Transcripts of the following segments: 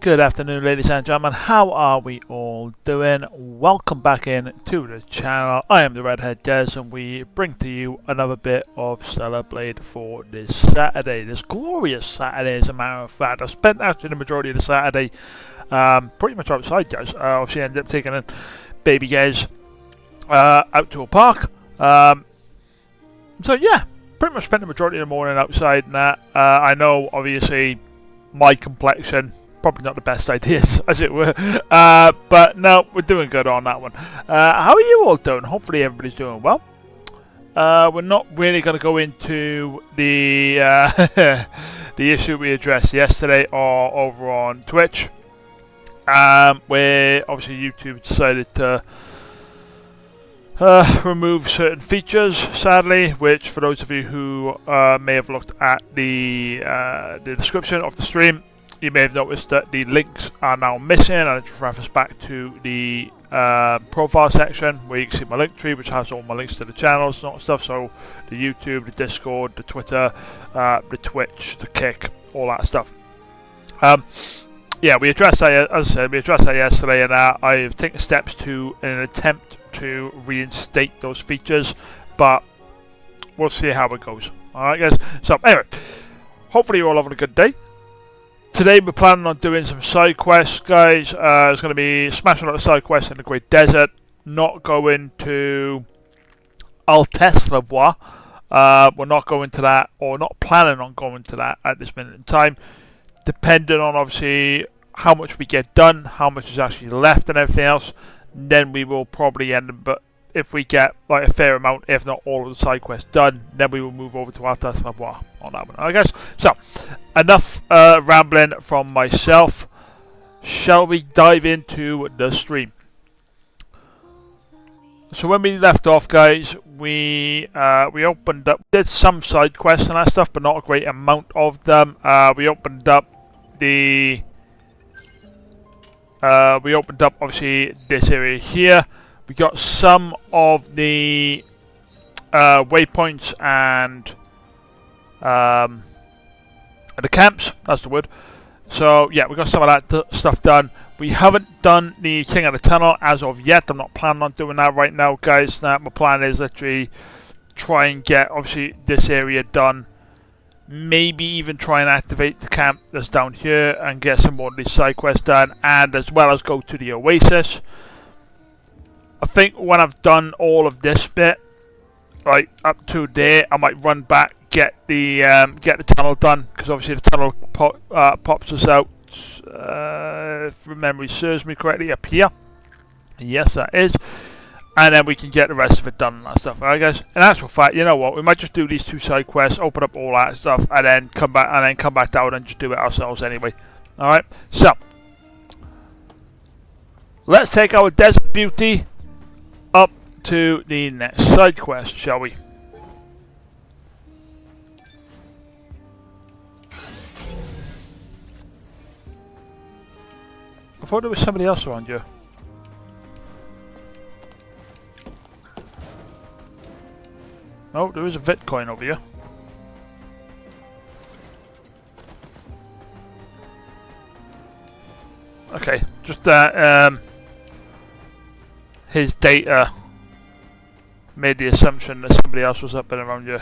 Good afternoon, ladies and gentlemen. How are we all doing? Welcome back in to the channel. I am the Redhead Des, and we bring to you another bit of Stellar Blade for this Saturday. This glorious Saturday, as a matter of fact. I spent actually the majority of the Saturday pretty much outside, guys. I obviously ended up taking in baby guys out to a park. So yeah, pretty much spent the majority of the morning outside and that. I know, obviously, my complexion, probably not the best ideas, as it were. But no, we're doing good on that one. How are you all doing? Hopefully everybody's doing well. We're not really going to go into the the issue we addressed yesterday or over on Twitch, where obviously YouTube decided to remove certain features, sadly, which for those of you who may have looked at the description of the stream, you may have noticed that the links are now missing, and it just refers back to the profile section where you can see my link tree, which has all my links to the channels and stuff. So the YouTube, the Discord, the Twitter, the Twitch, the Kick, all that stuff. Yeah, we addressed that, as I said, we addressed that yesterday, and I've taken steps to in an attempt to reinstate those features, but we'll see how it goes. Alright guys, so anyway, hopefully you're all having a good day. Today we're planning on doing some side quests, guys. It's going to be smashing out the side quests in the Great Desert, not going to Alteslevois. We're not going to that, or not planning on going to that at this minute in time, depending on obviously how much we get done, how much is actually left and everything else. Then we will probably end up, but if we get like a fair amount, if not all of the side quests done, then we will move over to Alteslevois on that one. Alright guys, so enough rambling from myself. Shall we dive into the stream? So when we left off, guys, we opened up, did some side quests and that stuff, but not a great amount of them. We opened up obviously this area here. We got some of the waypoints and the camps, that's the word. So yeah, we got some of that stuff done. We haven't done the King of the Tunnel as of yet. I'm not planning on doing that right now, guys. My plan is literally try and get obviously this area done. Maybe even try and activate the camp that's down here and get some more of these side quests done, and as well as go to the oasis. I think when I've done all of this bit, right up to there, I might run back, get the tunnel done, because obviously the tunnel pops us out, if memory serves me correctly, up here. Yes, that is. And then we can get the rest of it done and that stuff. Alright guys, in actual fact, you know what, we might just do these two side quests, open up all that stuff, and then come back down and just do it ourselves anyway. Alright, so let's take our Desert Beauty up to the next side quest, shall we? I thought there was somebody else around you. Oh, there is a Bitcoin over here. Okay, just his data made the assumption that somebody else was up and around you.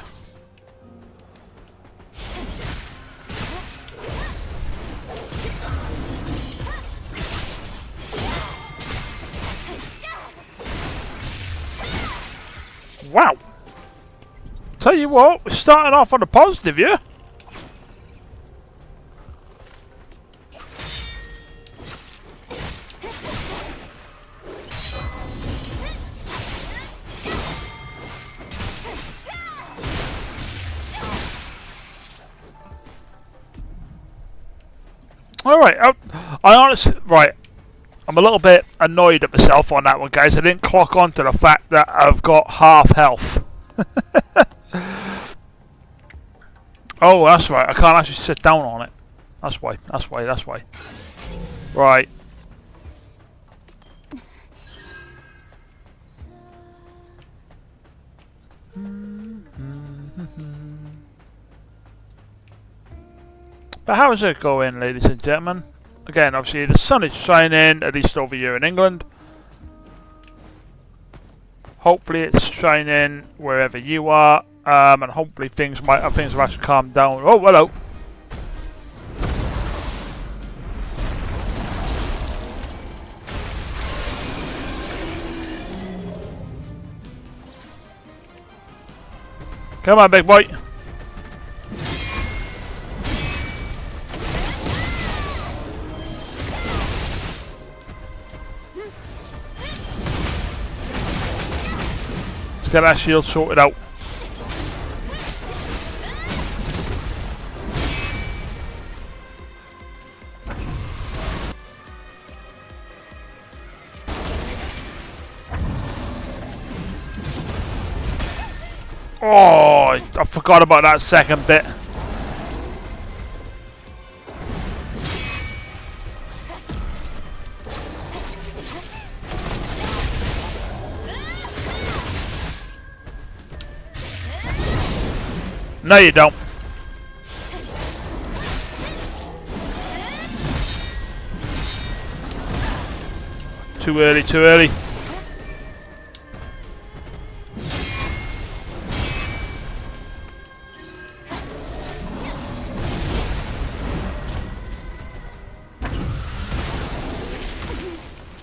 Wow! Tell you what, we're starting off on a positive, yeah? Alright, I honestly, right, I'm a little bit annoyed at myself on that one, guys. I didn't clock on to the fact that I've got half health. Oh, that's right, I can't actually sit down on it. That's why. Right. But how is it going, ladies and gentlemen? Again, obviously the sun is shining, at least over here in England. Hopefully it's shining wherever you are, and hopefully things have actually calmed down. Oh, hello. Come on, big boy. Let's get that shield sorted out. Oh, I forgot about that second bit. No, you don't. Too early, too early.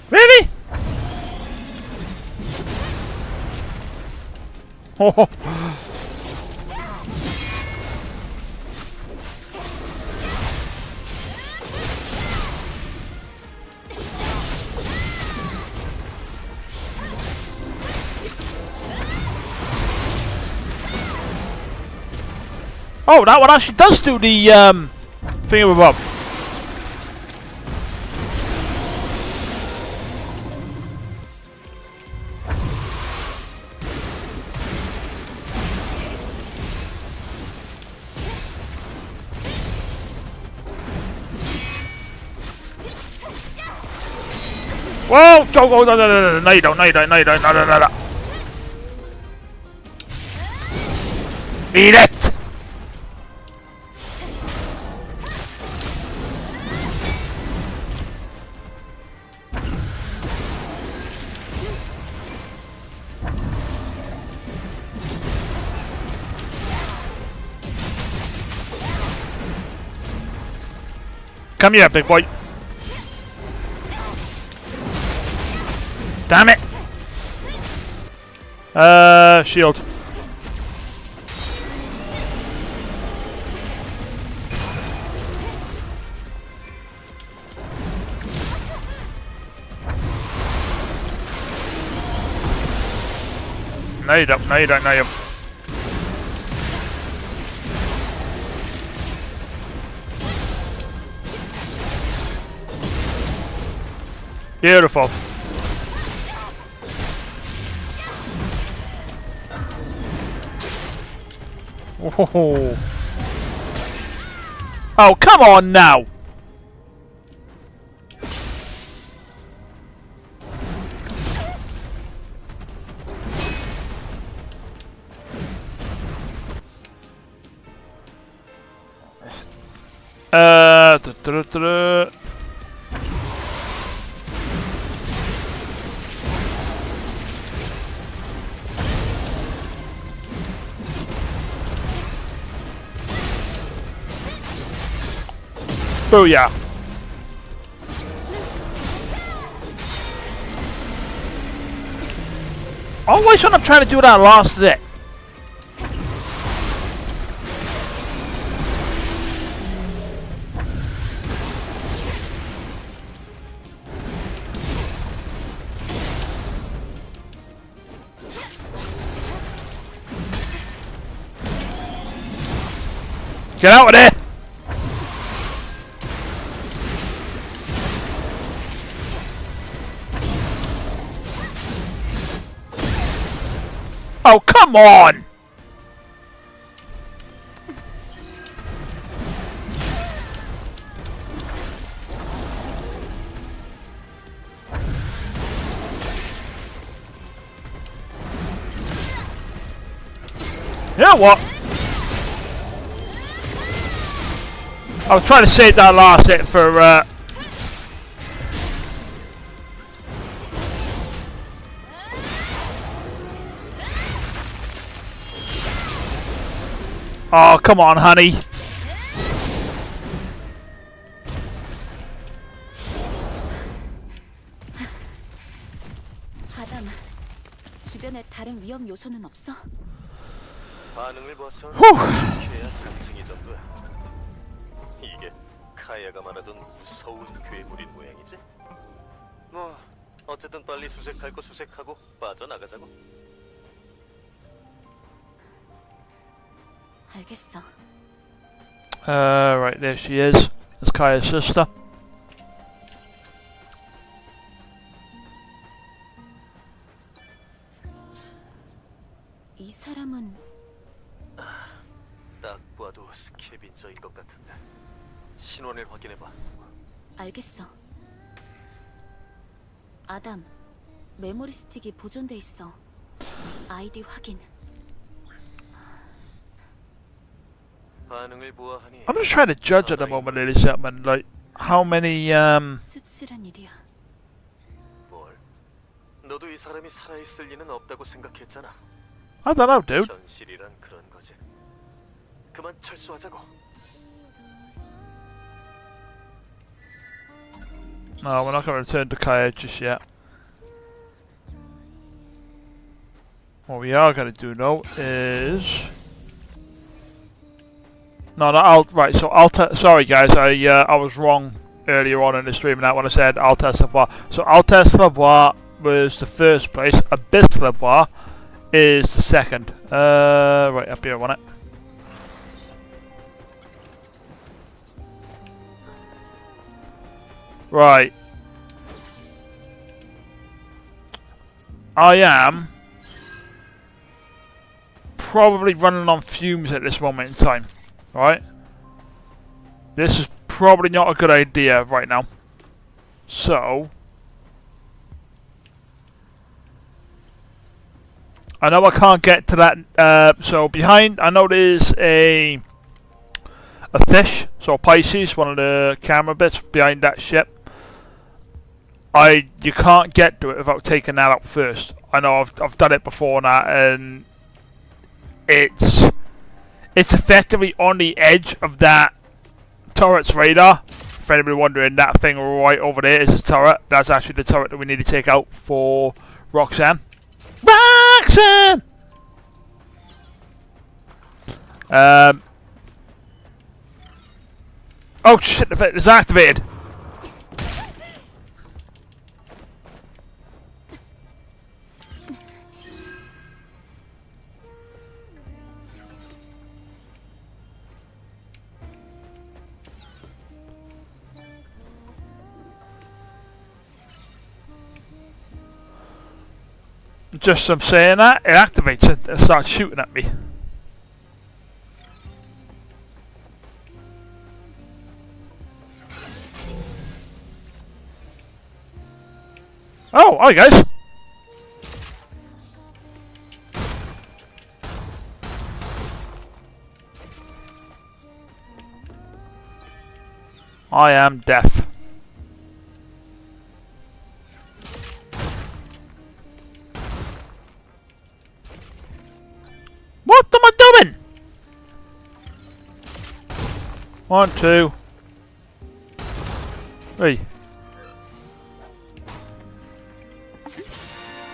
Really? Oh. Oh, that one actually does do the thingamabob. Whoa! Go, go, no, you don't, no, you don't, no, you don't, no. Eat it! Come here, big boy. Damn it! Shield. No, you don't, no, you don't, no, you don't. Beautiful. Oh. Oh, come on now. Booyah. Always when I'm trying to do that last hit. Get out of there! Oh, come on! You know what? I was trying to save that last hit for Oh, come on, honey. 아담, 주변에 다른 위험 요소는 없어? 반응을 봐선 괴야 장증이던데. 이게 카야가 말하던 무서운 괴물인 모양이지? 뭐 어쨌든 빨리 수색할 거 수색하고 빠져나가자고. 알겠어. Right, there she is. That's Kaya's sister. 이 사람은 딱 봐도 스캐빈저인 것 같은데. 신원을 확인해봐. 알겠어. 아담, 메모리 스틱이 보존돼 있어. 아이디 확인. 반응을 보아하니. I'm just trying to judge at the moment, ladies and gentlemen, like how many 씁쓸한 일이야. 뭘? 너도 이 사람이 살아있을 리는 없다고 생각했잖아. I don't know, dude. 현실이란 그런 거지. 그만 철수하자고. No, we're not going to return to Kaya just yet. What we are going to do now is right. So sorry guys, I was wrong earlier on in the stream when I said Altesse Lavoir. So Altesse Lavoir was the first place. Abyss Lavoir is the second. Right up here on it. Right. I am probably running on fumes at this moment in time. Right? This is probably not a good idea right now. So I know I can't get to that. So behind, I know there's a fish. So Pisces, one of the camera bits behind that ship. You can't get to it without taking that out first. I know I've done it before now, and it's effectively on the edge of that turret's radar. If anybody wondering, that thing right over there is a turret. That's actually the turret that we need to take out for Roxanne. Roxanne! Oh shit, it's activated. Just from saying that, it activates it and starts shooting at me. Oh, hi guys. I am deaf. What am I doing? 1, 2, 3.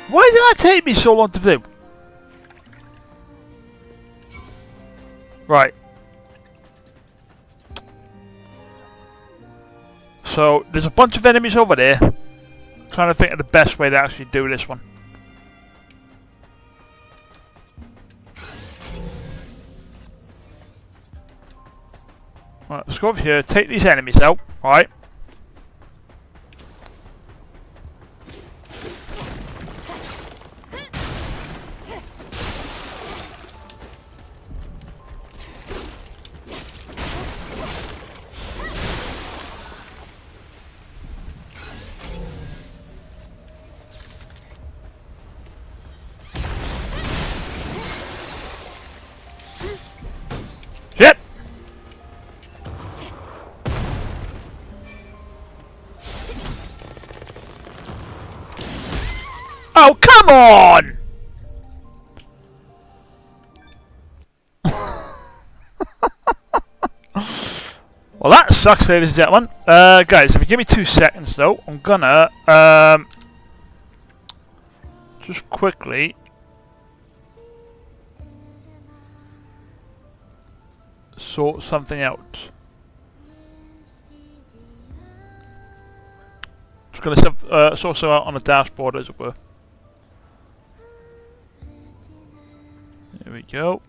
Why did that take me so long to do? Right. So there's a bunch of enemies over there. I'm trying to think of the best way to actually do this one. Right, let's go over here, take these enemies out, right? Shit! Well, that sucks, ladies and gentlemen. Guys, if you give me 2 seconds, though, I'm gonna just quickly sort something out. Just gonna sort something out on the dashboard, as it were. There we go.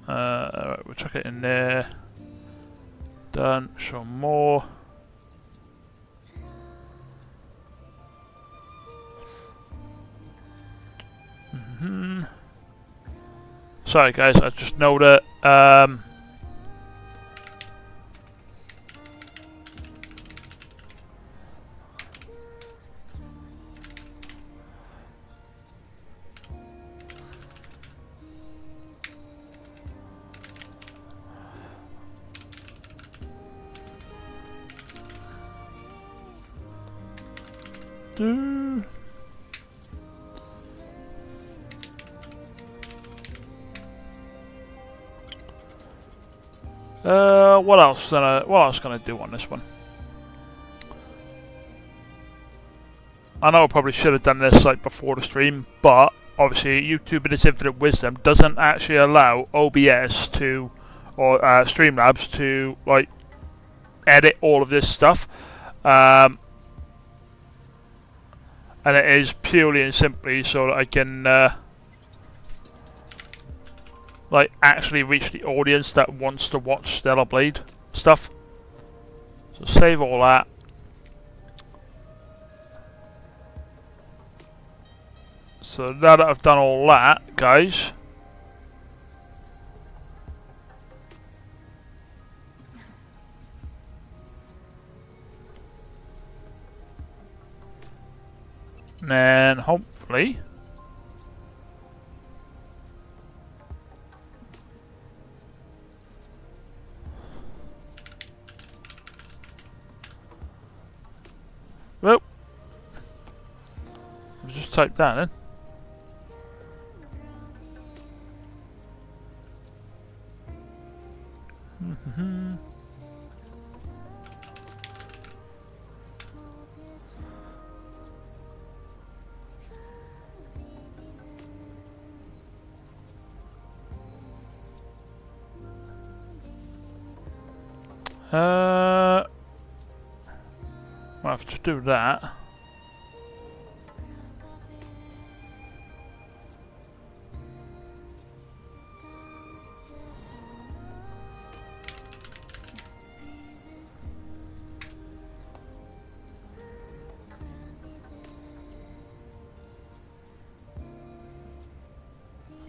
Alright, we'll chuck it in there. Done. Show more. Sorry guys, I just know that what else can I do on this one? I know I probably should have done this like before the stream, but obviously YouTube in its infinite wisdom doesn't actually allow OBS to, or Streamlabs to like edit all of this stuff, and it is purely and simply so that I can like actually reach the audience that wants to watch Stellar Blade stuff. So save all that. So now that I've done all that, guys, then hopefully well, I'll just type that in. I'll have to do that.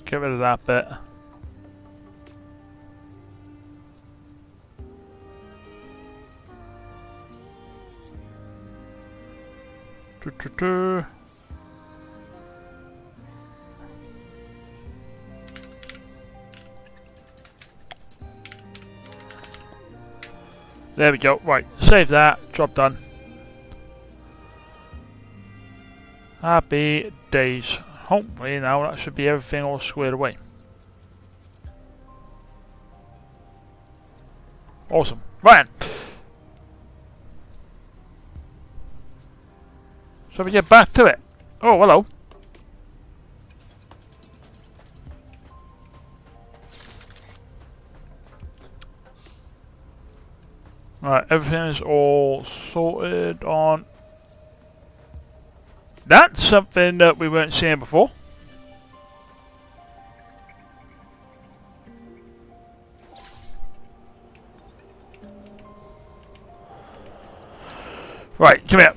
Get rid of that bit. There we go. Right, save that. Job done. Happy days. Hopefully now that should be everything all squared away. Awesome. Right. So we get back to it. Oh, hello. Alright, everything is all sorted on. That's something that we weren't seeing before. Right, come here.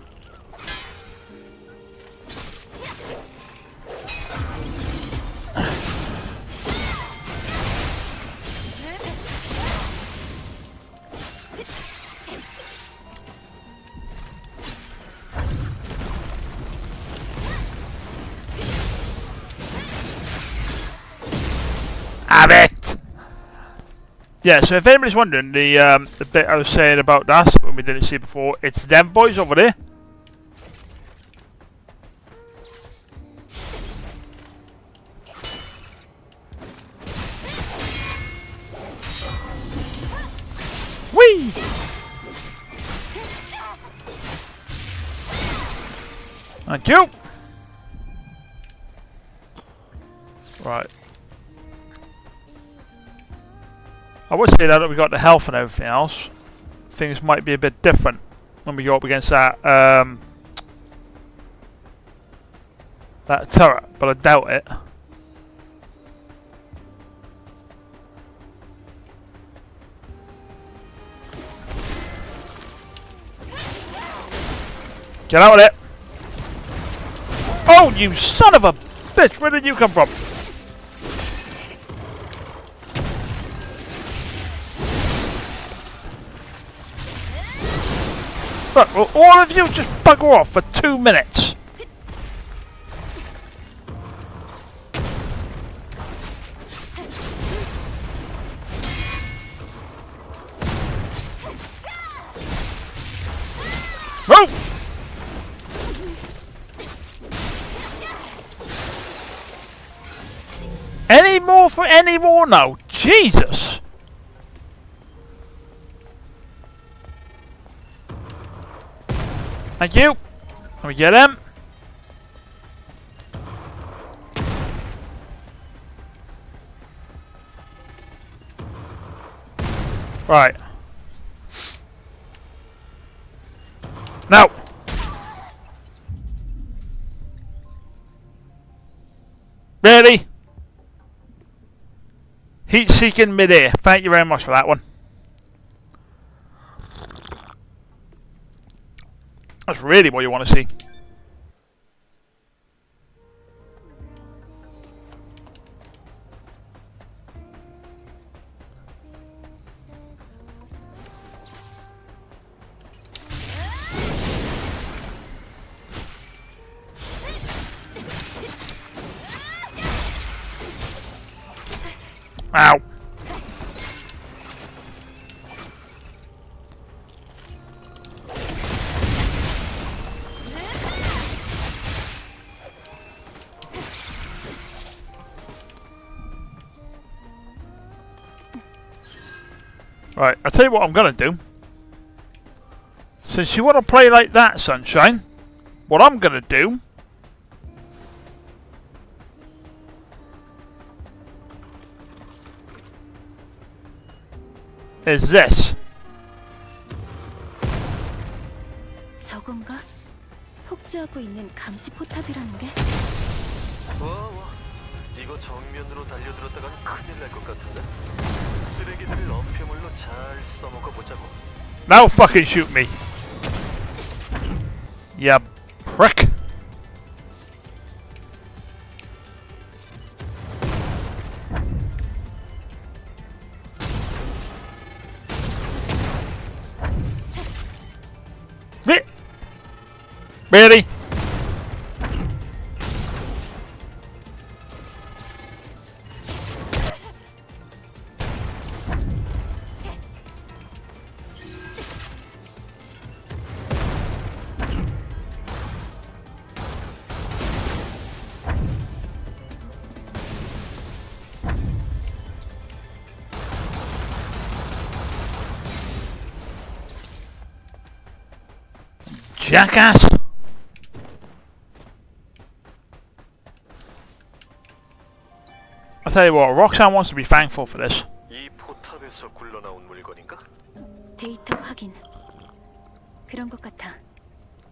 Have it! Yeah, so if anybody's wondering, the bit I was saying about that, something we didn't see before, it's them boys over there. Whee! Whee! Thank you. Right. I would say now that we got the health and everything else, things might be a bit different when we go up against that that turret, but I doubt it. Get out of it! Oh, you son of a bitch! Where did you come from? Look, will all of you just bugger off for 2 minutes? Move! Any more now? Jesus! Thank you. Let me get him. Right. Now. Really? Heat seeking mid-air. Thank you very much for that one. That's really what you want to see. Ow. Right, I'll tell you what I'm going to do. Since you want to play like that, Sunshine, what I'm going to do is this. 저건가? 폭주하고 있는 감시 포탑이라는 게? 와, 이거 정면으로 달려들었다간 큰일 날 것 같은데? 쓰레기들을 엄폐물로 잘 써먹어 보자고. Now fucking shoot me. You prick. Really? Jackass! I'll tell you what, Roxanne wants to be thankful for this. 이 포탑에서 굴러나온 물건인가? 데이터 확인. 그런 것 같아.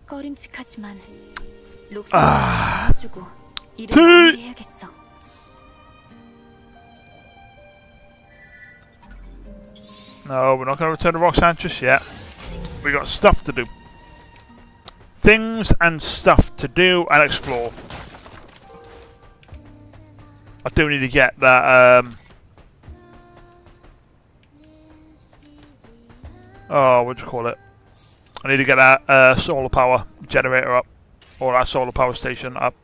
꺼림칙하지만 록스를 해주고 일을 마무리해야겠어. No, we're not going to return to Roxanne just yet. We got stuff to do. Things and stuff to do and explore. I do need to get that, oh, what do you call it? I need to get that solar power generator up. Or that solar power station up.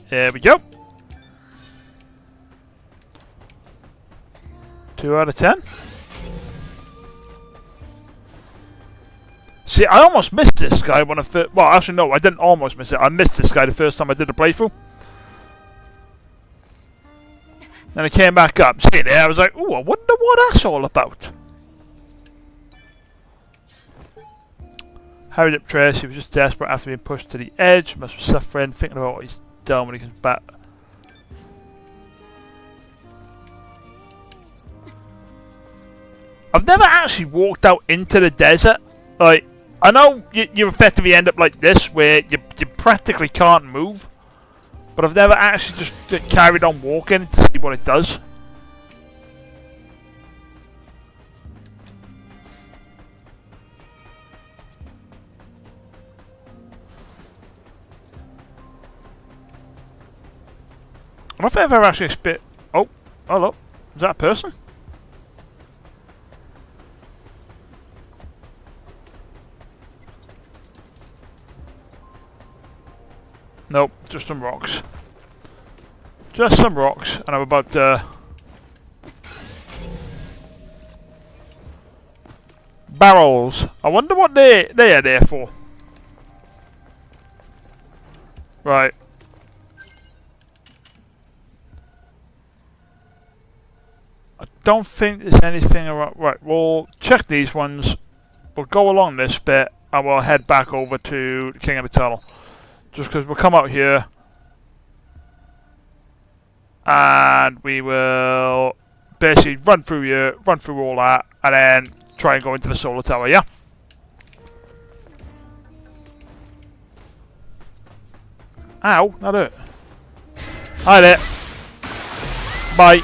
There we go. 2 out of 10. See, I almost missed this guy when I first... Well, actually, no, I didn't almost miss it. I missed this guy the first time I did the playthrough. Then I came back up, seeing it, I was like, oh, I wonder what that's all about. Hurried up Trace, he was just desperate after being pushed to the edge, must be suffering, thinking about what he's done when he comes back. I've never actually walked out into the desert. Like, I know you effectively end up like this, where you practically can't move. But I've never actually just carried on walking to see what it does. I don't know if I've ever actually spit. Oh, hello. Is that a person? Nope, just some rocks. Just some rocks, and I'm about barrels. I wonder what they are there for. Right. I don't think there's anything around. Right, we'll check these ones. We'll go along this bit, and we'll head back over to the King of the Tunnel. Just because we'll come out here and we will basically run through here, run through all that, and then try and go into the solar tower, yeah? Ow, not it. Hi there. Bye.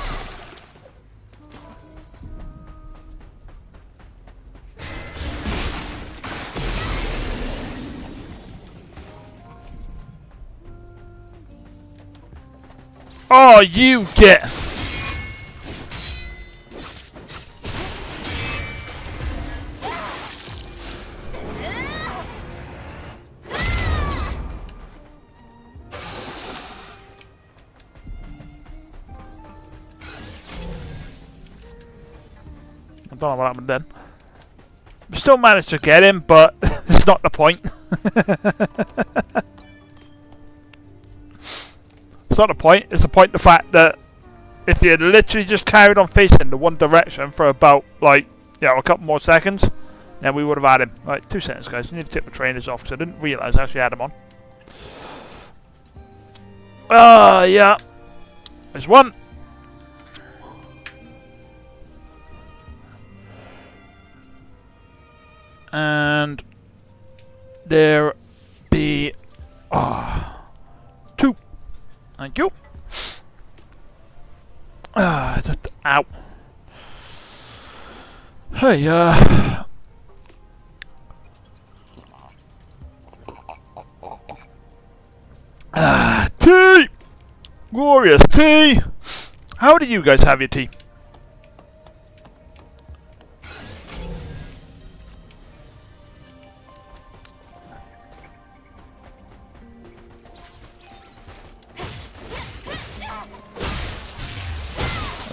Oh, you get... I don't know what happened then. We still managed to get him, but it's not the point. It's not the point, it's the point the fact that if you had literally just carried on facing the one direction for about, like, you know, a couple more seconds, then we would have had him. Right, 2 seconds, guys. I need to take my trainers off because I didn't realise I actually had them on. Yeah. There's one. And there be... two. Thank you. Ow. Hey, tea! Glorious tea! How do you guys have your tea?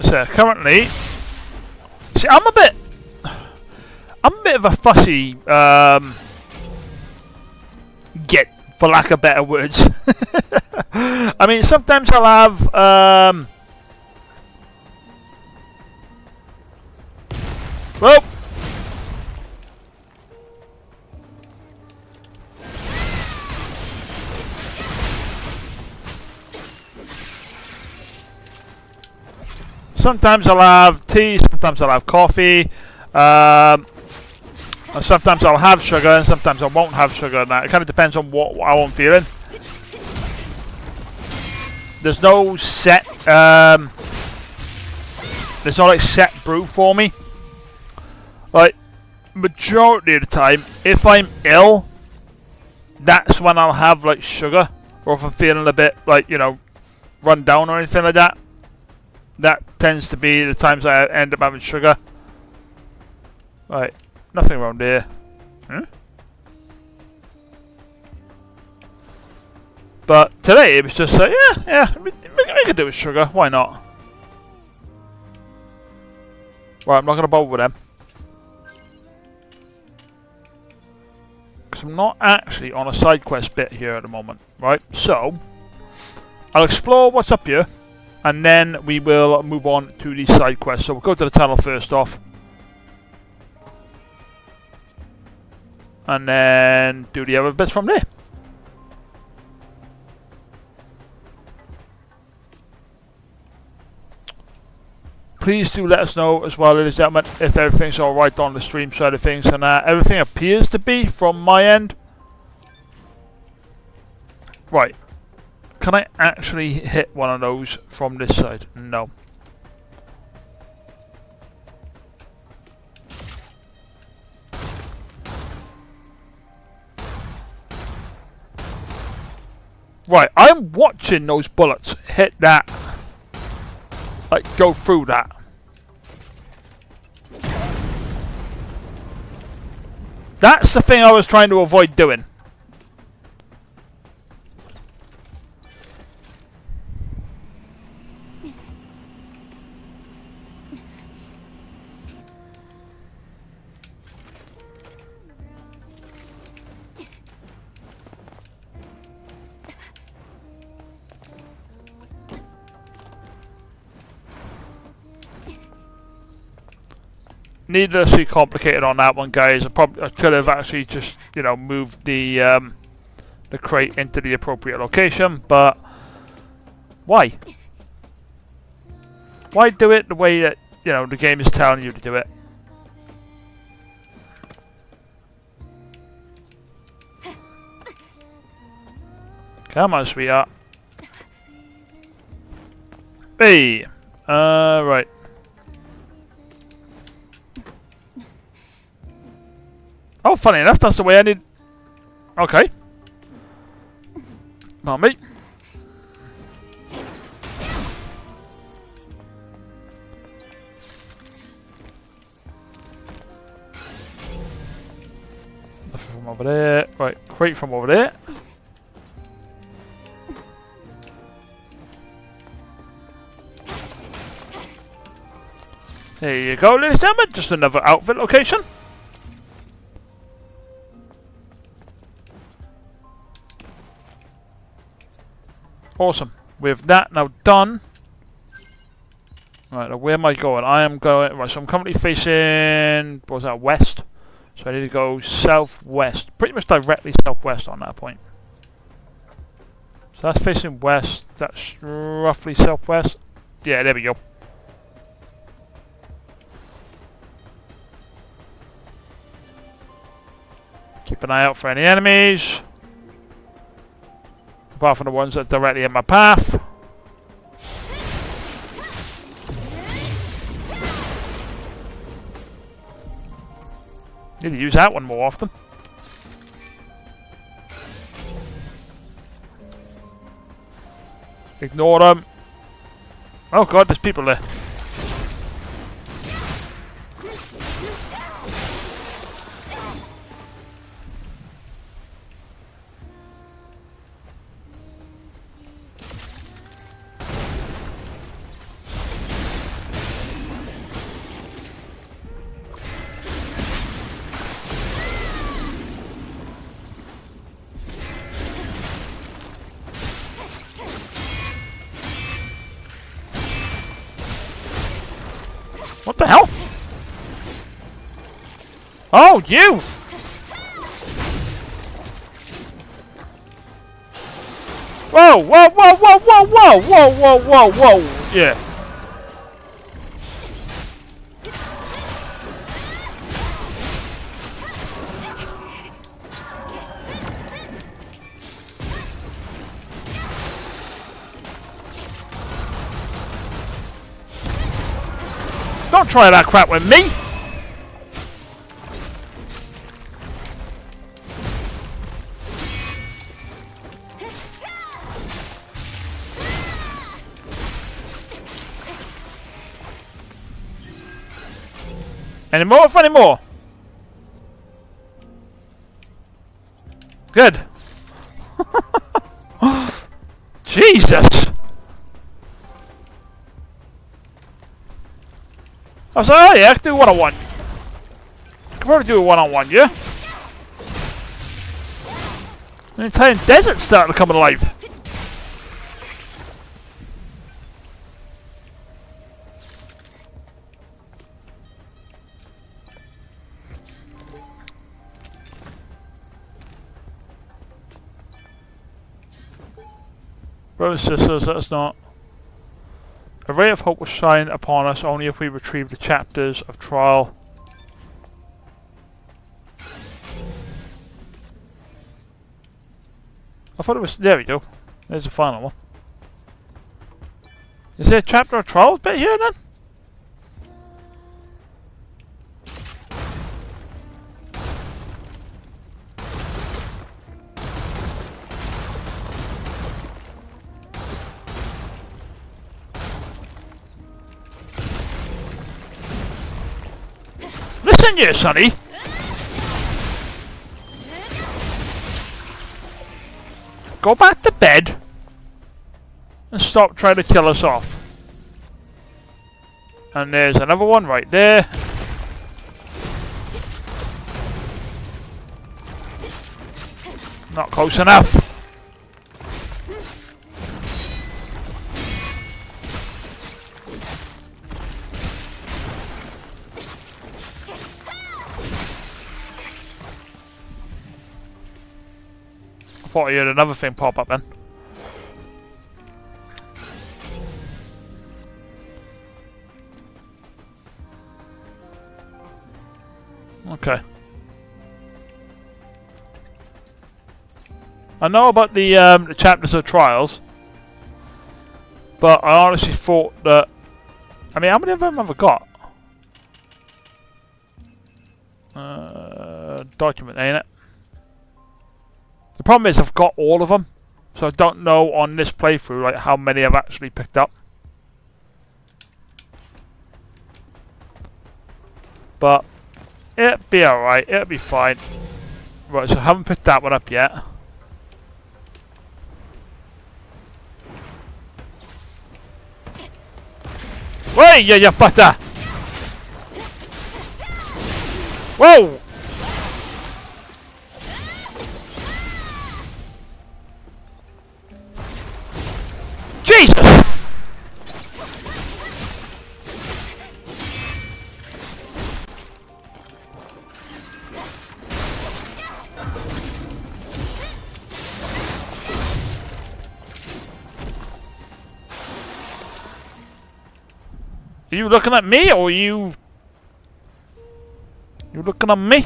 So currently, see, I'm a bit of a fussy git, for lack of better words. I mean, sometimes I'll have well, sometimes I'll have tea, sometimes I'll have coffee, and sometimes I'll have sugar, and sometimes I won't have sugar. And that it kind of depends on how I'm feeling. There's no set, there's no like set brew for me. Like majority of the time, if I'm ill, that's when I'll have like sugar, or if I'm feeling a bit like, you know, run down or anything like that. That tends to be the times I end up having sugar. Right, nothing around here. But today it was just like, yeah, we could do with sugar. Why not? Right, I'm not going to bother with them. Because I'm not actually on a side quest bit here at the moment. Right, so I'll explore what's up here. and then we will move on to the side quest. So we'll go to the tunnel first off, and then do the other bits from there. Please do let us know as well, ladies and gentlemen, if everything's alright on the stream side of things, and everything appears to be from my end. Right. Can I actually hit one of those from this side? No. Right, I'm watching those bullets hit that. Like, go through that. That's the thing I was trying to avoid doing. Needlessly complicated on that one, guys. I could have actually just, you know, moved the crate into the appropriate location, but why? Why do it the way that, you know, the game is telling you to do it? Come on, sweetheart. Hey, right. Oh, funny enough, that's the way I need. Okay. Come on, mate. Nothing from over there. Right, crate from over there. There you go, ladies and gentlemen. Just another outfit location. Awesome. With that now done. Right, now where am I going? I am going. Right, so I'm currently facing. What was that? West. So I need to go southwest. Pretty much directly southwest on that point. So that's facing west. That's roughly southwest. Yeah, there we go. Keep an eye out for any enemies. Apart from the ones that are directly in my path. Need to use that one more often. Ignore them. Oh god, there's people there. What the hell? Oh, you! Whoa, whoa, whoa, whoa, whoa, whoa, whoa, whoa, whoa, whoa, yeah. Don't try that crap with me! Any more? Any more? Good. Jesus! I was like, oh yeah, I can do one-on-one. I can probably do a one-on-one, yeah? The entire desert's starting to come alive. Brothers and sisters, let us not. A ray of hope will shine upon us only if we retrieve the chapters of trial. I thought it was. There we go. There's the final one. Is there a chapter of trials bit here then? Listen here, Sonny. Go back to bed and stop trying to kill us off. And there's another one right there. Not close enough. I thought I heard another thing pop up then. Okay. I know about the chapters of trials, but I honestly thought that. I mean, how many of them have I got? Document, ain't it? The problem is I've got all of them, so I don't know on this playthrough like how many I've actually picked up. But it'll be alright, it'll be fine. Right, so I haven't picked that one up yet. Wait, you butter! Whoa! Jesus! Are you looking at me or are you looking at me?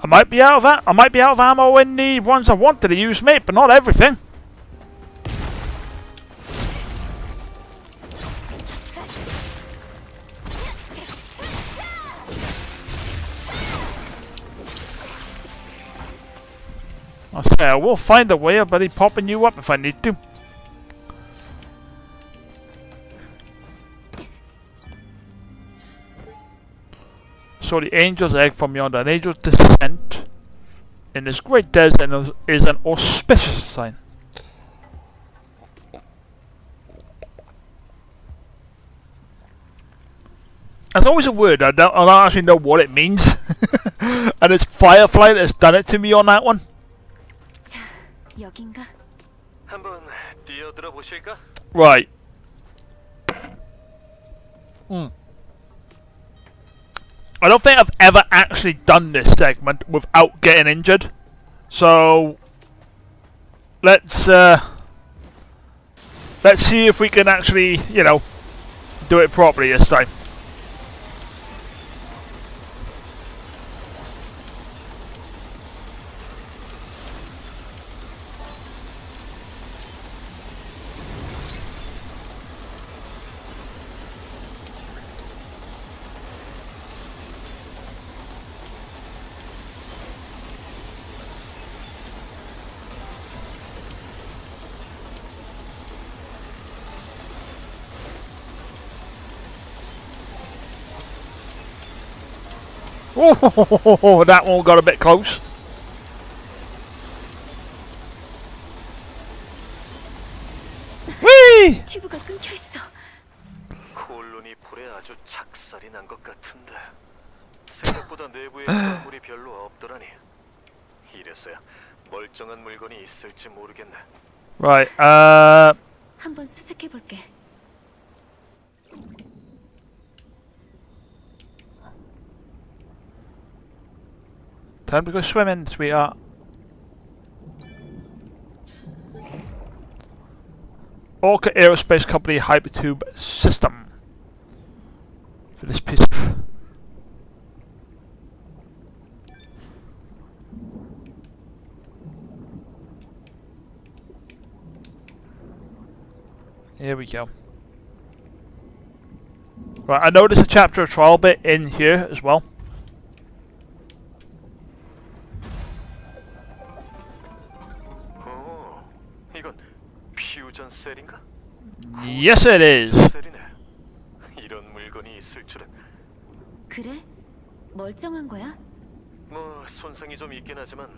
I might be out of ammo in the ones I wanted to use, mate, but not everything. I say I will find a way of bloody popping you up if I need to. So the angel's egg from yonder, an angel's descent in this great desert is an auspicious sign. There's always a word I don't actually know what it means, and it's Firefly that's done it to me on that one. 자, 여긴가? 한번 뛰어들어 보실까? Right. I don't think I've ever actually done this segment without getting injured. So let's see if we can actually, you know, do it properly this time. Oh, that one got a bit close. Whee! 튜브가 끊겨 있어. 콜로니 볼에 아주 착살이 난 것 같은데 생각보다 내부에 광물이 별로 없더라니. 이래서야 멀쩡한 물건이 있을지 모르겠네. Right, 한번 수색해 볼게. time to go swimming, sweetheart. Orca Aerospace Company Hypertube System. For this piece of... Here we go. Right, I know there's a chapter of trial bit in here as well. 오, 이건 퓨전 셀인가? Yes, it is. 셀이네. 이런 물건이 있을 줄은. 그래? 멀쩡한 거야? 뭐 손상이 좀 있긴 하지만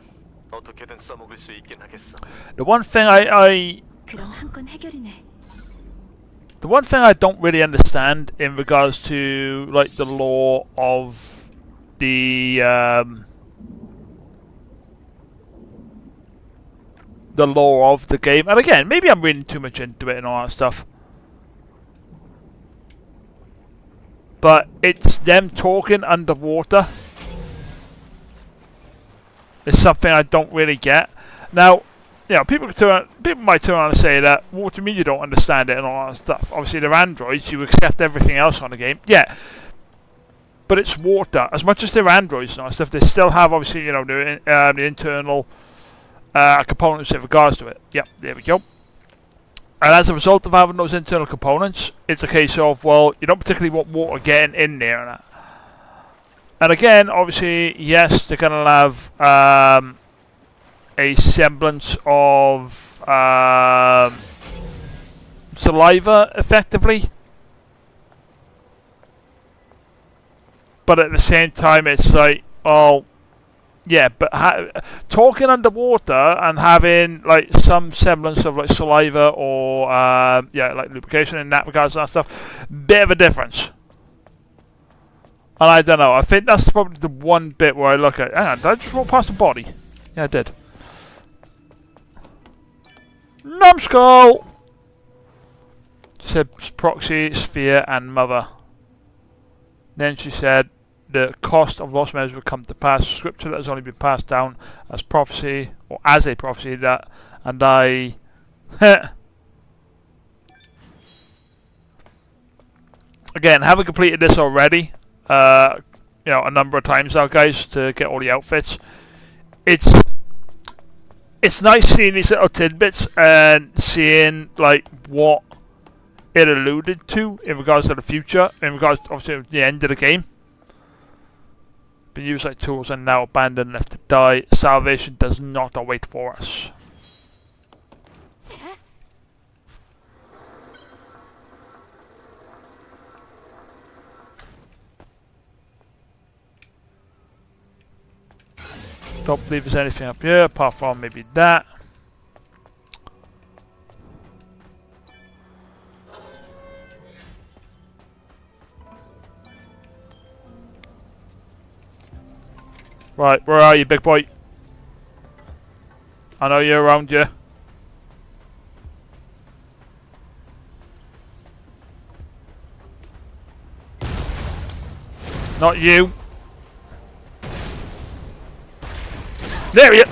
어떻게든 써먹을 수 있긴 하겠어. The one thing I 그럼 한 건 해결이네. The one thing I don't really understand in regards to like the lore of the lore of the game, and again, maybe I'm reading too much into it and all that stuff, but it's them talking underwater. It's something I don't really get. Now, you know, people might turn around and say that, what do you mean you don't understand it and all that stuff? Obviously, they're androids, you accept everything else on the game. Yeah. But it's water. As much as they're androids and all that stuff, they still have, obviously, you know, the internal components in regards to it. Yep, there we go. And as a result of having those internal components, it's a case of, well, you don't particularly want water getting in there and that. And again, obviously, yes, they're going to have... a semblance of saliva, effectively, but at the same time, it's like, oh, yeah, but talking underwater and having like some semblance of like saliva or yeah, like lubrication in that regards and that stuff, bit of a difference. And I don't know. I think that's probably the one bit where I look at. Hang on, did I just walk past the body? Yeah, I did. Numbskull! Said proxy, sphere, and mother. Then she said the cost of lost memories would come to pass. Scripture that has only been passed down as prophecy, or as a prophecy, that, and I. Again, having completed this already, you know, a number of times now, guys, to get all the outfits. It's nice seeing these little tidbits and seeing like what it alluded to in regards to the future, in regards to obviously the end of the game. Been used like tools and now abandoned, left to die. Salvation does not await for us. Don't believe there's anything up here apart from maybe that. Right, where are you, big boy? I know you're around here. Not you. There he is!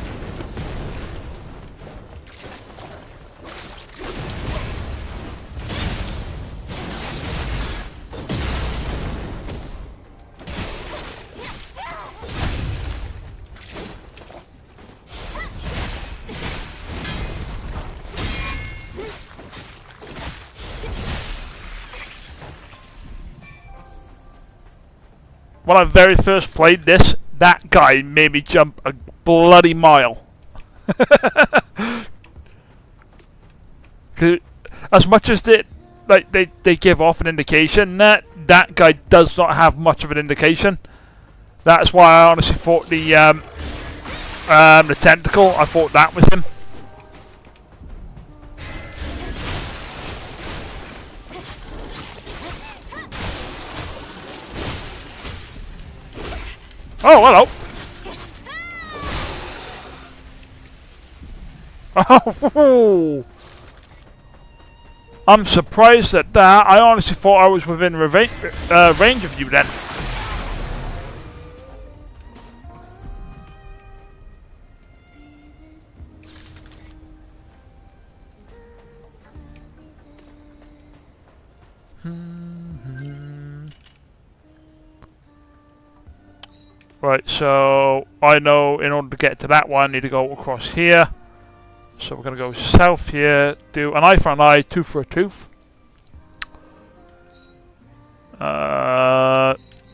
When I very first played this, that guy made me jump a bloody mile. As much as they give off an indication, that guy does not have much of an indication. That's why I honestly thought the tentacle, I thought that was him. Oh, hello. Oh, I'm surprised at that. I honestly thought I was within range of you then. Right, so I know in order to get to that one, I need to go across here. So we're going to go south here, do an eye for an eye, tooth for a tooth.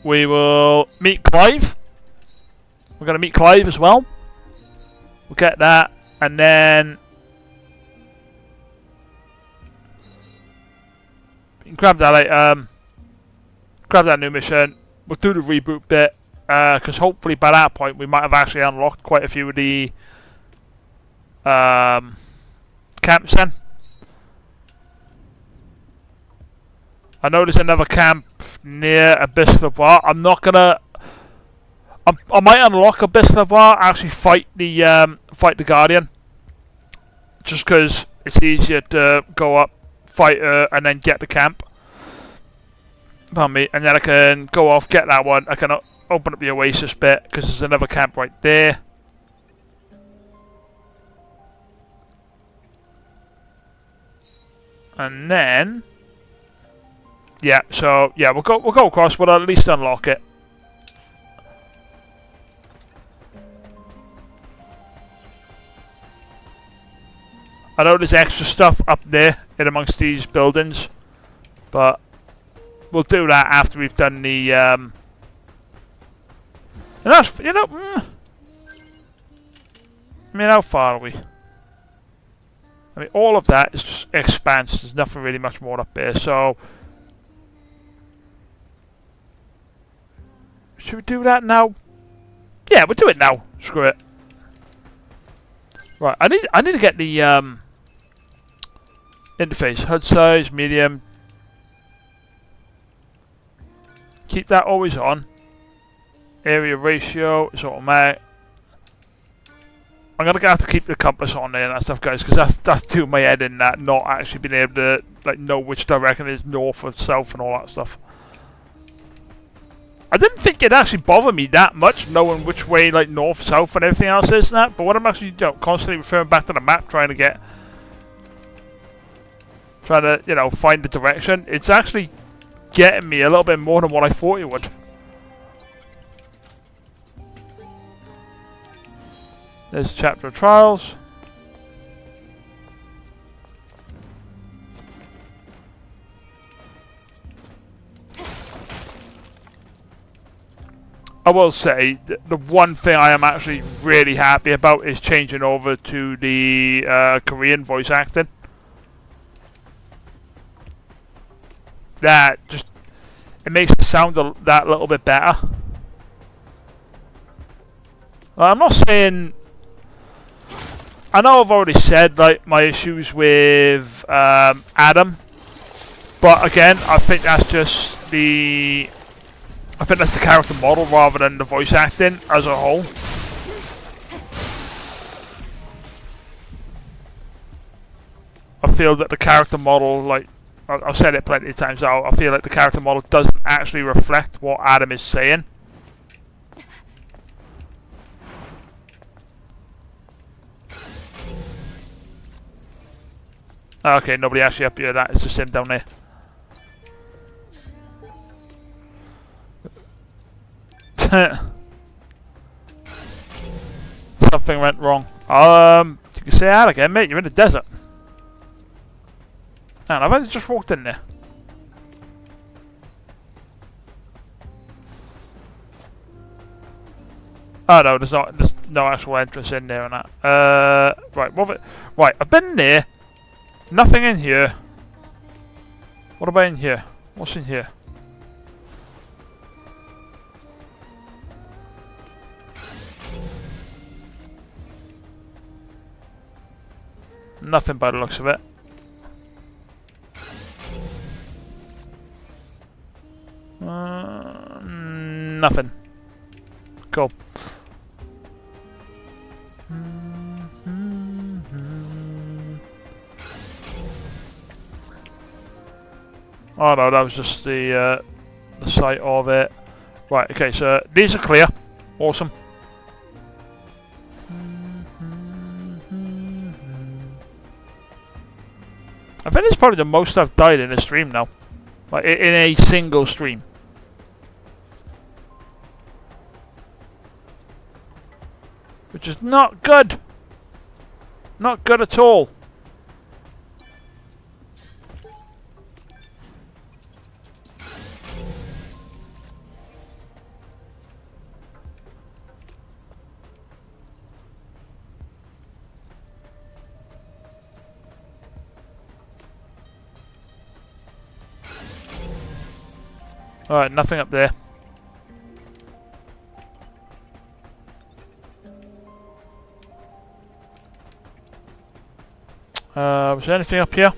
We will meet Clive. We're going to meet Clive as well. We'll get that, and then you can grab that. Grab that new mission. We'll do the reboot bit, because hopefully by that point we might have actually unlocked quite a few of the camps then. I know there's another camp near Abyss Lavar. I'm not gonna. I might unlock Abyss Lavar, actually fight the Guardian, just because it's easier to go up, fight her, and then get the camp. Pardon me, and then I can go off, get that one. I can open up the oasis bit because there's another camp right there. And then, yeah. So yeah, we'll go across. We'll at least unlock it. I know there's extra stuff up there in amongst these buildings, but we'll do that after we've done the. And that's, you know. I mean, how far are we? I mean, all of that is just expanse. There's nothing really much more up there. So, should we do that now? Yeah, we'll do it now. Screw it. Right, I need to get the interface. HUD size, medium. Keep that always on. Area ratio is automatic. I'm gonna have to keep the compass on there and that stuff, guys, because that's doing my head in, that not actually being able to like know which direction is north or south and all that stuff. I didn't think it'd actually bother me that much knowing which way like north, south, and everything else is and that. But when I'm actually, you know, constantly referring back to the map, trying to you know, find the direction, it's actually getting me a little bit more than what I thought it would. There's a chapter of trials. I will say the one thing I am actually really happy about is changing over to the Korean voice acting. That just, it makes it sound that little bit better. I'm not saying, I know I've already said like my issues with Adam, but again, I think that's just the character model rather than the voice acting as a whole. I feel that the character model, like I've said it plenty of times now, I feel like the character model doesn't actually reflect what Adam is saying. Okay, nobody actually up here, that is just him down there. Something went wrong. You can say that again, mate, you're in the desert. And I've only just walked in there. Oh no, there's no actual entrance in there and that. Right, I've been there. Nothing in here. What about in here? What's in here? Nothing by the looks of it. Nothing. Cool. Oh no, that was just the site of it. Right, okay, so these are clear. Awesome. I think it's probably the most I've died in a stream now. Like, in a single stream. Which is not good. Not good at all. Alright, nothing up there. Was there anything up here?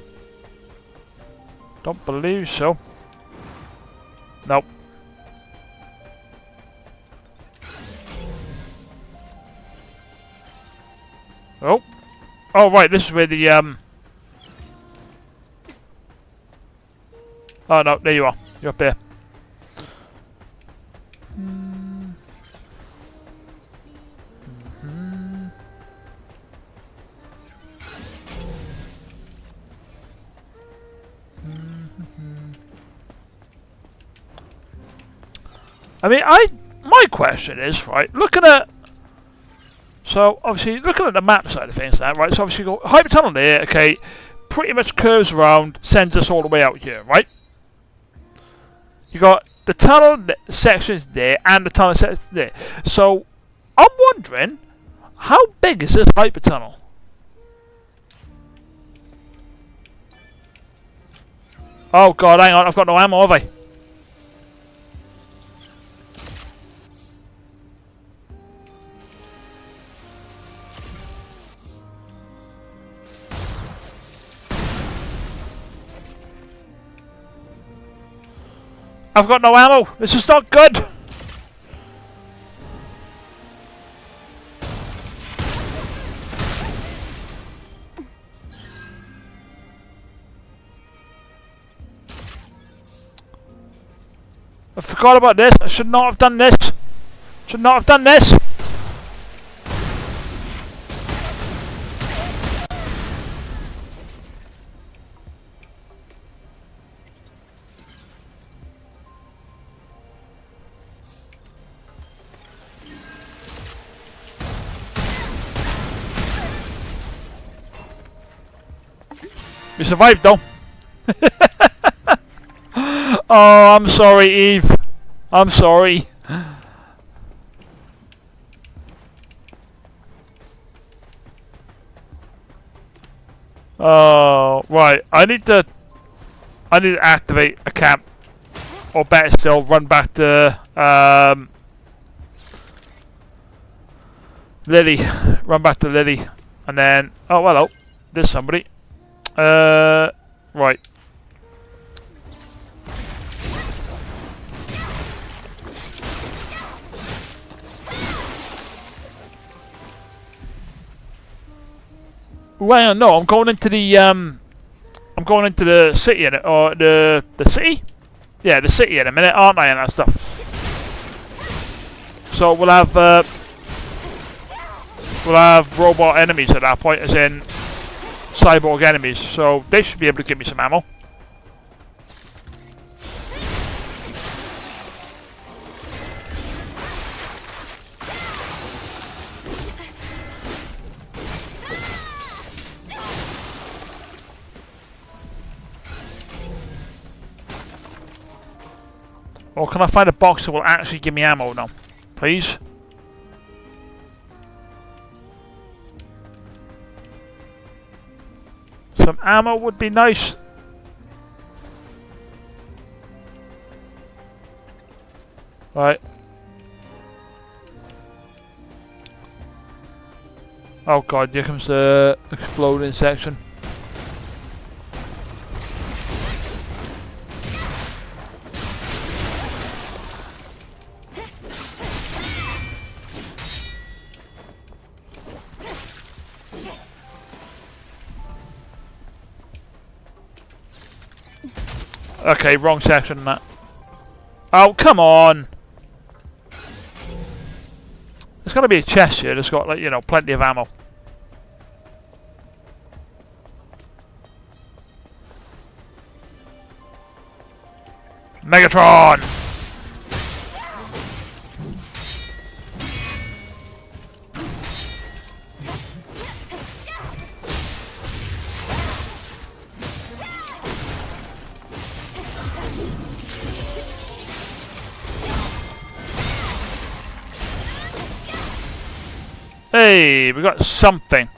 Don't believe so. Nope. Oh. Oh, right, this is where the, Oh, no, there you are. You're up there. I mean, my question is, right, looking at, so obviously looking at the map side of things now, right, so obviously you got Hyper Tunnel there, okay, pretty much curves around, sends us all the way out here, right? You got the tunnel sections there and the tunnel sections there. So, I'm wondering, how big is this Hyper Tunnel? Oh god, hang on, I've got no ammo, have I? I've got no ammo. This is not good. I forgot about this. I should not have done this. Should not have done this. You survived though. Oh, I'm sorry, Eve. I'm sorry. Oh, right. I need to activate a camp, or better still, run back to Lily. Run back to Lily, and then oh hello, there's somebody. Right. Well, no, I'm going into the city in it, or the city. Yeah, the city in a minute, aren't I, and that stuff. So we'll have robot enemies at that point, as in cyborg enemies, so they should be able to give me some ammo. Or can I find a box that will actually give me ammo now? Please? Some ammo would be nice. Right. Oh god, here comes the exploding section. Okay, wrong section that. Oh, come on! There's got to be a chest here that's got, like, you know, plenty of ammo. Megatron! Hey, we got something.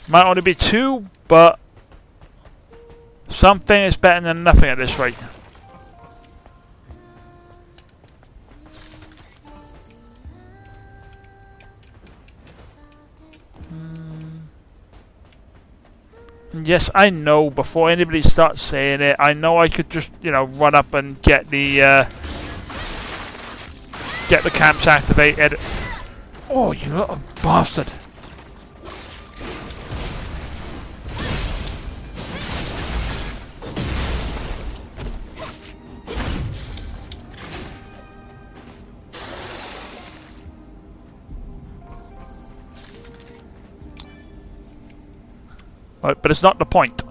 Might only be 2, but something is better than nothing at this rate. Yes, I know, before anybody starts saying it, I know I could just, you know, run up and get the camps activated. Oh, you little bastard. Right, but it's not the point.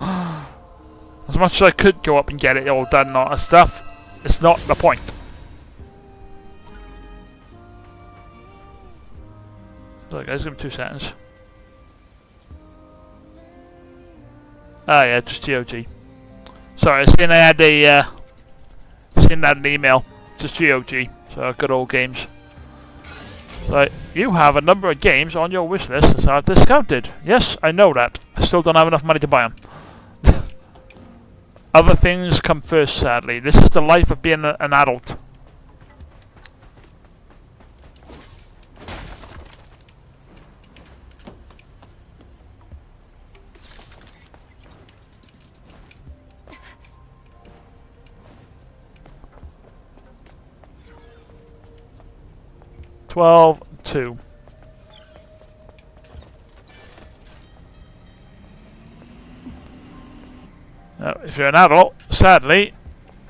As much as I could go up and get it all done and all that stuff, it's not the point. Look, guys, give me 2 seconds. Ah, yeah, just GOG. Sorry, I seen I had a, seen I had an email. Just GOG, so good old games. So, you have a number of games on your wish list that are discounted. Yes, I know that. I still don't have enough money to buy them. Other things come first, sadly. This is the life of being an adult. $12.2. Now, if you're an adult, sadly,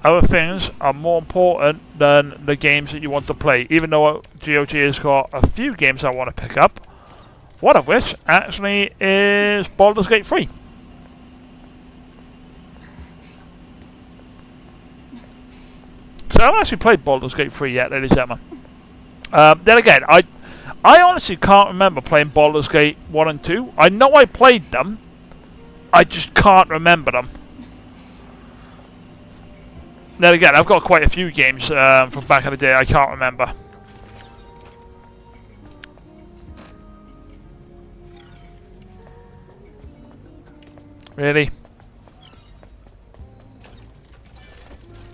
other things are more important than the games that you want to play. Even though GOG has got a few games I want to pick up, one of which actually is Baldur's Gate 3. So I haven't actually played Baldur's Gate 3 yet, ladies and gentlemen. Then again, I honestly can't remember playing Baldur's Gate 1 and 2. I know I played them, I just can't remember them. Then again, I've got quite a few games from back in the day I can't remember. Really?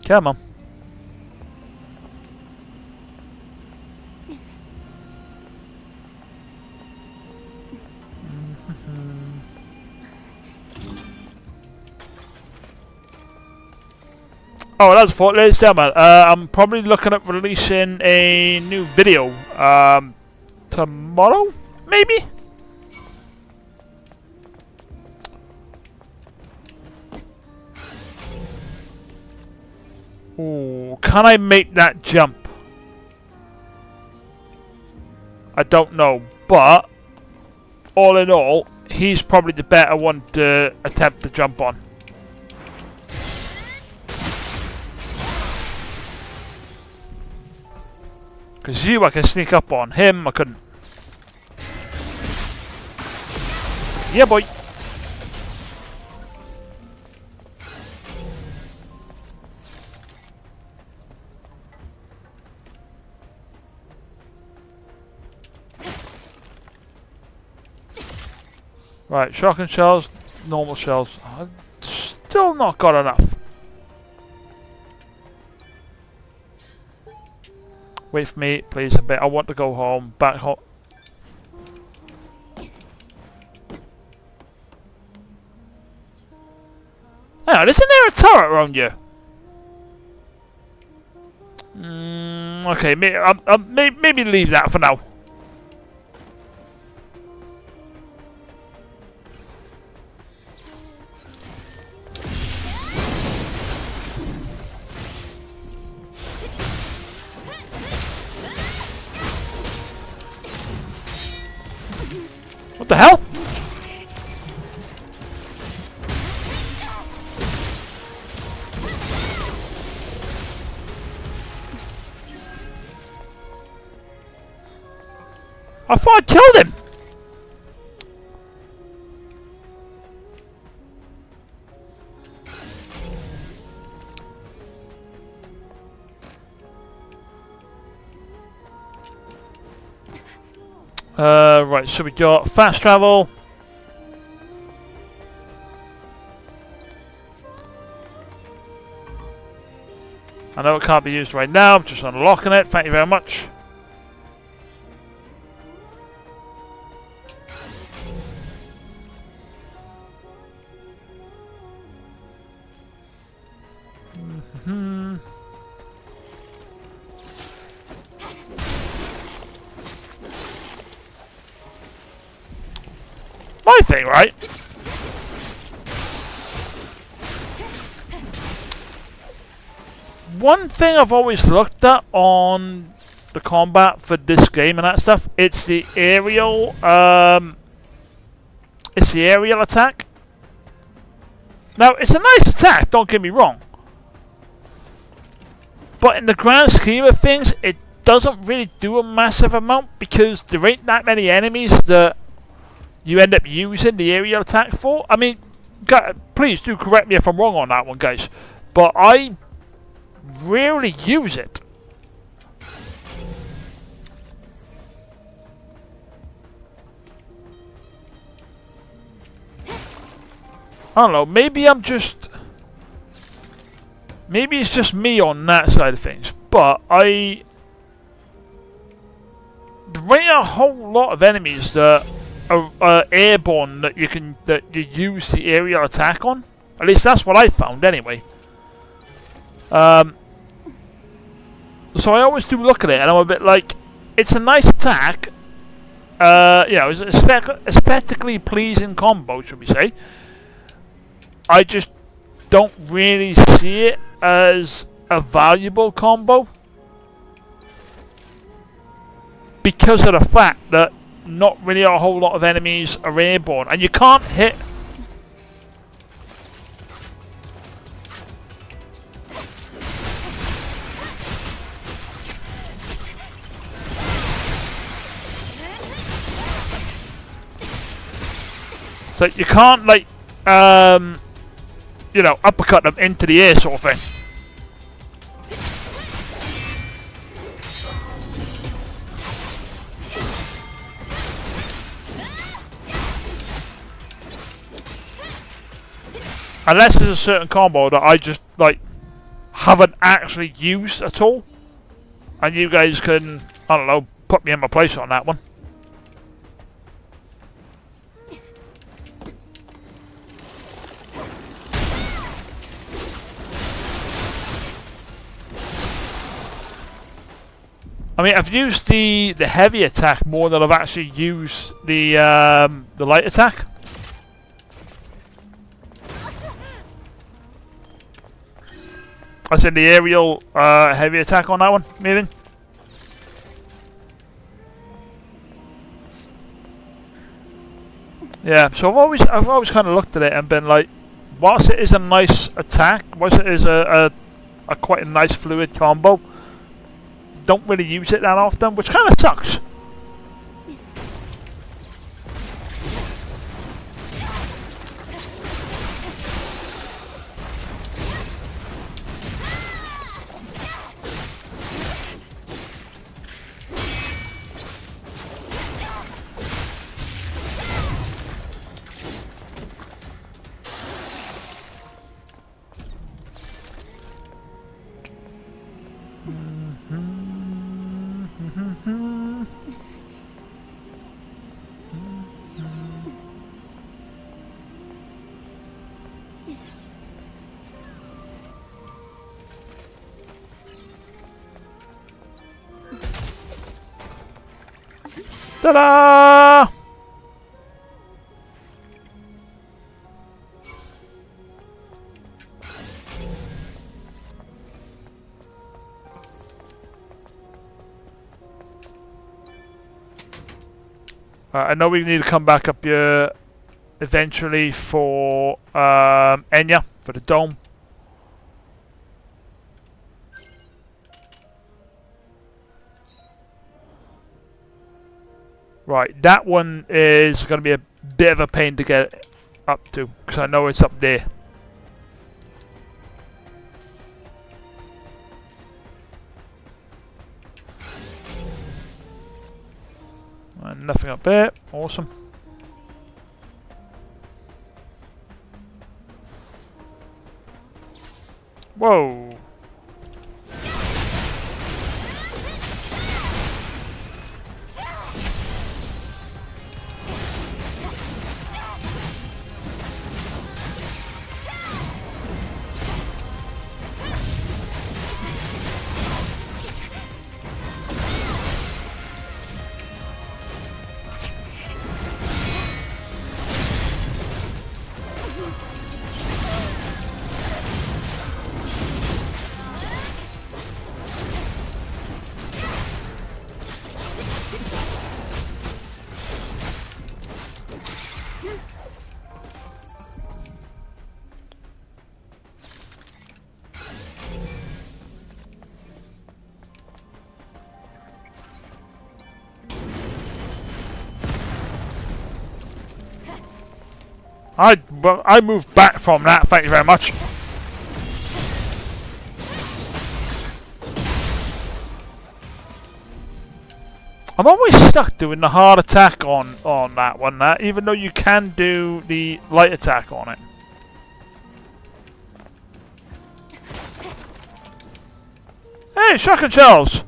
Come on. Oh, that's for ladies and gentlemen. I'm probably looking at releasing a new video tomorrow, maybe. Ooh, can I make that jump? I don't know, but all in all, he's probably the better one to attempt to jump on. Because you, I can sneak up on. Him, I couldn't. Yeah, boy. Right, shotgun shells, normal shells. I've still not got enough. Wait for me, please, a bit. I want to go home, back home. on, isn't there a turret around you? Okay, maybe leave that for now. What the hell? I thought I killed him! Right, so we got fast travel. I know it can't be used right now, I'm just unlocking it, thank you very much. My thing, right? One thing I've always looked at on the combat for this game and that stuff, it's the aerial attack. Now, it's a nice attack, don't get me wrong. But in the grand scheme of things, it doesn't really do a massive amount because there ain't that many enemies that you end up using the aerial attack for. I mean, please do correct me if I'm wrong on that one, guys. But I rarely use it. I don't know, maybe it's just me on that side of things, but there ain't a whole lot of enemies that are airborne that you use the aerial attack on. At least that's what I found anyway. So I always do look at it and I'm a bit like, it's a nice attack. You know, it's aesthetically pleasing combo, should we say. I just don't really see it as a valuable combo because of the fact that not really a whole lot of enemies are airborne and you can't hit. So you can't like you know, uppercut them into the air sort of thing. Unless there's a certain combo that I just like haven't actually used at all. And you guys can, I don't know, put me in my place on that one. I mean, I've used the heavy attack more than I've actually used the light attack. I said the aerial heavy attack on that one, meaning. Yeah, so I've always kind of looked at it and been like, whilst it is a nice attack, whilst it is a quite a nice fluid combo, don't really use it that often, which kind of sucks. Ta-da! I know we need to come back up here eventually for Enya, for the dome. Right, that one is going to be a bit of a pain to get up to, because I know it's up there. And nothing up there. Awesome. Whoa. I moved back from that, thank you very much. I'm always stuck doing the hard attack on that one, even though you can do the light attack on it. Hey, shotgun shells!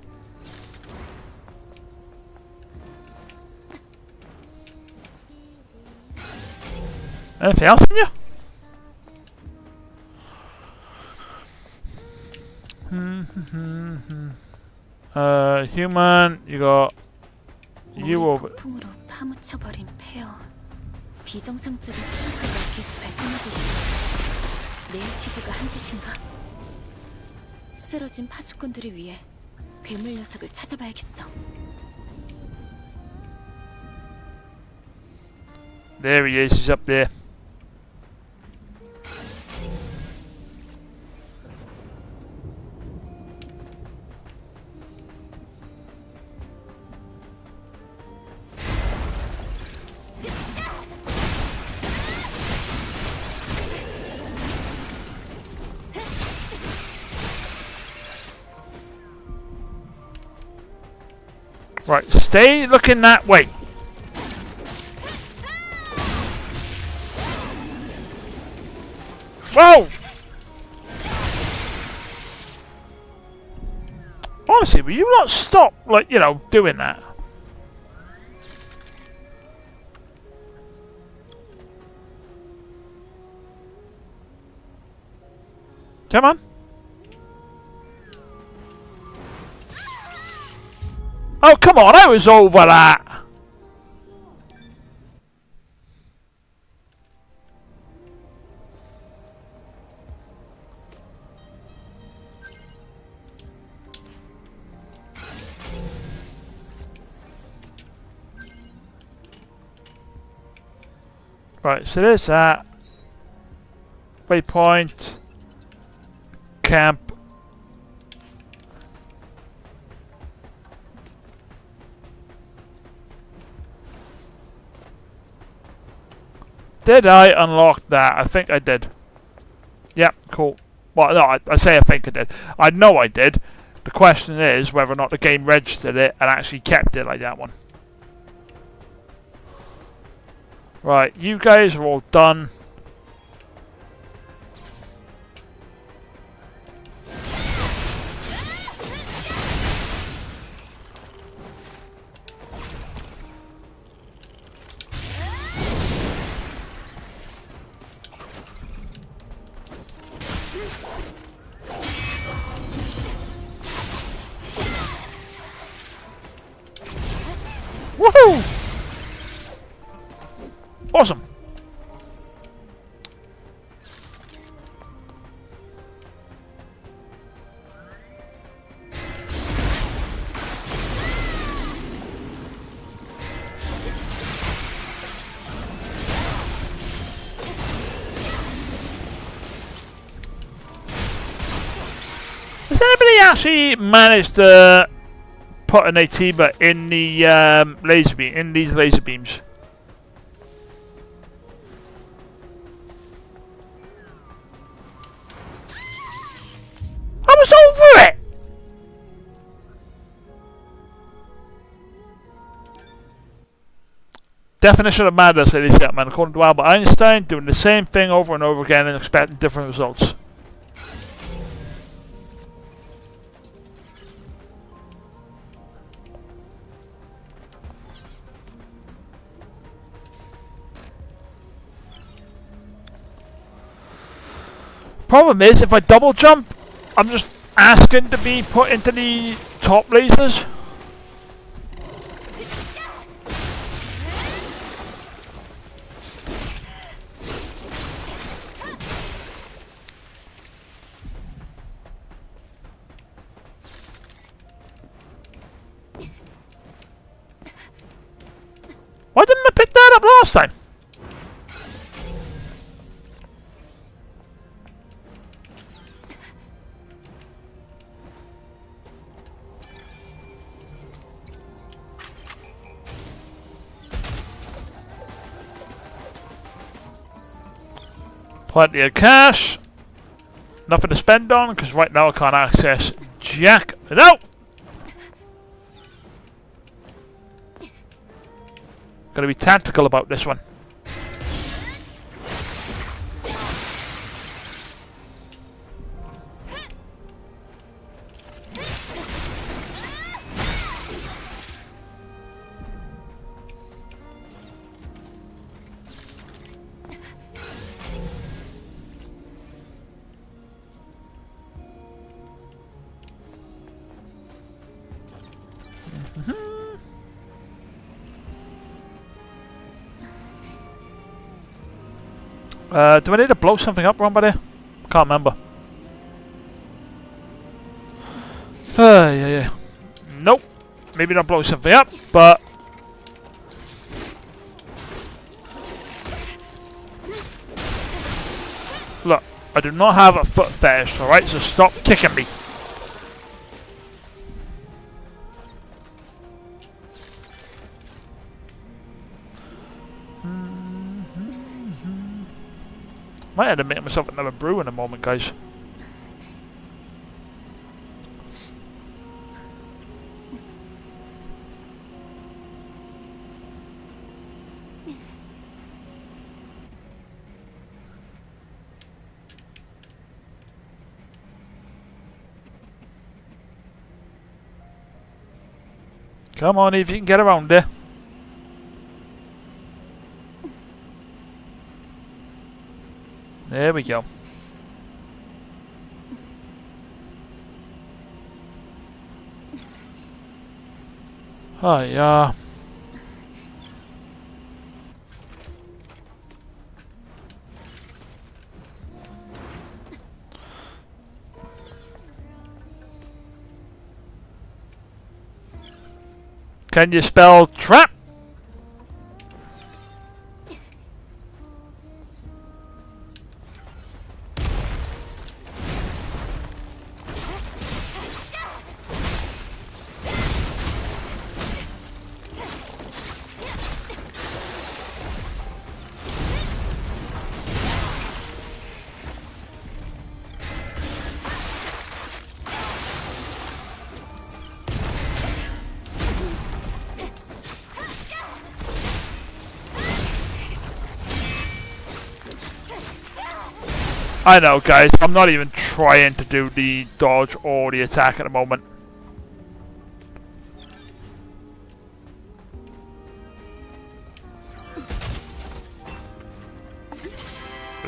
Anything else in you? Human, you got you over. 폭풍으로 파묻혀버린 폐허. 비정상적인 스파크가 계속 발생하고 있어. 네이티브가 한 짓인가? 쓰러진 파수꾼들을 위해 괴물 녀석을 찾아봐야겠어. There he is. He's up there. Right, stay looking that way. Whoa! Honestly, will you not stop, like, you know, doing that? Come on. Oh, come on, I was over that. Right, so there's that. Waypoint. Camp. Did I unlock that? I think I did. Yep, cool. Well, no, I say I think I did. I know I did. The question is whether or not the game registered it and actually kept it like that one. Right, you guys are all done. Woohoo! actually managed to put an ATiba in the laser beam, in these laser beams. I was over it! Definition of madness, ladies and gentlemen. According to Albert Einstein, doing the same thing over and over again and expecting different results. Problem is, if I double jump, I'm just asking to be put into the top lasers. Why didn't I pick that up last time? Plenty of cash. Nothing to spend on, because right now I can't access jack. No! Gotta be tactical about this one. Do I need to blow something up wrong by there? Can't remember. Yeah. Nope. Maybe not blow something up, but... Look, I do not have a foot fetish, alright? So stop kicking me. Might have to make myself another brew in a moment, guys. Come on, if you can get around there. There we go. Hi, Can you spell trap? I know, guys, I'm not even trying to do the dodge or the attack at the moment.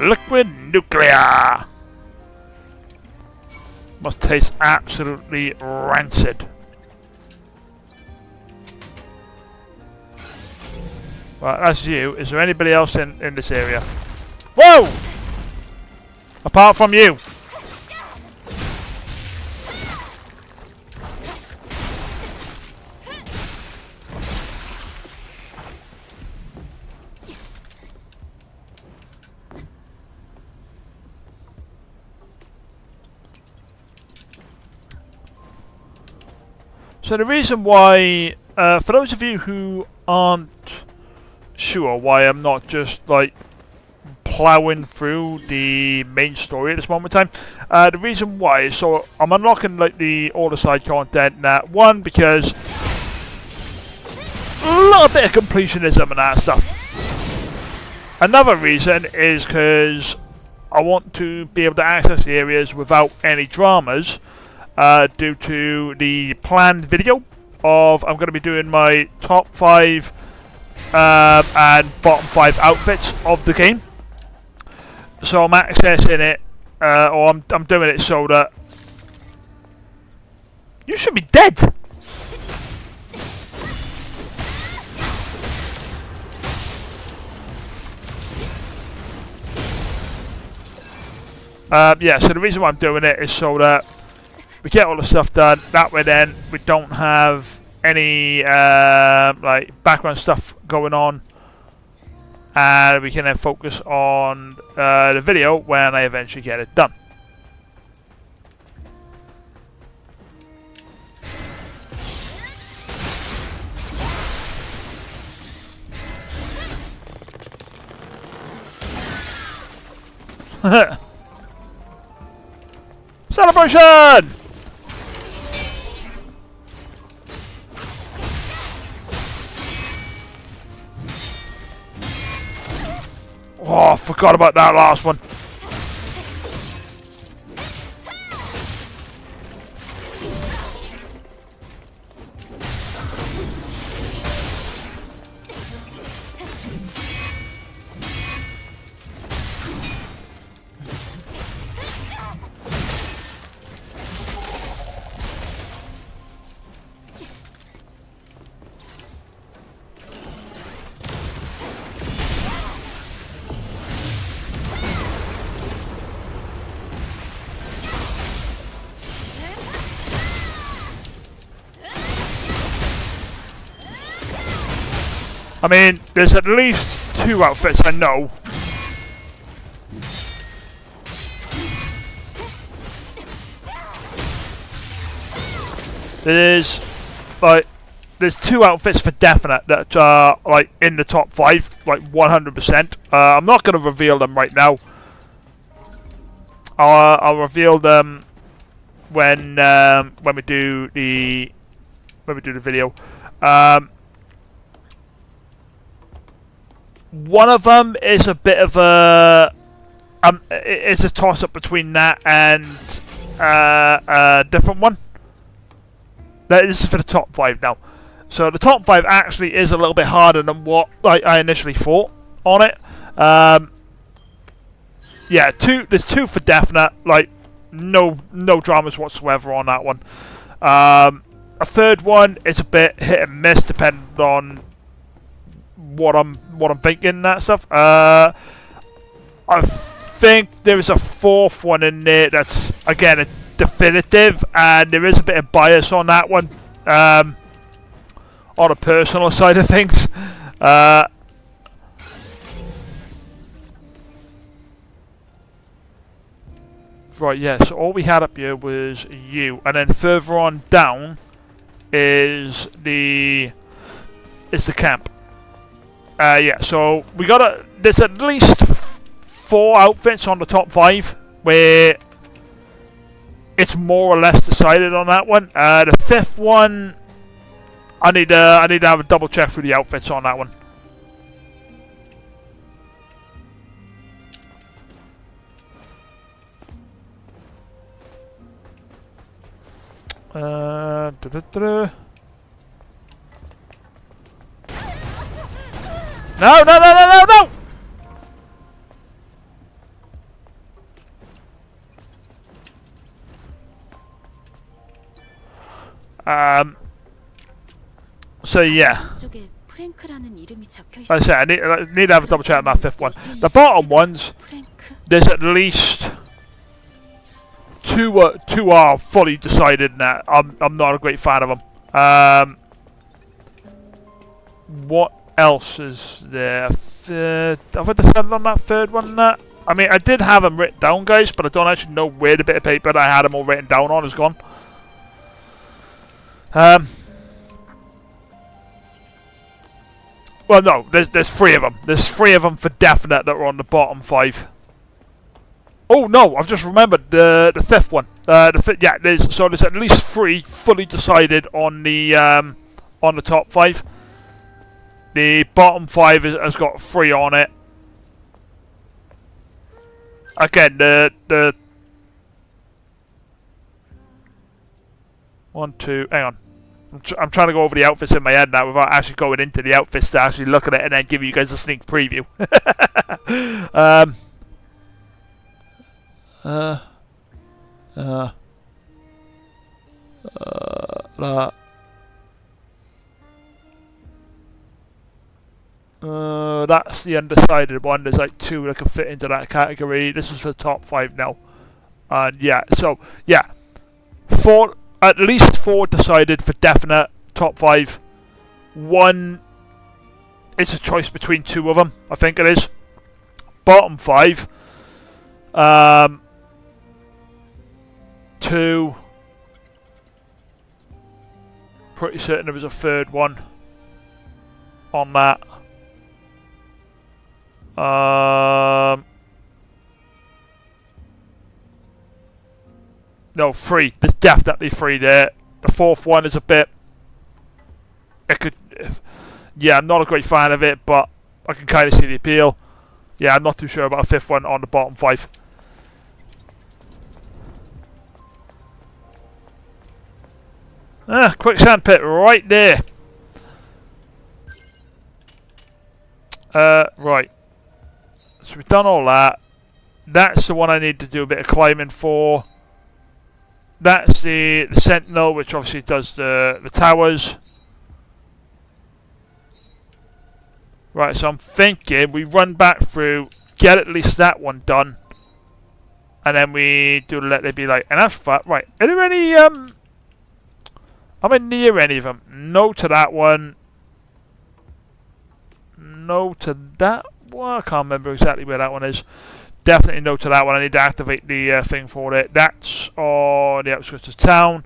Liquid nuclear! Must taste absolutely rancid. Well, that's you. Is there anybody else in this area? Whoa! Apart from you. So the reason why, for those of you who aren't sure why I'm not just like plowing through the main story at this moment in time, the reason why is so I'm unlocking like all the side content now. One, because a little bit of completionism and that stuff. Another reason is because I want to be able to access the areas without any dramas, due to the planned video of I'm going to be doing my top 5 and bottom 5 outfits of the game. So I'm accessing it, or I'm doing it so that you should be dead. Yeah, so the reason why I'm doing it is so that we get all the stuff done. That way then we don't have any like background stuff going on. And we can then focus on the video when I eventually get it done. Celebration! Oh, I forgot about that last one. I mean, there's at least 2 outfits I know. There's 2 outfits for definite that are like in the top 5, like 100%. I'm not going to reveal them right now. I'll reveal them when we do the video. One of them is a bit of a it's a toss up between that and a different one. This is for the top 5 now. So the top 5 actually is a little bit harder than what I initially thought on it. Yeah, there's 2 for definite, like no dramas whatsoever on that one. A third one is a bit hit and miss depending on what I'm thinking and that stuff. I think there is a 4th one in there that's again a definitive, and there is a bit of bias on that one, on a personal side of things. Right, yeah, so all we had up here was you, and then further on down is the camp. Yeah, so we there's at least 4 outfits on the top 5 where it's more or less decided on that one. The 5th one, I need to have a double check through the outfits on that one. No! So yeah. Like I said, I need to have a double check on that 5th one. The bottom ones, there's at least 2 are fully decided now. I'm not a great fan of them. What else is there? Have I decided on that 3rd one? I mean, I did have them written down, guys, but I don't actually know where the bit of paper that I had them all written down on is gone. Well, no, there's 3 of them. There's 3 of them for definite that are on the bottom 5. Oh no, I've just remembered the 5th one. Yeah, there's at least 3 fully decided on the top 5. The bottom 5 has got 3 on it. Again, the 1, 2. Hang on. I'm trying to go over the outfits in my head now without actually going into the outfits to actually look at it and then give you guys a sneak preview. That's the undecided one. There's like 2 that can fit into that category. This is for the top 5 now. And yeah, so yeah, 4. At least 4 decided for definite top 5. 1, it's a choice between 2 of them. I think it is. Bottom 5. 2. Pretty certain there was a 3rd one on that. No, 3. There's definitely 3 there. The 4th one is a bit... Yeah, I'm not a great fan of it, but I can kind of see the appeal. Yeah, I'm not too sure about a 5th one on the bottom 5. Quicksand pit right there. Right. So we've done all that. That's the one I need to do a bit of climbing for. That's the Sentinel, which obviously does the towers. Right, so I'm thinking we run back through, get at least that one done, and then we do Let There Be Light. And that's fine. Right, are there any, am I near any of them? No to that one. No to that one. I can't remember exactly where that one is. Definitely no to that one. I need to activate the thing for it. That's on the outskirts of town.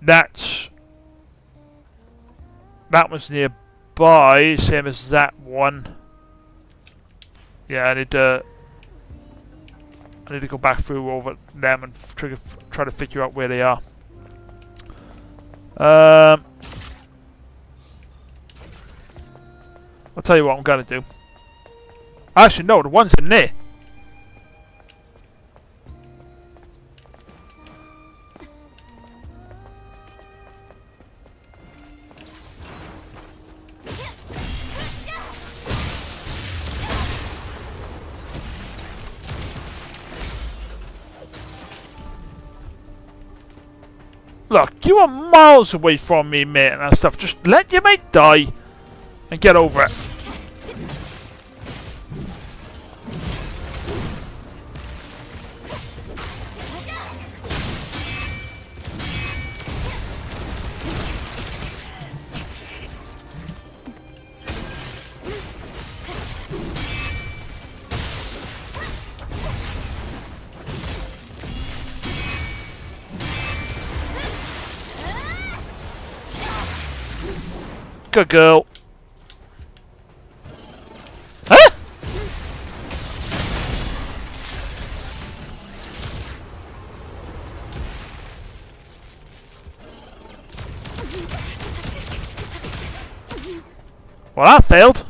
That one's nearby, same as that one. Yeah, I need to go back through over them and try to figure out where they are. I'll tell you what I'm gonna do. Actually, no, the one's in there. Look, you are miles away from me, mate, and that stuff. Just let your mate die and get over it. Good girl. Huh? Well, that failed.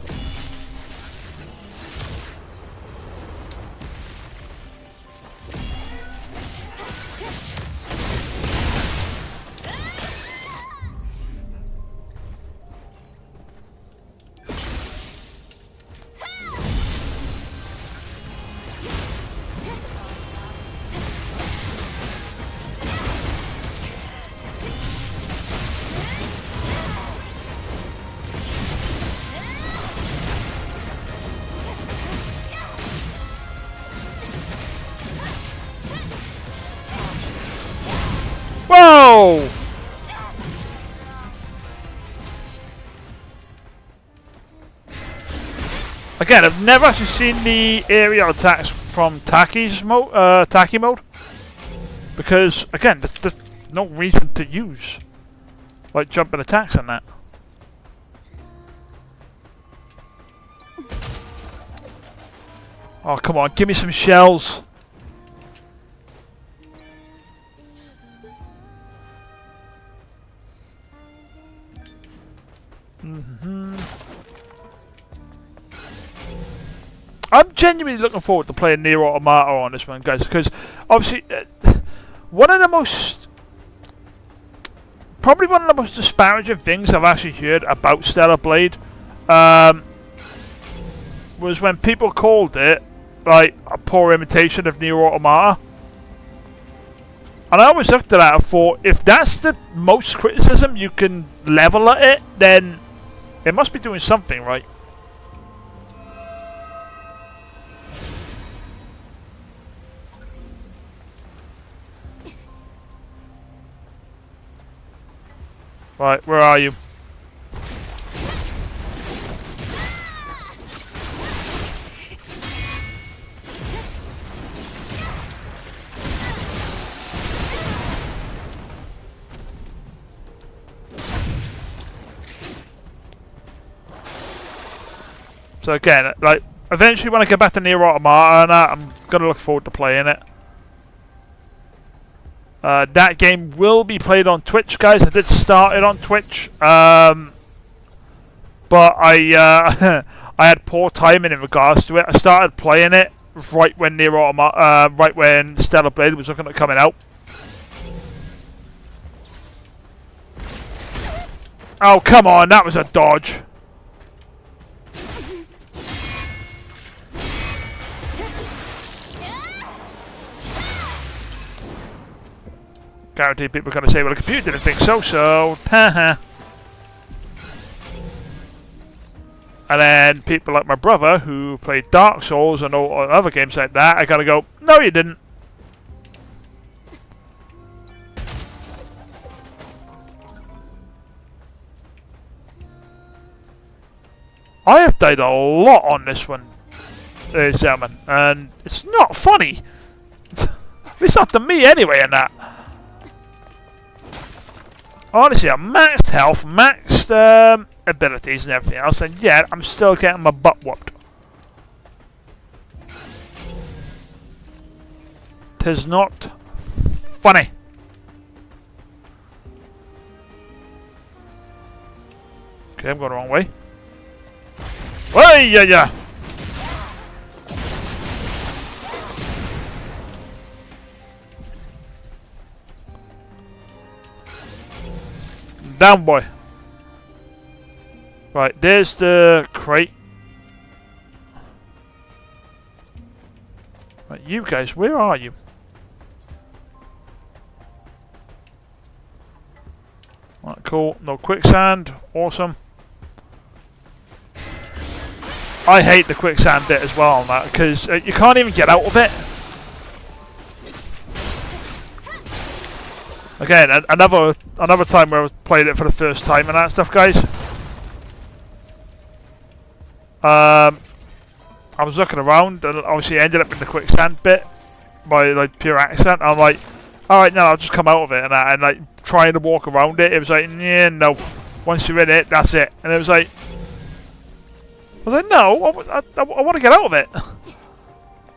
Whoa! Again, I've never actually seen the aerial attacks from Taki mode, because again, there's no reason to use like jumping attacks and that. Oh, come on, give me some shells. I'm genuinely looking forward to playing Nier Automata on this one, guys, because obviously one of the most, probably one of the most disparaging things I've actually heard about Stellar Blade was when people called it like a poor imitation of Nier Automata. And I always looked at that and thought, if that's the most criticism you can level at it, then it must be doing something right. Right, where are you? So again, like, eventually when I get back to Nier Automata and that, I'm gonna look forward to playing it. That game will be played on Twitch, guys. I did start it on Twitch, but I I had poor timing in regards to it. I started playing it right when right when Stellar Blade was looking at coming out. Oh come on, that was a dodge. Guarantee people are going to say, well, the computer didn't think so, haha. And then people like my brother, who played Dark Souls and all other games like that, are going to go, no, you didn't. I have died a lot on this one, ladies and gentlemen, and it's not funny. It's not to me anyway in that. Honestly, I'm maxed health, maxed abilities and everything else, and yet I'm still getting my butt whooped. 'Tis not funny. Okay, I'm going the wrong way. Hey, yeah. Down, boy. Right, there's the crate. Right, you guys, where are you? Right, cool. No quicksand. Awesome. I hate the quicksand bit as well on that, because you can't even get out of it. Again, another time where I played it for the first time and that stuff, guys. I was looking around and obviously ended up in the quicksand bit by like pure accident. I'm like, alright, now I'll just come out of it and like trying to walk around it. It was like, yeah, no. Once you're in it, that's it. And it was like, I was like, no, I want to get out of it.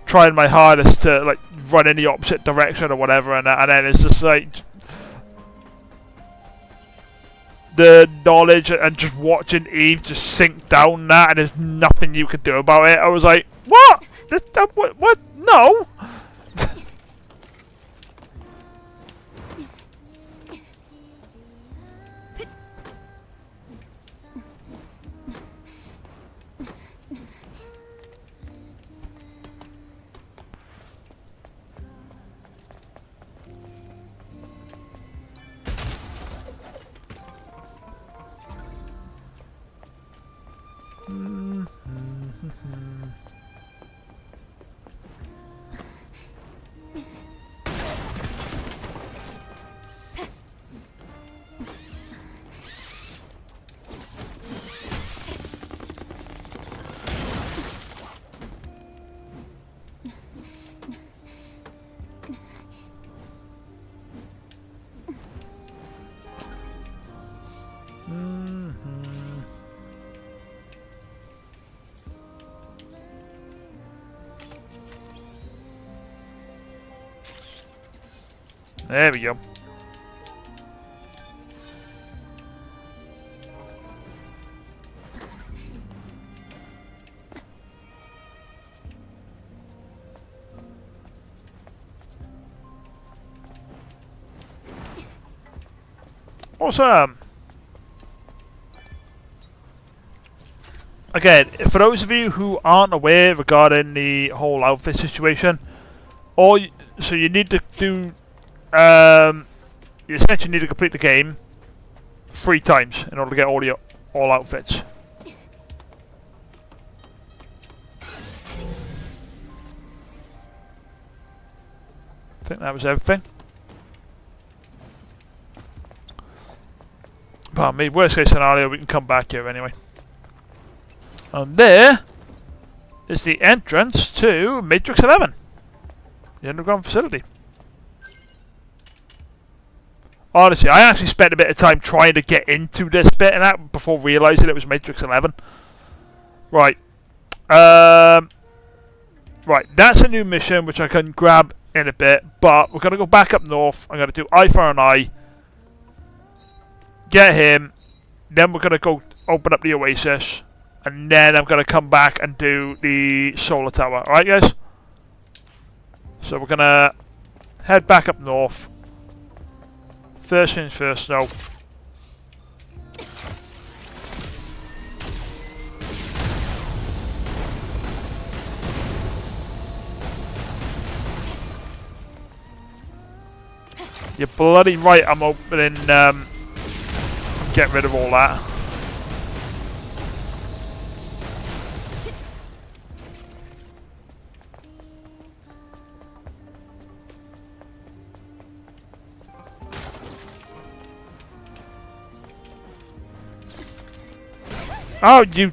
Trying my hardest to like run in the opposite direction or whatever, and then it's just like the knowledge and just watching Eve just sink down that, and there's nothing you could do about it. I was like, what? What? No. There we go. Awesome. Again, for those of you who aren't aware regarding the whole outfit situation, so you need to do, you essentially need to complete the game 3 times in order to get all outfits. I think that was everything. Pardon me, worst case scenario, we can come back here anyway. And there is the entrance to Matrix 11, the underground facility. Honestly, I actually spent a bit of time trying to get into this bit and that before realising it was Matrix 11. Right. Right, that's a new mission which I can grab in a bit, but we're going to go back up north. I'm going to do eye for an eye. Get him. Then we're going to go open up the oasis. And then I'm going to come back and do the solar tower. Alright, guys? So we're going to head back up north. First things first, though. You're bloody right, I'm opening, get rid of all that. Oh, you...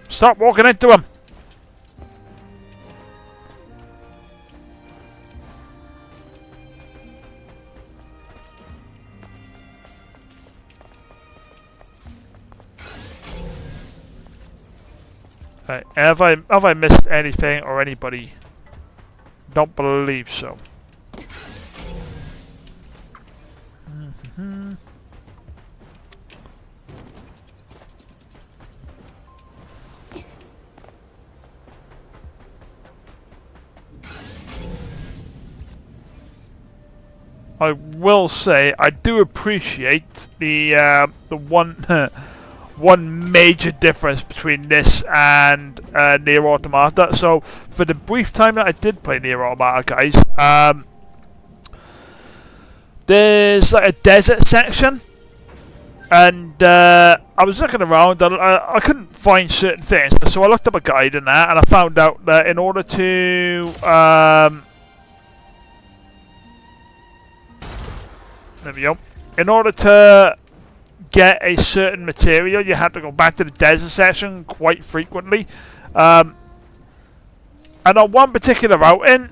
Stop walking into him! Okay, have I missed anything or anybody? Don't believe so. I will say I do appreciate the one major difference between this and Nier Automata. So for the brief time that I did play Nier Automata, guys, there's like a desert section, and I was looking around and I couldn't find certain things, so I looked up a guide and that, and I found out that in order to there we go. In order to get a certain material, you had to go back to the desert section quite frequently. And on one particular outing,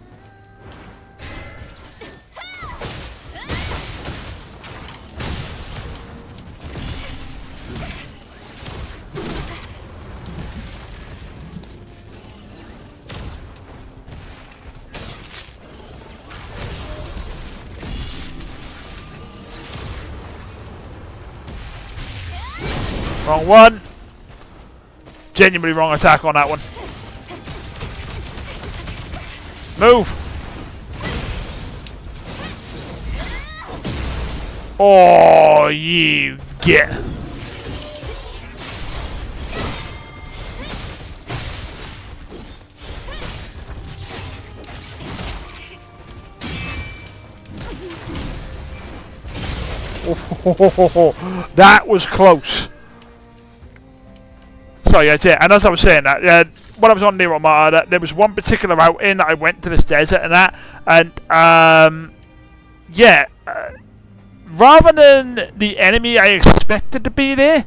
wrong one. Genuinely wrong attack on that one. Move. Oh, you get. Oh, that was close. Sorry, that's it. And as I was saying that, when I was on Nier Automata, there was one particular outing that I went to this desert and that, and yeah, rather than the enemy I expected to be there,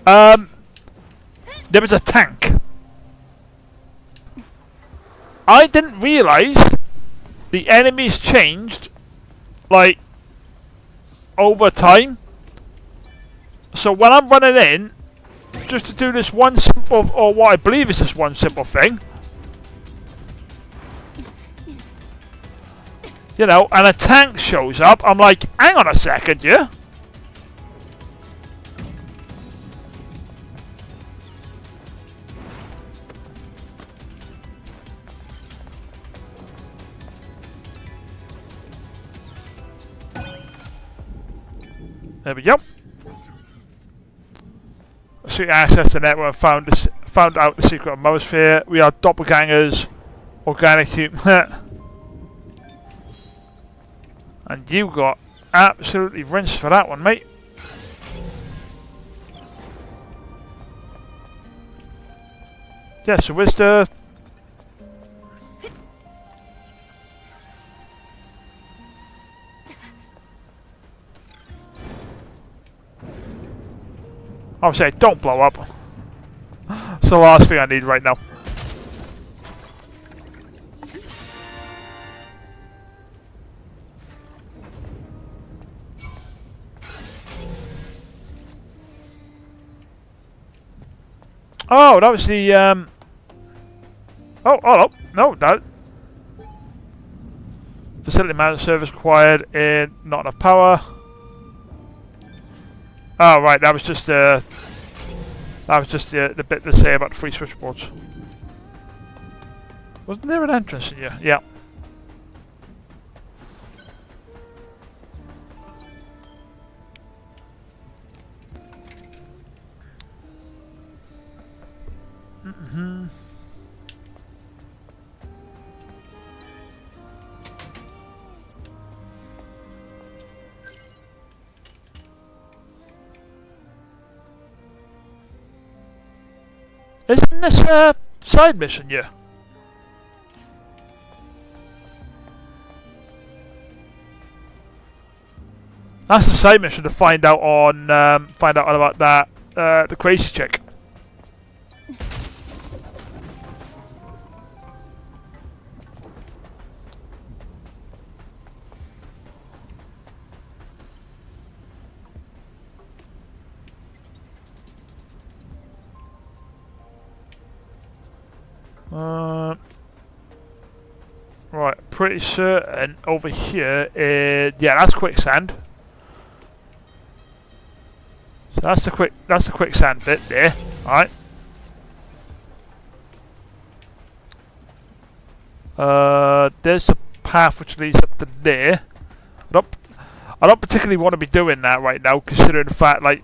there was a tank. I didn't realise the enemies changed, like, over time. So when I'm running in, just to do this one simple, or what I believe is this one simple thing, you know, and a tank shows up, I'm like, hang on a second, yeah? There we go. So we access the network and found out the secret of Mosphere. We are doppelgangers, organic human. And you got absolutely rinsed for that one, mate. Yeah, so where's the... I would say, don't blow up. It's the last thing I need right now. Oh, that was the, Oh, hold up. No, that... Facility management service required in not enough power. Oh, right, that was just the bit to say about the free switchboards. Wasn't there an entrance in here? Yeah. Mm-hmm. Isn't this a side mission here? That's the side mission to find out on find out about that the crazy chick. Right, pretty certain over here is, yeah, that's quicksand. So that's the quicksand bit there. Alright. There's the path which leads up to there. I don't particularly want to be doing that right now, considering the fact, like,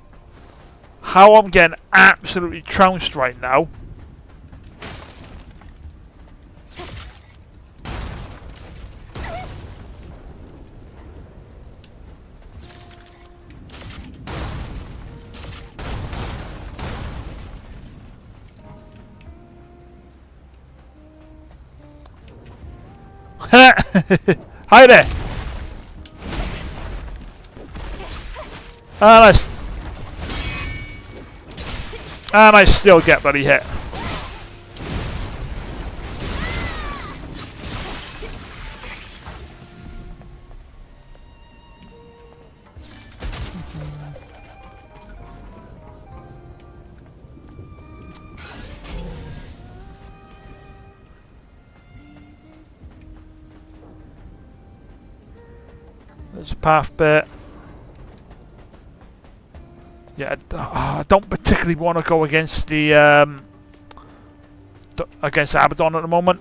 how I'm getting absolutely trounced right now. Hi there! And I still get bloody hit. There's a path bit. Yeah, I don't particularly want to go against the Abaddon at the moment.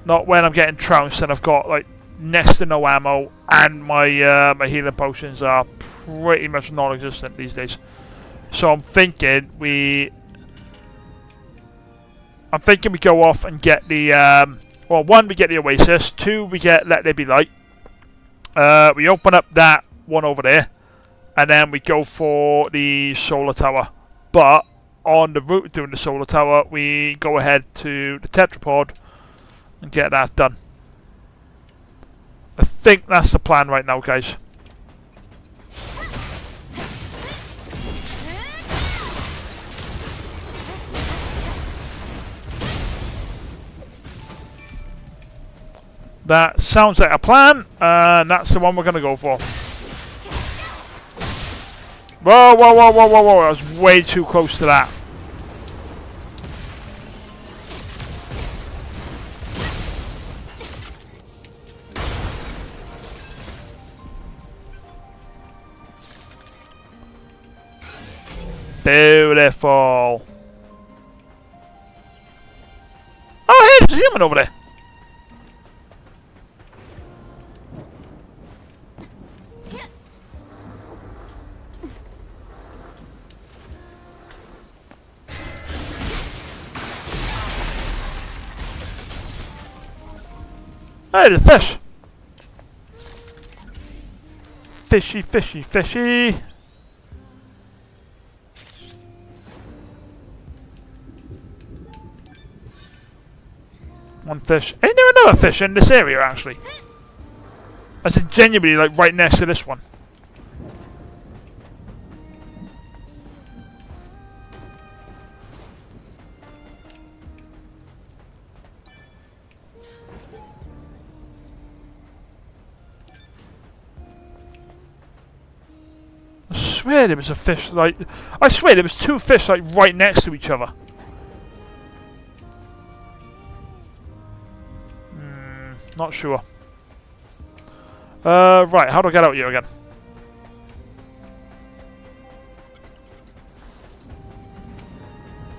Not when I'm getting trounced and I've got like next to no ammo and my my healing potions are pretty much non-existent these days. So I'm thinking we go off and get the well, one, we get the Oasis. Two, we get Let There Be Light. We open up that one over there, and then we go for the solar tower. But on the route of doing the solar tower, we go ahead to the tetrapod and get that done. I think that's the plan right now, guys. That sounds like a plan, and that's the one we're going to go for. Whoa, whoa, whoa, whoa, whoa, whoa, I was way too close to that. Beautiful. Oh, hey, there's a human over there. Hey, there's a fish. Fishy, fishy, fishy. One fish. Ain't there another fish in this area, actually? That's genuinely like right next to this one. I swear there was a fish like... I swear there was two fish like right next to each other. Not sure. Right, how do I get out here again?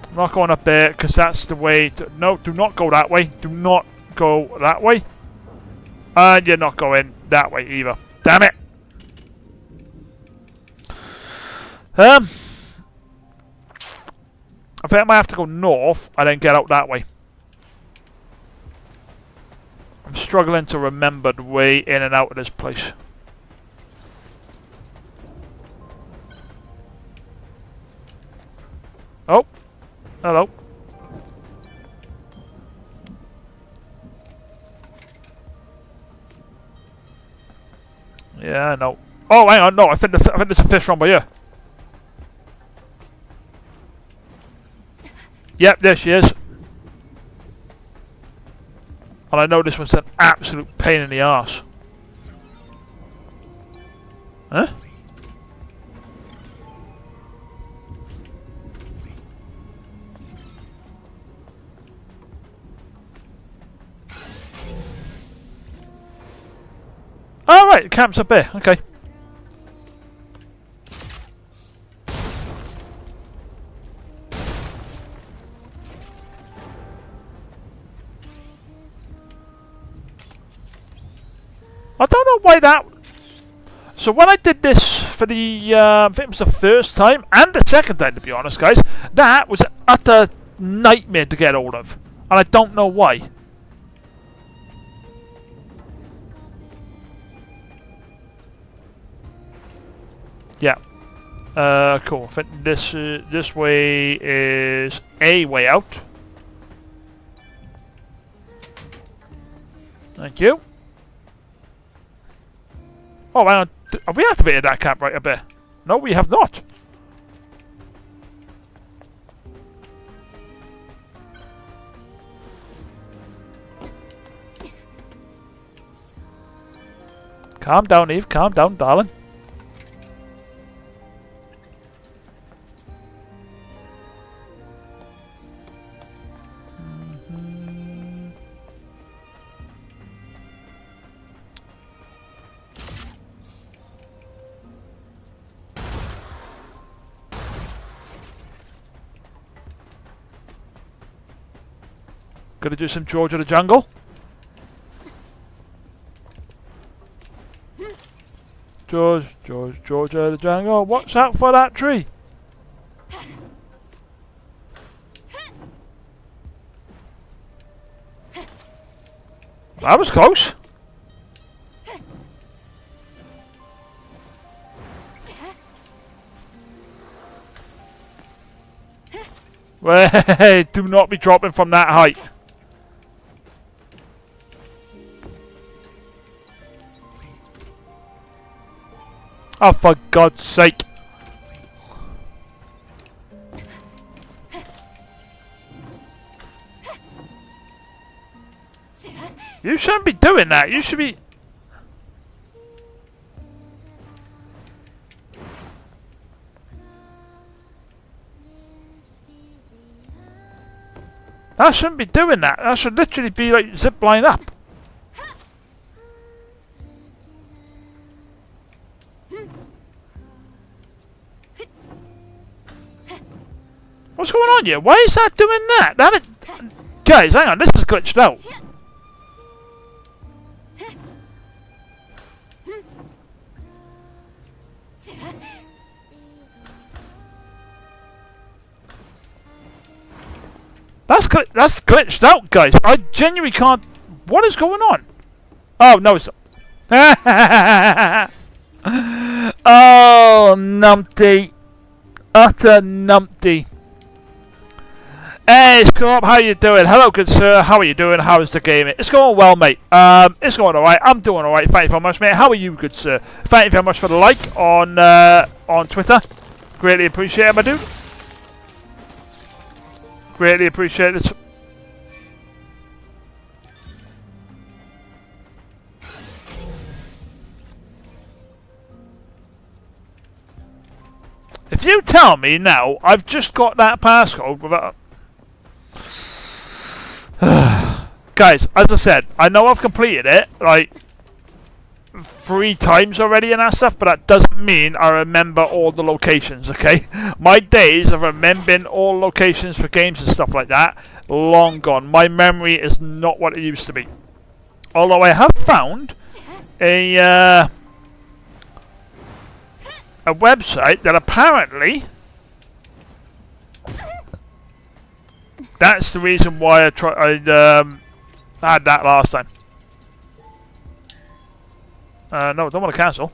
I'm not going up there, because that's the way to... No, do not go that way. Do not go that way. And you're not going that way either. Damn it! I think I might have to go north, and then get out that way. I'm struggling to remember the way in and out of this place. Oh, hello. Yeah, I know. Oh, hang on, no, I think there's a fish on by here. Yep, there she is. And I know this one's an absolute pain in the arse. Huh? Oh, right, the camp's up there. Okay. I don't know why that... So when I did this for the... I think it was the first time and the second time, to be honest, guys. That was an utter nightmare to get hold of. And I don't know why. Yeah. Cool. I think this way is a way out. Thank you. Oh, hang on. Have we activated that camp right up there? No, we have not. Calm down, Eve. Calm down, darling. Gonna do some George of the Jungle. George of the Jungle. Watch out for that tree. That was close. Wait, do not be dropping from that height. Oh, for God's sake. You shouldn't be doing that. You should be... That shouldn't be doing that. That should literally be like zip line up. What's going on here? Why is that doing that? Guys, hang on, this is glitched out. That's glitched out, guys. I genuinely can't. What is going on? Oh no, it's. Oh, numpty, utter numpty. Hey, Scorp, how you doing? Hello, good sir. How are you doing? How is the game? It's going well, mate. It's going alright. I'm doing alright. Thank you very much, mate. How are you, good sir? Thank you very much for the like on Twitter. Greatly appreciate it, my dude. Greatly appreciate it. If you tell me now, I've just got that passcode without. Guys, as I said, I know I've completed it like 3 times already and that stuff, but that doesn't mean I remember all the locations, okay? My days of remembering all locations for games and stuff like that, long gone. My memory is not what it used to be. Although I have found a website that apparently... That's the reason why I had that last time. No, don't want to cancel.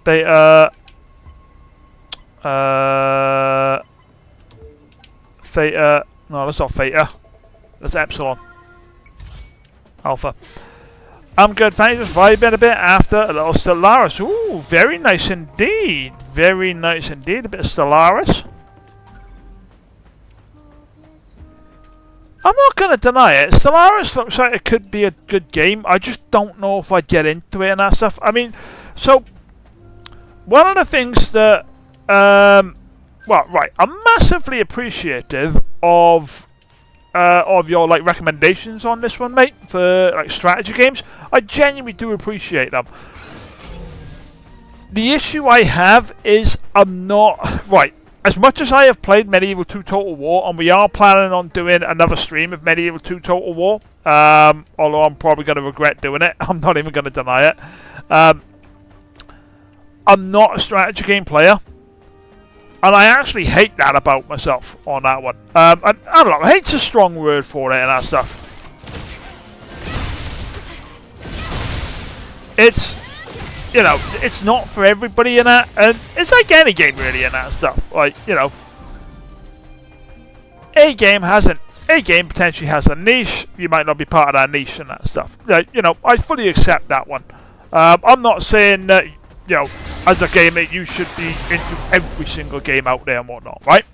Theta. Theta. No, that's not Theta. That's Epsilon. Alpha. I'm good, thanks. Just vibing a bit after a little Stellaris. Ooh, very nice indeed. Very nice indeed. A bit of Stellaris. I'm not going to deny it. Stellaris looks like it could be a good game. I just don't know if I'd get into it and that stuff. I mean, so one of the things that, well, right, I'm massively appreciative of your like recommendations on this one, mate, for like strategy games. I genuinely do appreciate them. The issue I have is I'm not right. As much as I have played Medieval 2 Total War, and we are planning on doing another stream of Medieval 2 Total War, although I'm probably going to regret doing it, I'm not even going to deny it. I'm not a strategy game player, and I actually hate that about myself on that one. I don't know, hate's a strong word for it and that stuff. It's... You know, it's not for everybody in that, and it's like any game really in that stuff. Like, you know, a game potentially has a niche. You might not be part of that niche and that stuff. You know, I fully accept that one. I'm not saying that, you know, as a gamer you should be into every single game out there and whatnot, right?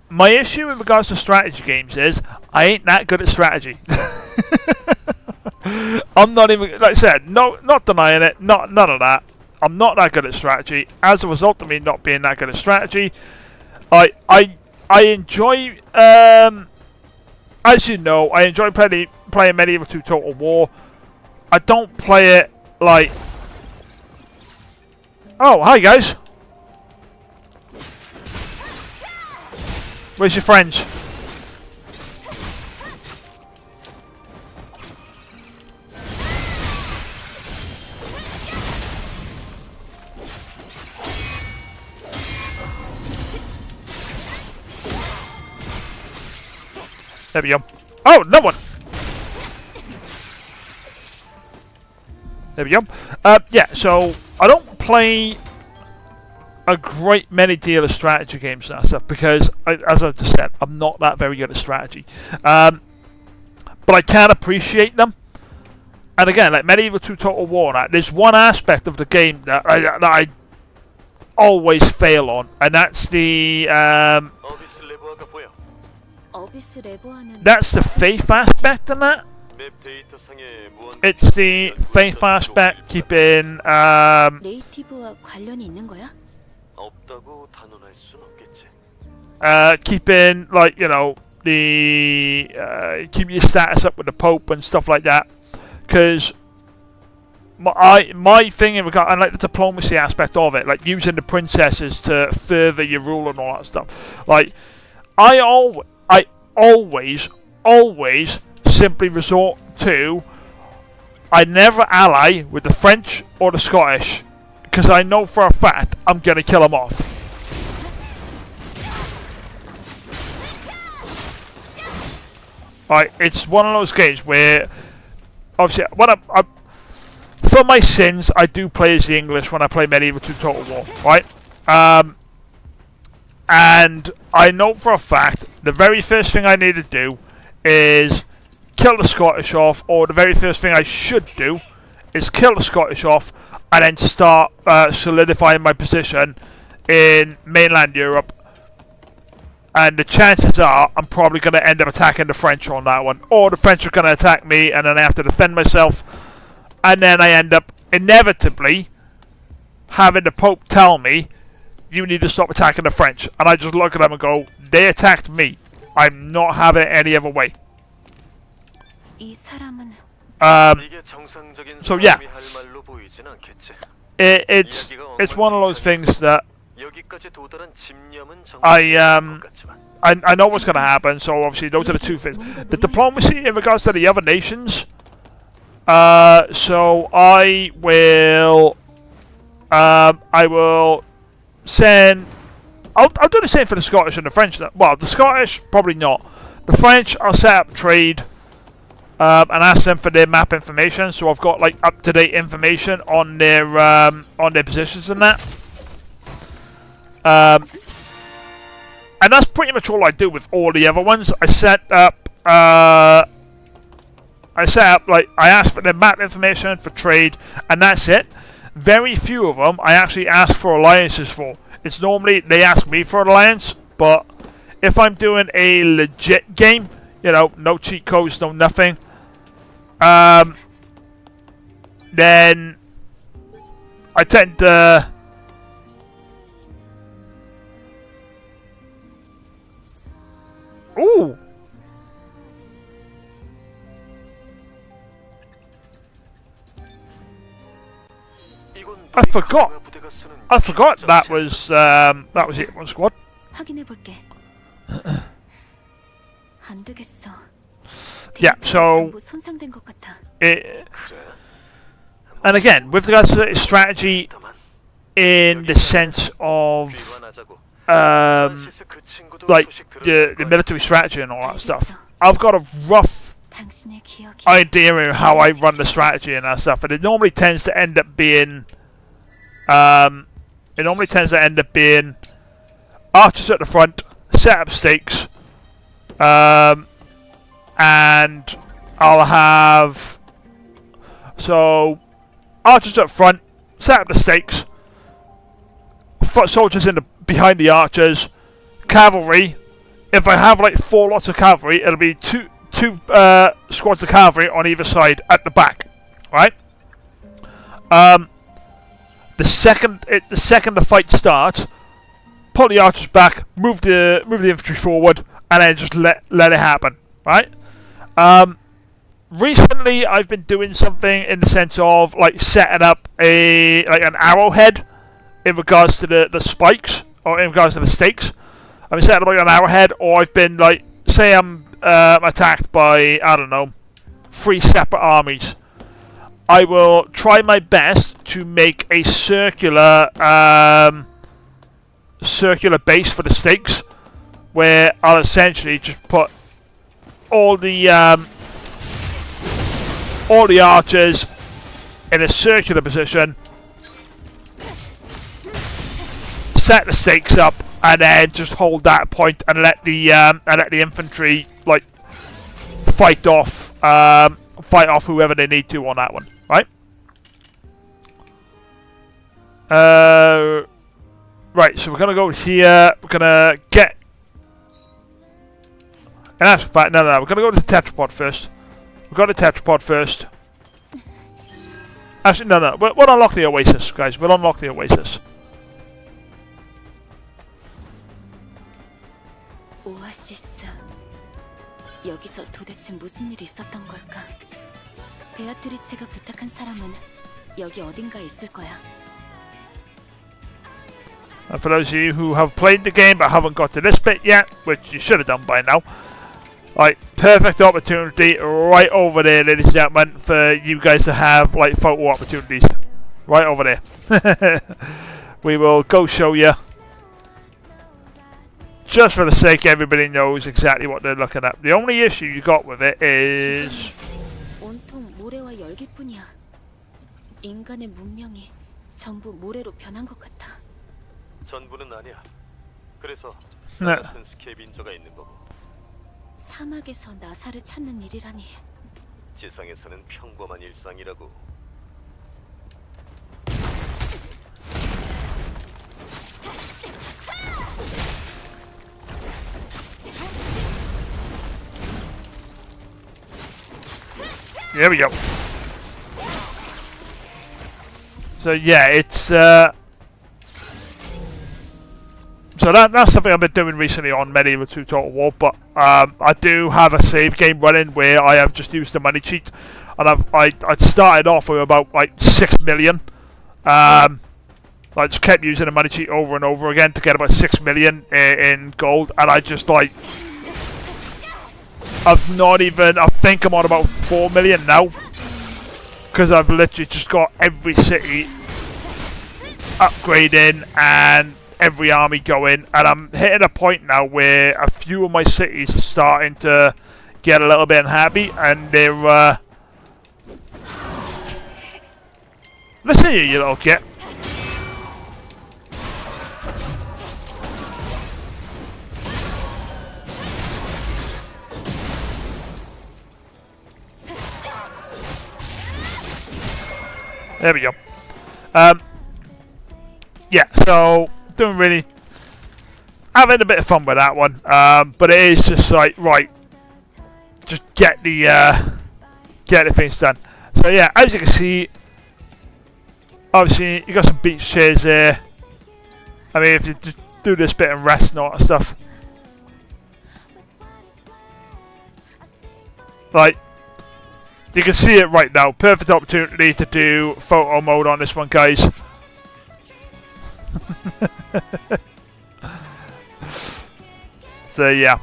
My issue with regards to strategy games is I ain't that good at strategy. I'm not even, like I said, no, not denying it, none of that. I'm not that good at strategy. As a result of me not being that good at strategy, I enjoy, as you know, I enjoy playing Medieval 2 Total War. I don't play it like... Oh, hi guys. Where's your friends? There we go. Oh, no one! There we go. Yeah, so I don't play a great many deal of strategy games and that stuff because, as I just said, I'm not that very good at strategy. But I can appreciate them. And again, like Medieval 2 Total War, there's one aspect of the game that I always fail on, and that's the faith aspect in that. It's the faith aspect, keeping keeping, like, you know, the keep your status up with the Pope and stuff like that, because my thing in regard, and like the diplomacy aspect of it, like using the princesses to further your rule and all that stuff. Like, I always simply resort to, I never ally with the French or the Scottish, because I know for a fact I'm gonna kill them off. Right, it's one of those games where, obviously, when for my sins, I do play as the English when I play Medieval 2 Total War, right? And I know for a fact the very first thing I need to do is kill the Scottish off, or the very first thing I should do is kill the Scottish off and then start solidifying my position in mainland Europe. And the chances are I'm probably going to end up attacking the French on that one, or the French are going to attack me and then I have to defend myself, and then I end up inevitably having the Pope tell me, you need to stop attacking the French. And I just look at them and go, they attacked me. I'm not having it any other way. So yeah, it's one of those things that I know what's going to happen. So obviously those are the two things. The diplomacy in regards to the other nations. So I will send. I'll do the same for the Scottish and the French. Well, the Scottish probably not. The French, I'll set up trade and ask them for their map information. So I've got like up-to-date information on their positions and that. And that's pretty much all I do with all the other ones. I set up like I ask for their map information for trade, and that's it. Very few of them I actually ask for alliances for. It's normally they ask me for an alliance, but if I'm doing a legit game, you know, no cheat codes, no nothing, then I tend to ooh. I forgot that was it. One squad. Yeah, so and again, with regards to strategy in the sense of like the military strategy and all that stuff, I've got a rough idea of how I run the strategy and that stuff, and it normally tends to end up being archers at the front, set up stakes, and I'll have archers up front, set up the stakes, foot soldiers behind the archers, cavalry. If I have like 4 lots of cavalry, it'll be two squads of cavalry on either side at the back, right? The second the fight starts, pull the archers back, move the infantry forward, and then just let it happen, right? Recently, I've been doing something in the sense of like setting up an arrowhead in regards to the spikes, or in regards to the stakes. I've been setting up like an arrowhead, or I've been like, say I'm attacked by, I don't know, 3 separate armies. I will try my best to make a circular base for the stakes, where I'll essentially just put all the archers in a circular position, set the stakes up, and then just hold that point and let the infantry like fight off whoever they need to on that one, right? Right, so we're gonna go here. We're gonna get. And that's fact. No, we're gonna go to the tetrapod first. We've got the tetrapod first. Actually, no. We'll unlock the oasis, guys. We'll unlock the oasis. 오아시스. 여기서 도대체 무슨 일이 있었던 걸까? 베아트리체가 부탁한 사람은 여기 어딘가에 있을 거야. And for those of you who have played the game but haven't got to this bit yet, which you should have done by now, like, perfect opportunity right over there, ladies and gentlemen, for you guys to have like photo opportunities. Right over there. We will go show you. Just for the sake everybody knows exactly what they're looking at. The only issue you got with it is 온통 모래와 열기뿐이야. 인간의 문명이 전부 모래로 변한 것 같아. 전부는 아니야. 그래서 네. 같은 스케빈저가 있는 거고. 사막에서 나사를 찾는 일이라니. 지상에서는 평범한 일상이라고. There we go. So yeah, it's so that's something I've been doing recently on Medieval 2 Total War, but I do have a save game running where I have just used the money cheat, and I started off with about like 6 million. I just kept using the money cheat over and over again to get about 6 million in gold, and I just like I think I'm on about 4 million now, because I've literally just got every city upgrading and every army going, and I'm hitting a point now where a few of my cities are starting to get a little bit unhappy, and they're listen here, you little kid. There we go. Yeah, so having a bit of fun with that one. But it is just like, right, just get the things done. So yeah, as you can see, obviously you got some beach chairs there. I mean, if you just do this bit and rest and all that stuff, like, you can see it right now. Perfect opportunity to do photo mode on this one, guys. So yeah,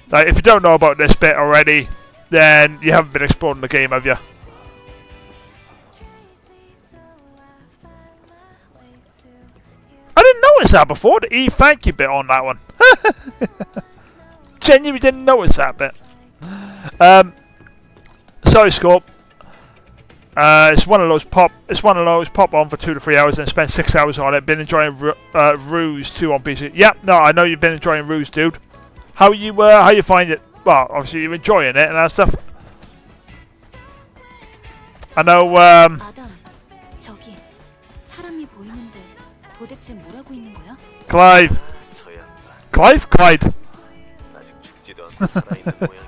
like, if you don't know about this bit already, then you haven't been exploring the game, have you? I didn't notice that before, the thank you bit on that one. Genuinely didn't notice that bit. Sorry, Scorp. It's one of those pop on for 2 to 3 hours and spend 6 hours on it. Been enjoying Ruse 2 on PC. Yep, no, I know you've been enjoying Ruse, dude. How you find it? Well, obviously you're enjoying it and that stuff. I know. 아담, 저기 사람이 보이는데 도대체 뭐라고 있는 거야? Clive. Clyde. 아직 죽지도 않고 살아있는 모양인데.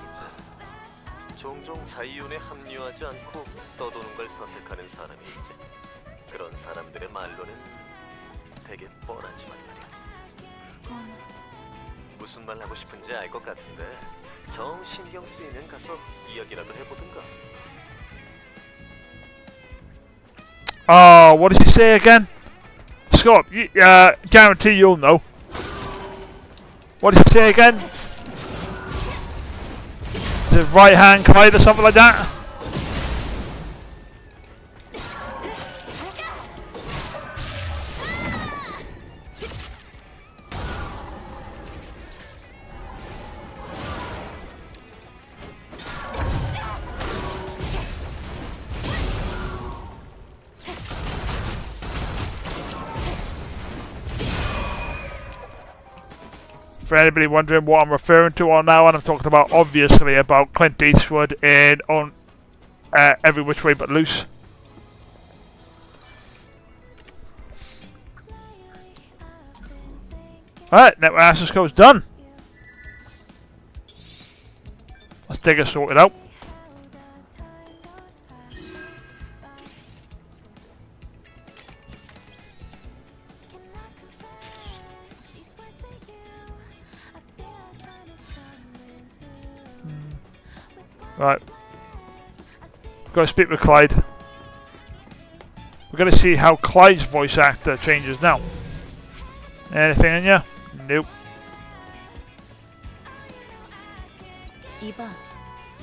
종종 자이온에 합류하지 않고 떠도는 걸 선택하는 사람이 있지. 그런 사람들의 말로는 되게 뻔하지만 말이야. 그건 무슨 말 하고 싶은지 알 것 같은데 정 신경 쓰이면 가서 이야기라도 해보든가. Oh, what does he say again? Scott, guarantee you'll know. What does he say again? Is it right hand Clyde or something like that? For anybody wondering what I'm referring to on now, and I'm talking about, obviously, about Clint Eastwood in on Every Which Way But Loose. Alright, network access code's done. Let's dig it sorted out. Right. Got to speak with Clyde. We've going to see how Clyde's voice actor changes now. Anything in ya? Nope. 이봐,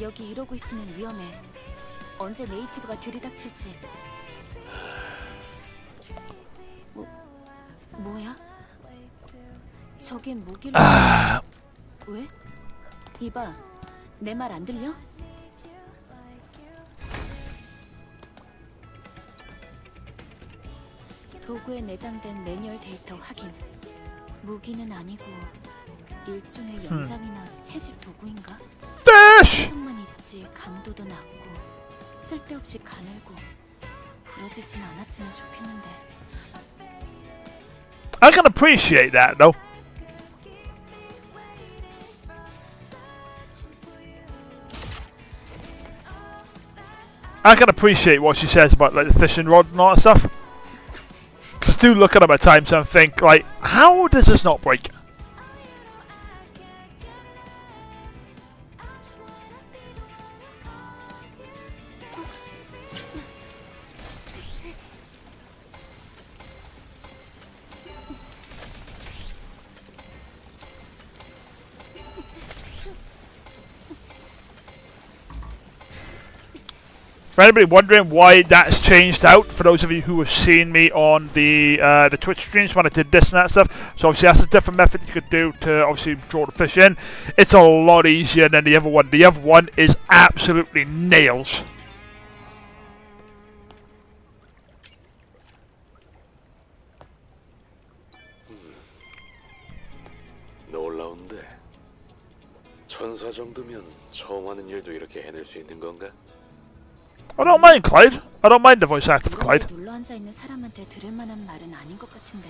여기 이러고 있으면 위험해. 언제 네이티브가 들이닥칠지. 뭐야? 저긴 무기로. 왜? 이봐, 내 말 안 들려? 도구에 내장된 매뉴얼 데이터 확인. 무기는 아니고 일종의 연장이나 채집 도구인가? 성만 있지 강도도 낮고 쓸데없이 가늘고 부러지진 않았으면 좋겠는데. I can appreciate that though. I can appreciate what she says about like the fishing rod and all that stuff. Because I do look at them at times and think like, how does this not break? For anybody wondering why that's changed out, for those of you who have seen me on the Twitch streams when I did this and that stuff, so obviously that's a different method you could do to obviously draw the fish in. It's a lot easier than the other one. The other one is absolutely nails. 놀라운데. 천사 정도면 처음 하는 일도 이렇게 해낼 수 있는 건가? I don't mind Clyde. I don't mind the voice actor for Clyde. 눌러 앉아 있는 사람한테 들을 만한 말은 아닌 것 같은데.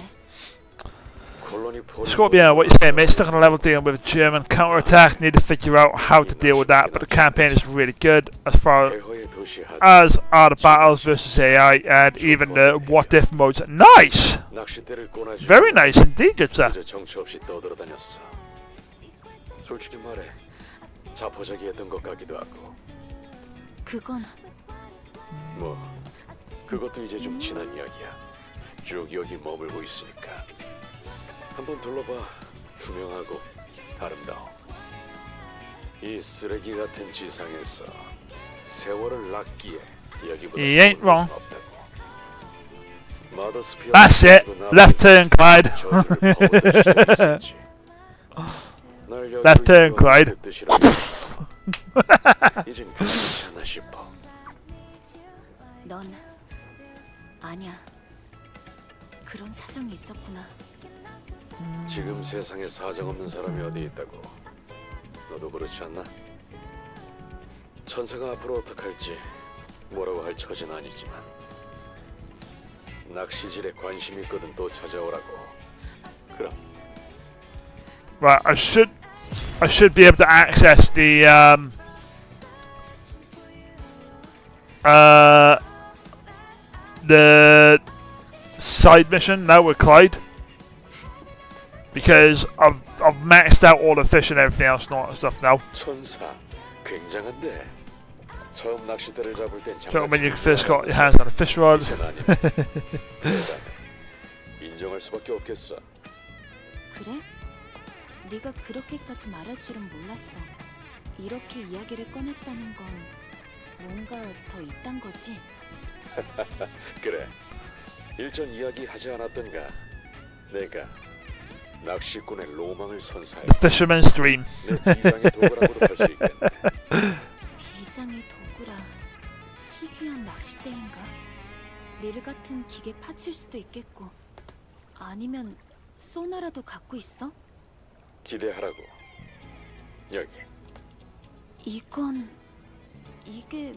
Scorpion, what you saying, mate? Stuck on a level dealing with a German counterattack. Need to figure out how to deal with that. But the campaign is really good as far as are the battles versus AI and even the what if modes. Nice, very nice indeed, good sir. 솔직히 말해, 자포자기했던 것 같기도 하고. 그건 뭐 그것도 이제 좀 지난 이야기야. 쭉 여기 머물고 있으니까 한번 둘러봐. 투명하고 아름다워. 이 쓰레기 같은 지상에서 세월을 낚기에 여기보다 He ain't 좋은 wrong. 곳은 없다고. 마더스피어 That's it. Left turn, Clyde. Left turn, Clyde. 이젠 괜찮아 싶어. 넌 아니야. 그런 사정이 있었구나. 지금 세상에 사정 없는 사람이 어디 있다고. 너도 그렇지 않나? 천사가 앞으로 어떡할지 뭐라고 할 처지는 아니지만 낚시질에 관심 있거든 또 찾아오라고. 그럼 Right, I should be able to access the side mission now with Clyde because I've maxed out all the fish and everything else and all that stuff now. 천사 굉장한데. 처음 낚싯대를 잡을 땐 So when you first got your hands on a fish rod. 인정할 수밖에 없겠어. 그래? 네가 그렇게까지 말할 줄은 몰랐어. 이렇게 이야기를 꺼냈다는 건 뭔가 더 있단 거지? 그래. 일전 이야기하지 않았던가. 내가 낚시꾼의 로망을 선사해. Fisherman's dream. 내 비장의 도구라고도 할 수 있겠네. 비장의 도구라. 희귀한 낚싯대인가? 릴 같은 기계 파칠 수도 있겠고. 아니면 소나라도 갖고 있어? 기대하라고. 여기. 이게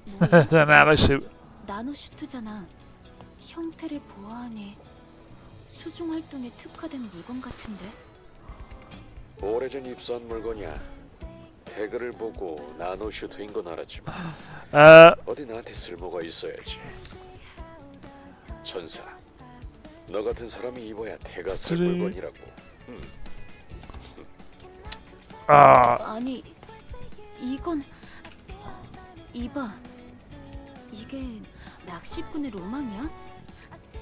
뭐야? The nanosuit. 나노슈트잖아. 형태를 보아하니 수중 활동에 특화된 물건 같은데? 오래전 입수한 물건이야. 태그를 보고 나노슈트인 건 알았지만 어디 나한테 쓸모가 있어야지. 천사, 너 같은 사람이 입어야 태가 살 물건이라고. 아니, 이건 이봐. 이게 낚시꾼의 로망이야?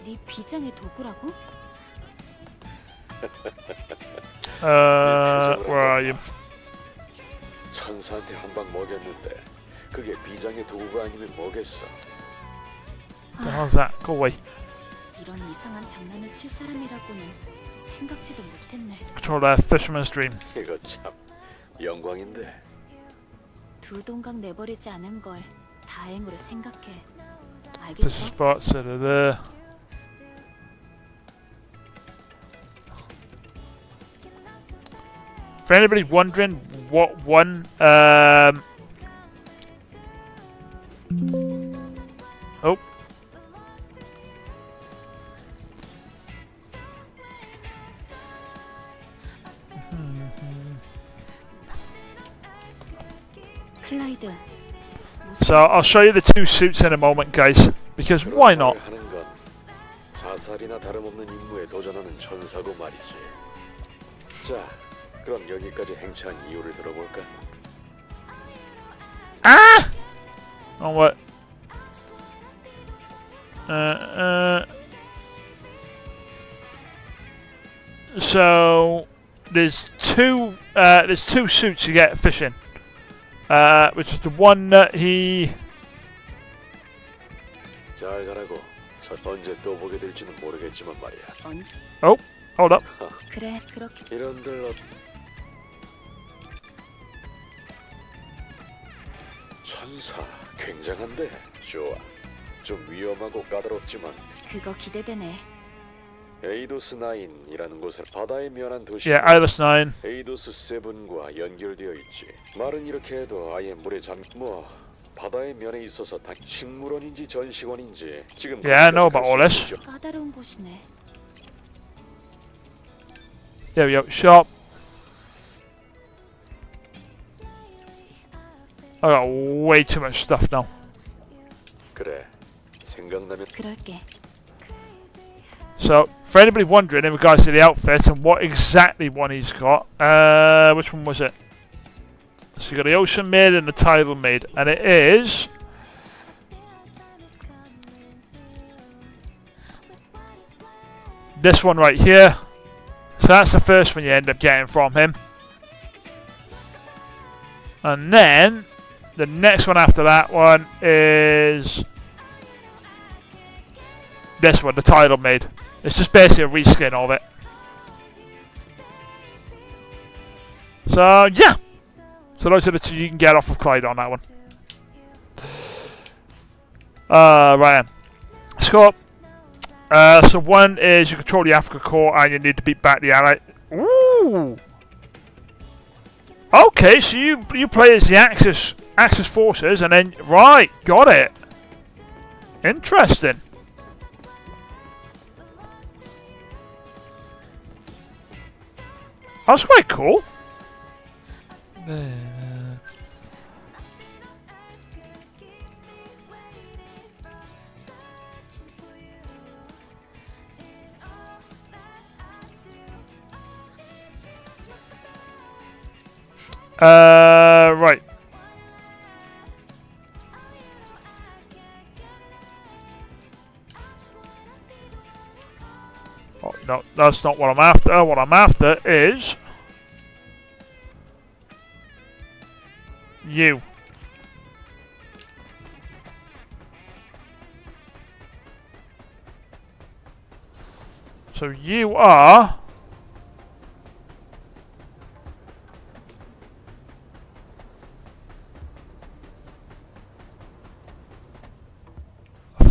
네 비장의 도구라고? Where are you? 천사한테 한 방 먹였는데 그게 비장의 도구가 아니면 뭐겠어? How's that? Go away. 이런 이상한 장난을 칠 사람이라고는 생각지도 못했네. Control that fisherman's dream. 이거 참 영광인데. 두 동강 내버리지 않은 걸 다행으로 생각해. This 알겠어? spots that are there. For anybody wondering what one, oh, 클라이드. so I'll show you the two suits in a moment, guys, because why not? 하는 건 자살이나 다름없는 임무에 도전하는 천사고 말이지. 자, 그럼 여기까지 행차한 이유를 들어볼까? Ah! Oh, what? So there's two suits you get fishing, which is the one that he. 잘 가라고. 언제 또 보게 될지는 모르겠지만 말이야. 언제? Oh, hold up. 그래, 그렇게. 이런 들러 천사 굉장한데 좋아. 좀 위험하고 까다롭지만 그거 기대되네. 에이도스 9이라는 곳은 바다에 면한 도시. Yeah, Atlas 9. 에이도스 7과 연결되어 있지. 말은 이렇게 해도 아예 물에 바다의 면에 있어서 다 식물원인지 전시원인지 지금 Yeah, I know about all this. 까다로운 곳이네. There we go. Shop. I got way too much stuff now. 그래. 생각나면 그럴게. So, for anybody wondering in regards to the outfit and what exactly one he's got, which one was it? So you got the Ocean Maid and the Tidal Maid, and it is this one right here. So that's the first one you end up getting from him. And then the next one after that one is this one, the Tidal Maid. It's just basically a reskin of it. So yeah. So those are the two you can get off of Clyde on that one. Right then. Scope. So one is you control the Africa core and you need to beat back the ally. Ooh. Okay, so you play as the Axis forces and then right, got it. Interesting. That's quite cool. Right. Oh, no, that's not what I'm after. What I'm after is you. So you are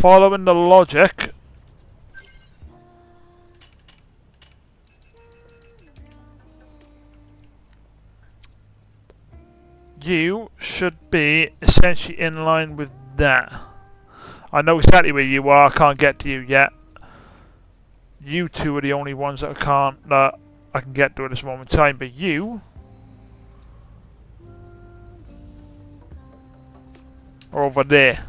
following the logic. You should be essentially in line with that. I know exactly where you are. I can't get to you yet. You two are the only ones that I can get to at this moment in time. But you are over there.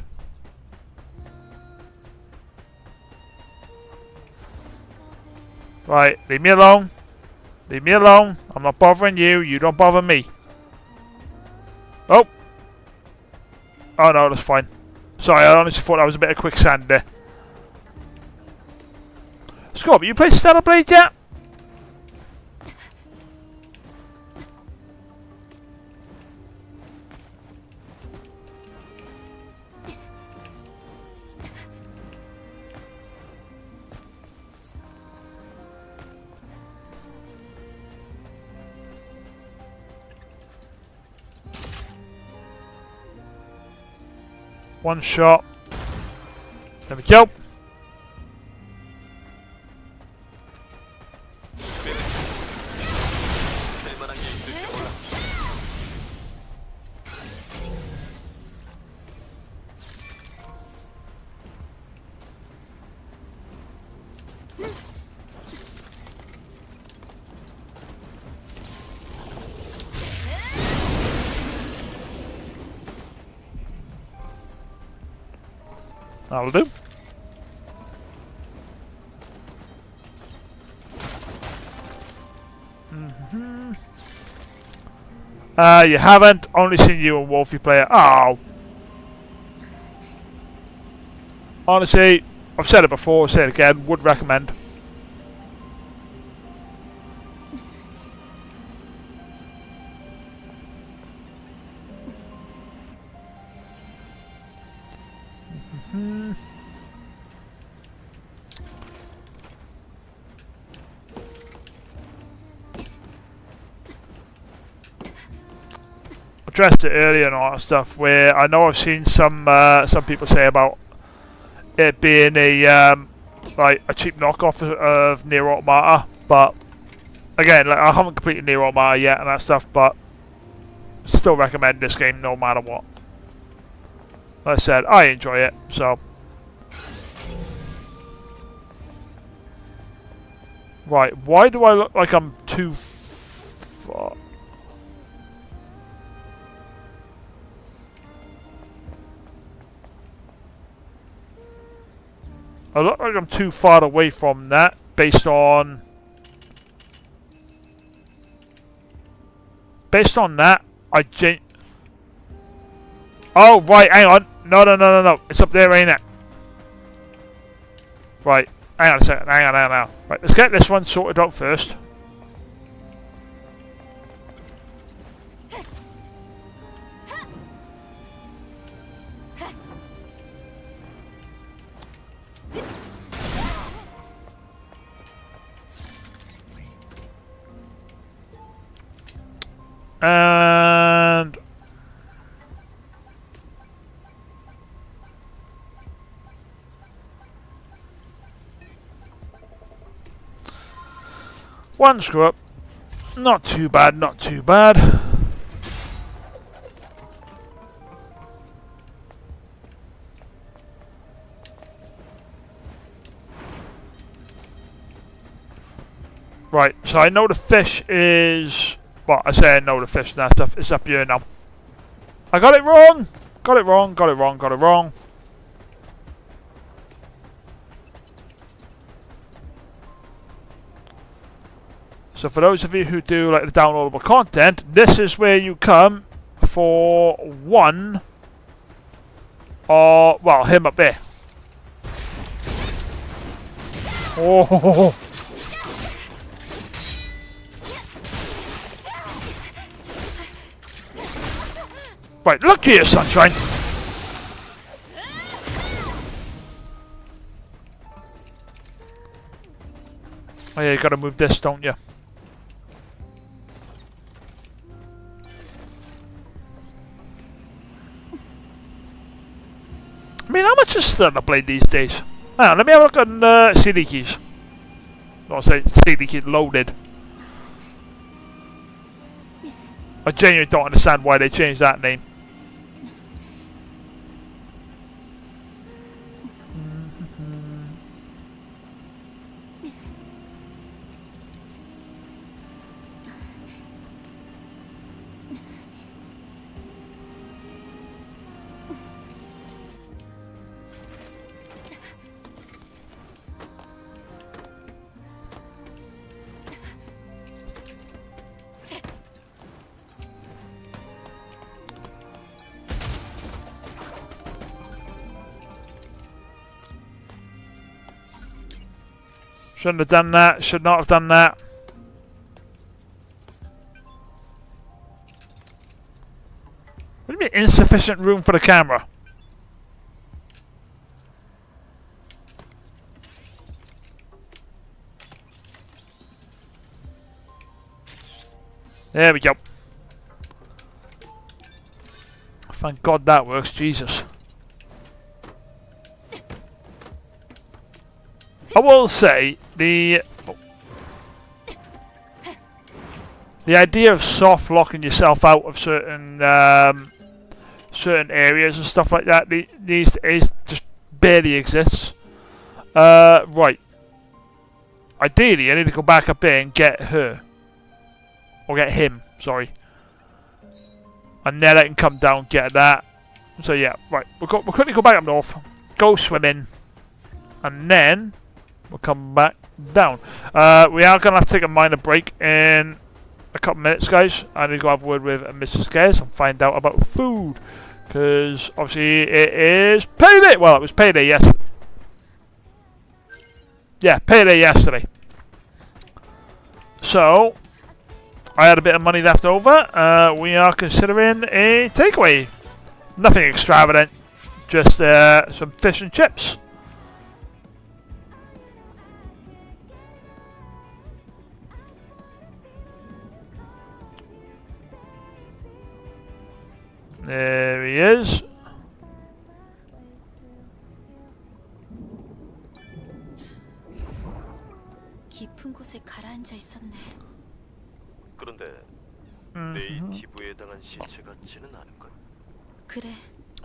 Right, leave me alone. Leave me alone. I'm not bothering you. You don't bother me. Oh. Oh no, that's fine. Sorry, I honestly thought that was a bit of quicksand there. Scott, you play Stellar Blade yet? One shot. There we go. That'll do. You haven't. Only seen you and Wolfie play it. Oh. Honestly, I've said it before, I'll say it again. Would recommend. Addressed it earlier and all that stuff. Where I know I've seen some people say about it being a like a cheap knockoff of Nier Automata, but again, like I haven't completed Nier Automata yet and that stuff, but still recommend this game no matter what. Like I said, I enjoy it, so. Right, why do I look like I'm too far? I look like I'm too far away from that, based on that, oh, right, hang on. No. It's up there, ain't it? Right, hang on a second. Hang on. Right, let's get this one sorted out first. And one screw up. Not too bad, not too bad. Right, so I know the fish is... Well, I say I know the fish and that stuff. It's up here now. I got it wrong! Got it wrong. So for those of you who do like the downloadable content, this is where you come for one... Or, well, him up there. Oh! Right, look here, sunshine. Oh yeah, you gotta move this, don't you? I mean, how much is Stellar Blade these days? Hang on, let me have a look on CD keys. I'll say CD keys loaded. I genuinely don't understand why they changed that name. Shouldn't have done that. Should not have done that. What do you mean insufficient room for the camera? There we go. Thank God that works, Jesus. I will say, the idea of soft locking yourself out of certain certain areas and stuff like that these days just barely exists. Right. Ideally, I need to go back up there and get her. Or get him, sorry. And then I can come down and get that. So yeah, right. We'll quickly go back up north. Go swimming. And then we'll come back down. We are going to have to take a minor break in a couple minutes, guys. I need to go have a word with Mrs. Gares and find out about food. Because obviously it is payday. Well, it was payday yesterday. Yeah, payday yesterday. So I had a bit of money left over. We are considering a takeaway. Nothing extravagant. Just some fish and chips. There he is. 깊은 곳에 가라앉아 있었네. 그런데 네이티브에 해당한 시체 같지는 않은걸? 그래.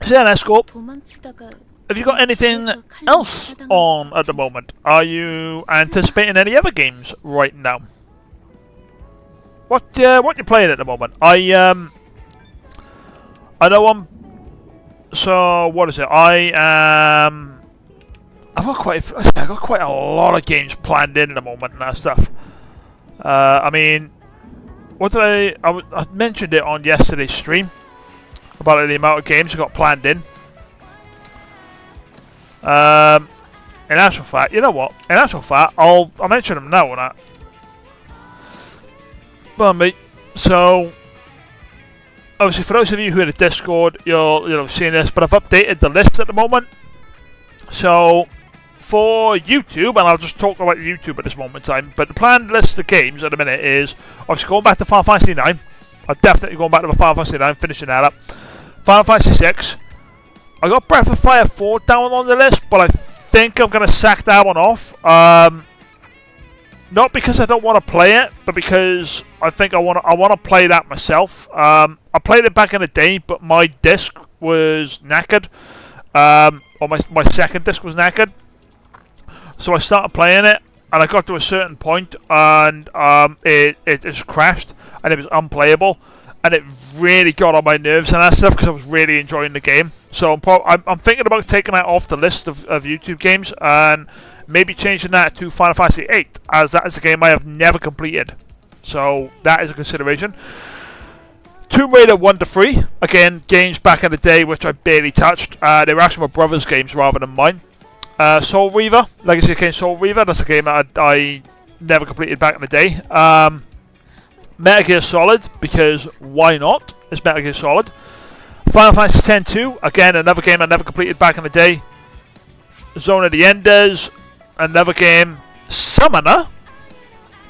So yeah, let's go. 도망치다가 Have you got anything else on at the moment? Are you anticipating any other games right now? What you playing at the moment? I know I'm. So what is it? I've got quite a lot of games planned in at the moment and that stuff. I mean, what did I mentioned it on yesterday's stream about the amount of games I got planned in. In actual fact, you know what? In actual fact, I'll mention them now, won't I? Well, mate. So, obviously, for those of you who are in the Discord, you'll have seen this, but I've updated the list at the moment. So, for YouTube, and I'll just talk about YouTube at this moment in time, but the planned list of games at the minute is obviously going back to Final Fantasy 9. I'm definitely going back to Final Fantasy 9, finishing that up. Final Fantasy 6. I got Breath of Fire 4 down on the list, but I think I'm going to sack that one off. Not because I don't want to play it, but because I think I want to play that myself. I played it back in the day, but my disc was knackered. Or my second disc was knackered. So I started playing it, and I got to a certain point, and it just crashed, and it was unplayable. And it really got on my nerves and that stuff because I was really enjoying the game. So I'm thinking about taking that off the list of YouTube games and maybe changing that to Final Fantasy 8, as that is a game I have never completed. So that is a consideration. Tomb Raider 1 to 3, again, games back in the day which I barely touched. They were actually my brother's games rather than mine. Soul Reaver, Legacy of Kain Soul Reaver, that's a game that I never completed back in the day. Metal Gear Solid, because why not? It's Metal Gear Solid. Final Fantasy X-2, again, another game I never completed back in the day. Zone of the Enders, another game. Summoner,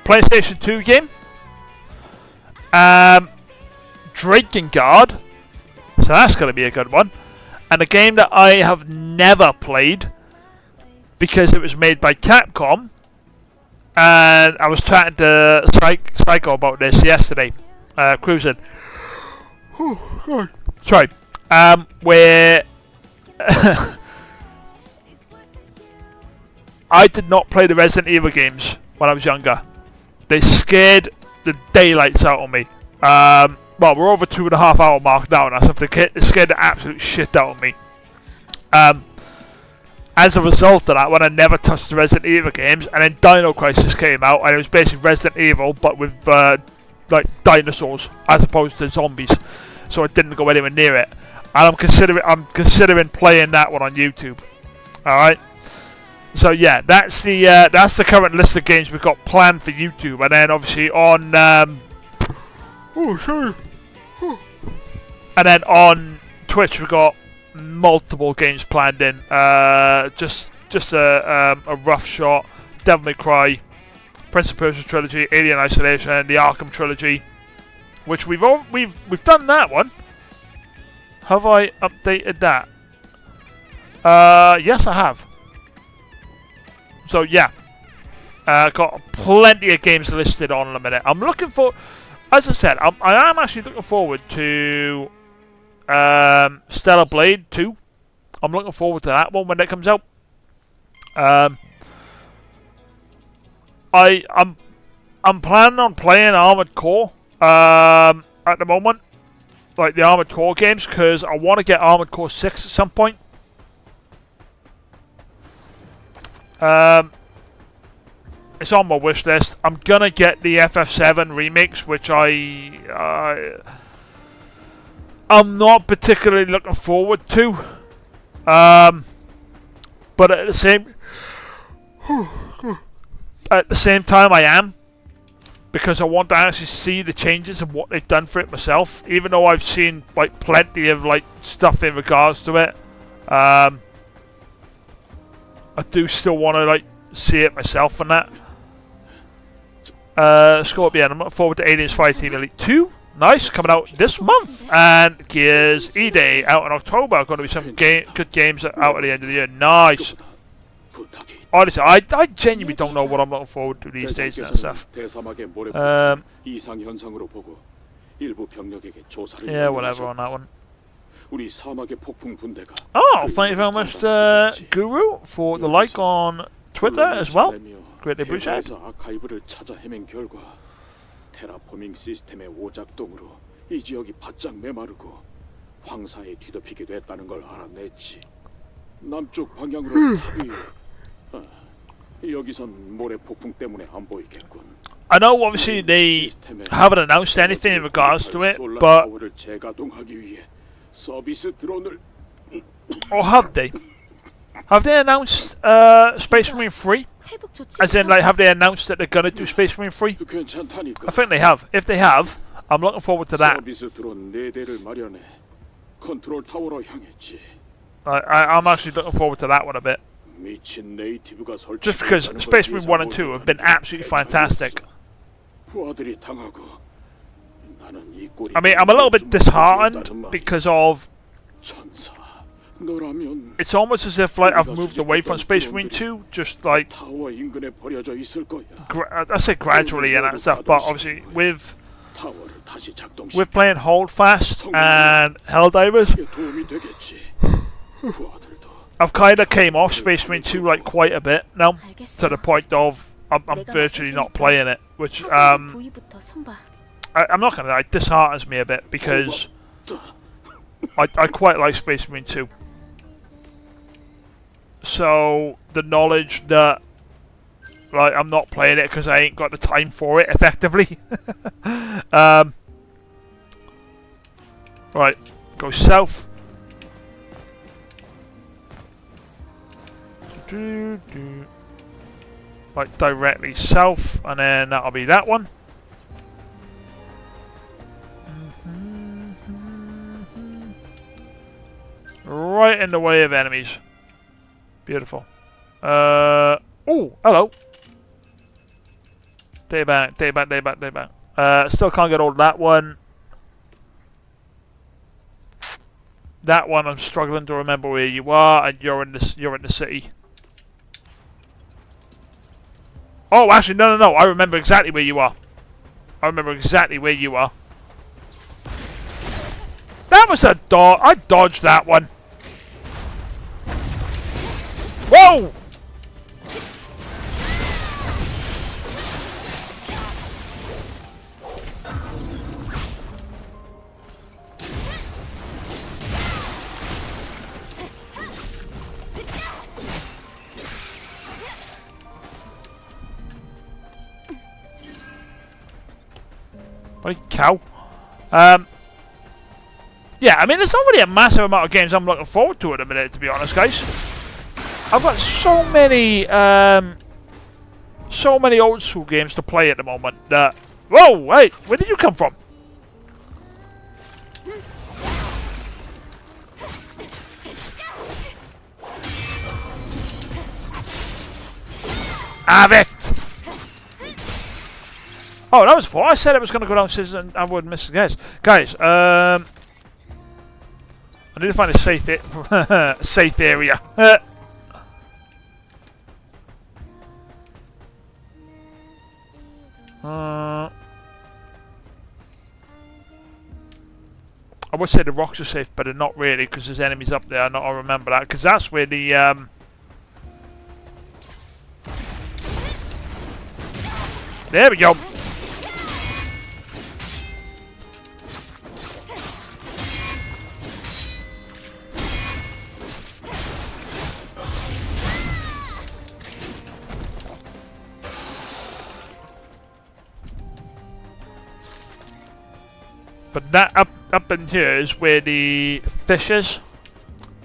PlayStation 2 game. Drakengard, so that's going to be a good one. And a game that I have never played, because it was made by Capcom. And I was chatting to Psycho about this yesterday, cruising. Oh, God. Sorry. Where I did not play the Resident Evil games when I was younger. They scared the daylights out of me. Well, we're over 2.5 hour mark now, and it scared the absolute shit out of me. As a result of that, when I never touched the Resident Evil games, and then Dino Crisis came out, and it was basically Resident Evil, but with like dinosaurs as opposed to zombies. So I didn't go anywhere near it. And I'm considering playing that one on YouTube. All right. So yeah, that's the current list of games we've got planned for YouTube, and then obviously on and then on Twitch we've got multiple games planned in. Just a rough shot: Devil May Cry, Prince of Persia trilogy, Alien Isolation, the Arkham trilogy, which we've done that one. Have I updated that? Yes, I have. So yeah, got plenty of games listed on in a minute. I'm looking for, as I said, I am actually looking forward to Stellar Blade 2. I'm looking forward to that one when it comes out. I'm planning on playing Armored Core at the moment, like the Armored Core games, because I want to get Armored Core 6 at some point. It's on my wish list. I'm gonna get the FF7 remakes, which I'm not particularly looking forward to. But at the same time, I am, because I want to actually see the changes and what they've done for it myself. Even though I've seen like plenty of like stuff in regards to it, I do still want to like see it myself and that. Scorpion, I'm looking forward to Aliens Fireteam Elite 2. Nice, coming out this month. And Gears E-Day out in October. Going to be some good games out at the end of the year. Nice. Honestly, I genuinely don't know what I'm looking forward to these days and stuff. Yeah, whatever on that one. Oh, thank you very much, Guru, for the like on Twitter as well. Greatly appreciated. 테라포밍 시스템의 오작동으로 이 지역이 바짝 메마르고 황사에 뒤덮이게 됐다는 걸 알아냈지. 남쪽 방향으로 탑이 여기선 모래 폭풍 때문에 안 보이겠군. I know obviously they haven't announced anything in regards to it, but or have they? Have they announced Space Marine 3? As in, like, have they announced that they're gonna do Space Marine 3? I think they have. If they have, I'm looking forward to that. I'm actually looking forward to that one a bit. Just because Space Marine 1 and 2 have been absolutely fantastic. I mean, I'm a little bit disheartened because of... It's almost as if like I've moved away from Space Marine 2, just like I say gradually and that stuff, but obviously with playing Holdfast and Helldivers, I've kind of came off Space Marine 2 like quite a bit now, to the point of I'm virtually not playing it, which I'm not gonna lie, it disheartens me a bit because I quite like Space Marine 2. So the knowledge that like I'm not playing it because I ain't got the time for it effectively. Right, go south. Like directly south, and then that'll be that one. Right in the way of enemies. Beautiful. Oh, hello. Day back. Still can't get hold of that one. That one I'm struggling to remember where you are, and you're in the city. Oh, actually, no. I remember exactly where you are. That was a dodge. I dodged that one. Whoa! Bloody cow. Yeah, I mean, there's not really a massive amount of games I'm looking forward to at the minute, to be honest, guys. I've got so many old school games to play at the moment that... Whoa, wait, where did you come from? Have it! Oh, that was four. I said it was going to go down scissors and I would miss the guess. Guys, I need to find a safe, safe area. I would say the rocks are safe, but they're not really because there's enemies up there. I remember that because that's where the there we go. But that up in here is where the fish is.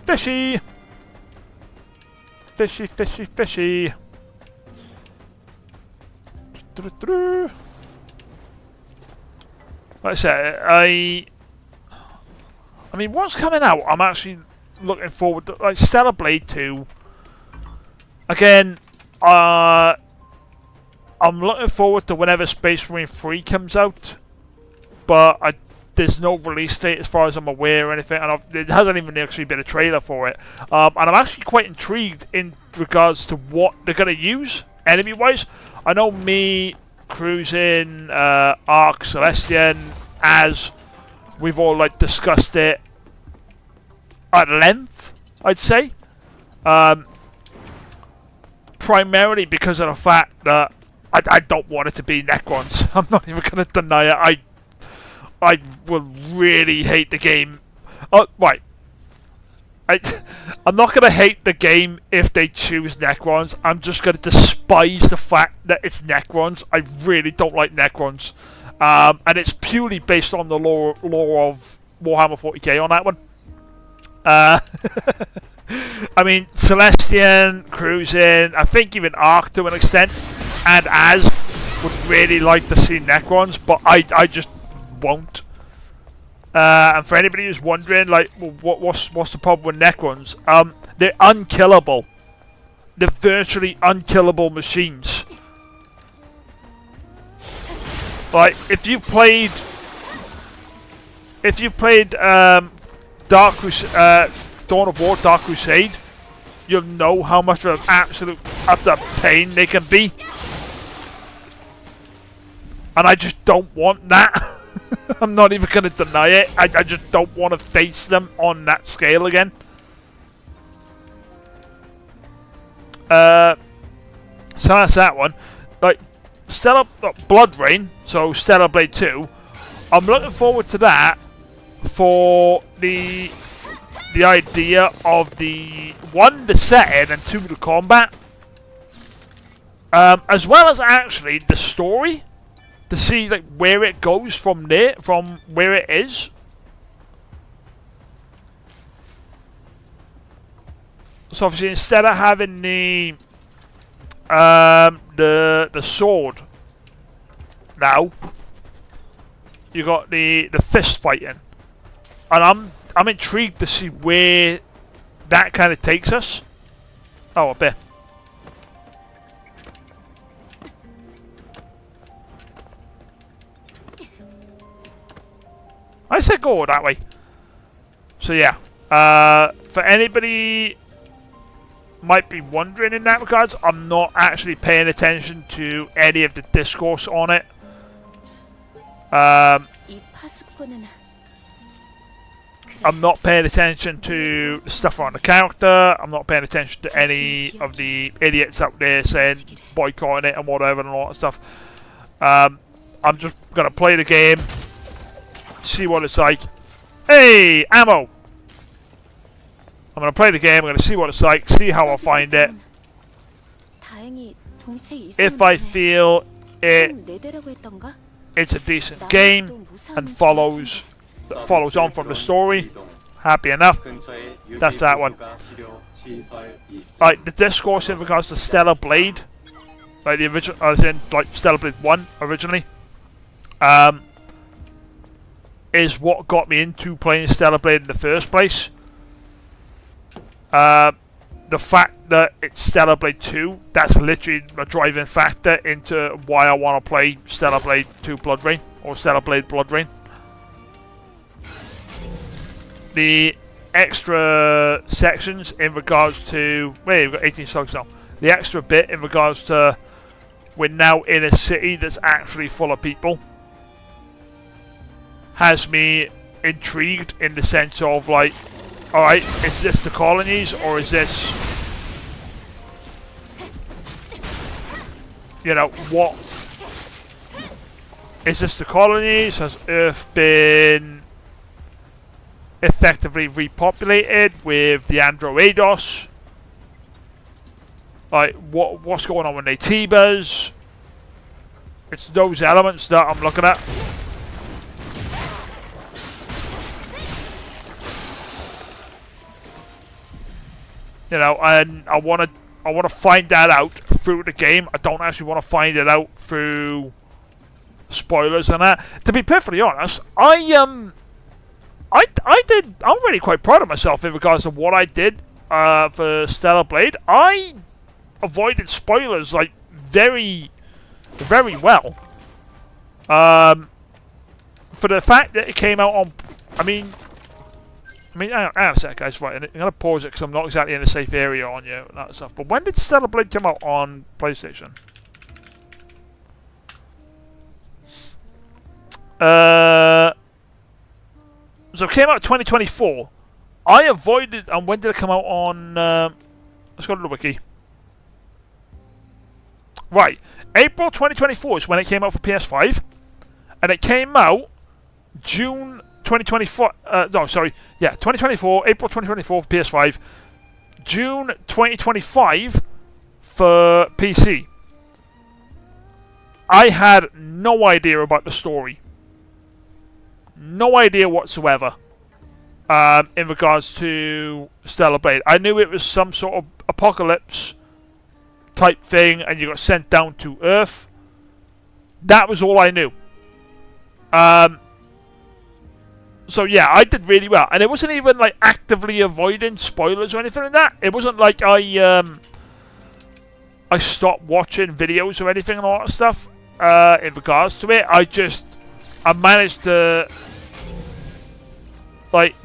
Fishy! Fishy, fishy, fishy. Like I said, I mean, what's coming out? I'm actually looking forward to, like, Stellar Blade 2. Again, I'm looking forward to whenever Space Marine 3 comes out, but there's no release date as far as I'm aware or anything, and there hasn't even actually been a trailer for it. And I'm actually quite intrigued in regards to what they're going to use enemy-wise. I know me, Cruising, Arc, Celestian, as we've all like discussed it at length, I'd say. Primarily because of the fact that I don't want it to be Necrons. I'm not even going to deny it. I will really hate the game. Oh, right. I'm not going to hate the game if they choose Necrons. I'm just going to despise the fact that it's Necrons. I really don't like Necrons. And it's purely based on the lore of Warhammer 40k on that one. I mean, Celestian, Cruising, I think even Arc to an extent, and Az would really like to see Necrons, but I just won't. And for anybody who's wondering, like, well, what's the problem with Necrons? They're unkillable. They're virtually unkillable machines. Like, if you've played Dark Crusade, Dawn of War, Dark Crusade, you'll know how much of an absolute utter pain they can be. And I just don't want that. I'm not even going to deny it. I just don't want to face them on that scale again. So that's that one. Like, Blood Rain, so Stellar Blade 2. I'm looking forward to that for the idea of the setting and 2, the combat, as well as actually the story, to see like where it goes from there, from where it is. So obviously, instead of having the sword now, you got the fist fighting, and I'm intrigued to see where that kind of takes us. Oh, a bit. I said go that way. So yeah, for anybody might be wondering in that regards, I'm not actually paying attention to any of the discourse on it. I'm not paying attention to stuff on the character. I'm not paying attention to any of the idiots out there saying boycotting it and whatever and all that stuff. I'm just gonna play the game, see what it's like. Hey, ammo! I'm gonna play the game, I'm gonna see what it's like, see how I find it. If I feel it's a decent game and follows on from the story, happy enough. That's that one. like the discourse in regards to Stellar Blade, like the original, as in like Stellar Blade 1 originally, is what got me into playing Stellar Blade in the first place. The fact that it's Stellar Blade 2, that's literally a driving factor into why I want to play Stellar Blade 2 Blood Rain, or Stellar Blade Blood Rain. The extra sections in regards to... Wait, we've got 18 slugs now. The extra bit in regards to... We're now in a city that's actually full of people, has me intrigued in the sense of like, alright, is this the colonies or is this, you know, what? Is this the colonies? Has Earth been effectively repopulated with the Androidos? Like, what's going on with Natibas? It's those elements that I'm looking at. You know, and I want to find that out through the game. I don't actually want to find it out through spoilers and that. To be perfectly honest, I'm really quite proud of myself in regards to what I did for Stellar Blade. I avoided spoilers like very, very well. For the fact that it came out on, I mean, hang on a sec, guys. Right, I'm gonna pause it because I'm not exactly in a safe area on you and that stuff. But when did Stellar Blade come out on PlayStation? So it came out in 2024. I avoided, and when did it come out on? Let's go to the wiki. Right, April 2024 is when it came out for PS5, and it came out June 2024. No, sorry, yeah, 2024, April 2024 for PS5, June 2025 for PC. I had no idea about the story. No idea whatsoever in regards to Stellar Blade. I knew it was some sort of apocalypse type thing and you got sent down to Earth. That was all I knew. So yeah, I did really well. And it wasn't even like actively avoiding spoilers or anything like that. It wasn't like I stopped watching videos or anything and all that stuff in regards to it. I managed to like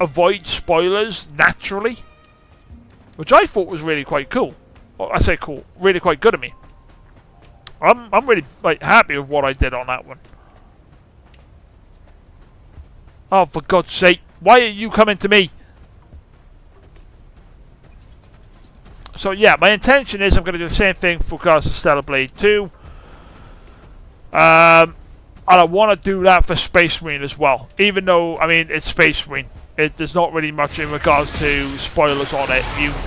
avoid spoilers naturally, which I thought was really quite cool. Well, I say cool, really quite good of me. I'm really like happy with what I did on that one. Oh, for God's sake, why are you coming to me? So yeah, my intention is I'm going to do the same thing for regards to Stellar Blade 2. And I want to do that for Space Marine as well. Even though, I mean, it's Space Marine. There's not really much in regards to spoilers on it.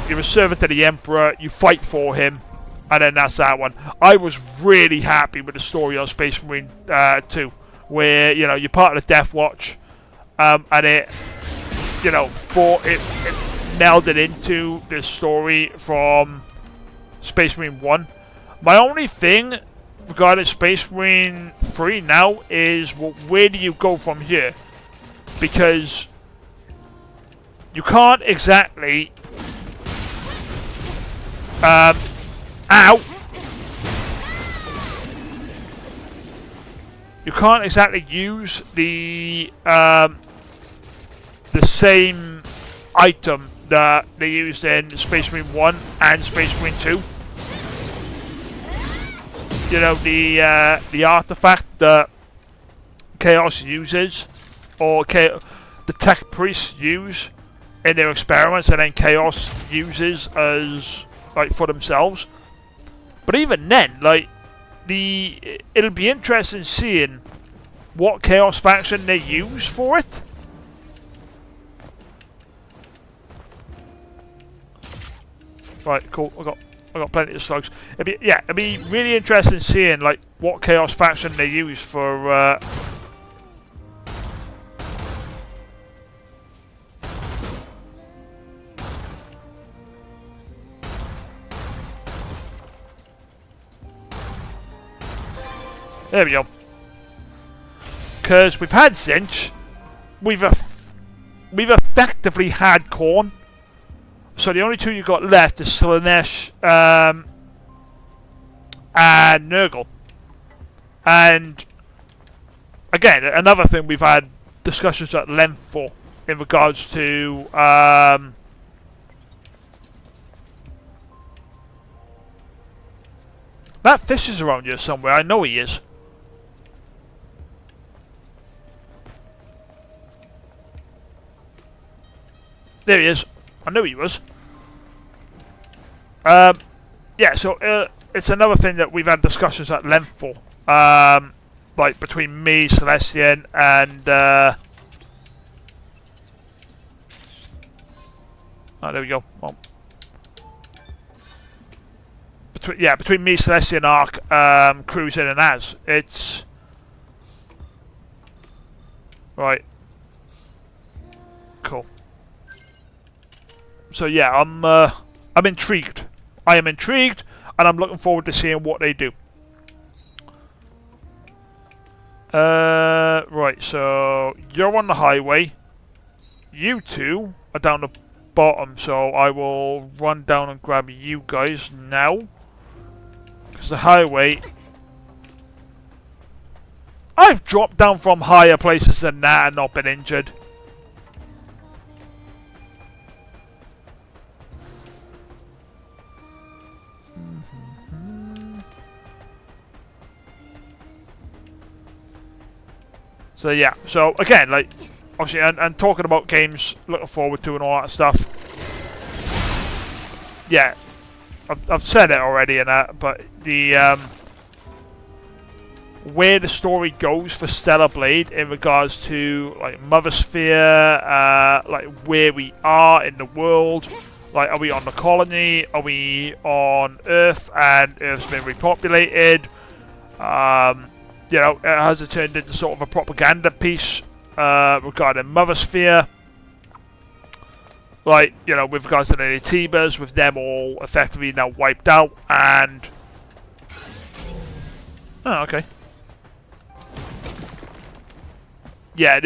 You're a servant to the Emperor, you fight for him, and then that's that one. I was really happy with the story on Space Marine 2, where, you know, you're part of the Death Watch, and it, you know, it melded into the story from Space Marine 1. My only thing regarding Space Marine 3 now is, well, where do you go from here? Because you can't exactly you can't exactly use the same item that they used in Space Marine 1 and Space Marine 2. You know, the artifact that Chaos uses, or the tech priests use in their experiments, and then Chaos uses as like for themselves. But even then, like it'll be interesting seeing what Chaos faction they use for it. Right, cool. I got plenty of slugs. It'd be really interesting seeing like what Chaos faction they use for. There we go. Because we've had Zinch, we've effectively had Korn. So the only two you got left is Slanesh and Nurgle. And again, another thing we've had discussions at length for in regards to that fish is around here somewhere. I know he is. There he is. I knew he was. Yeah, so it's another thing that we've had discussions at length for. Like between me, Celestian, and oh, there we go. Well, between me, Celestian, Ark, Cruising, and Az, it's right. Cool. So yeah, I'm intrigued. I am intrigued, and I'm looking forward to seeing what they do. Right, so you're on the highway. You two are down the bottom, so I will run down and grab you guys now. Because the highway... I've dropped down from higher places than that and not been injured. So yeah, so again, like, obviously, and talking about games, looking forward to and all that stuff. Yeah, I've said it already and that, but the where the story goes for Stellar Blade in regards to like Mother Sphere, like where we are in the world, like are we on the colony, are we on Earth, and Earth's been repopulated. You know, has it turned into sort of a propaganda piece regarding Mother Sphere? Like, you know, with regards to the Tibas, with them all effectively now wiped out, and... Oh, okay. Yeah,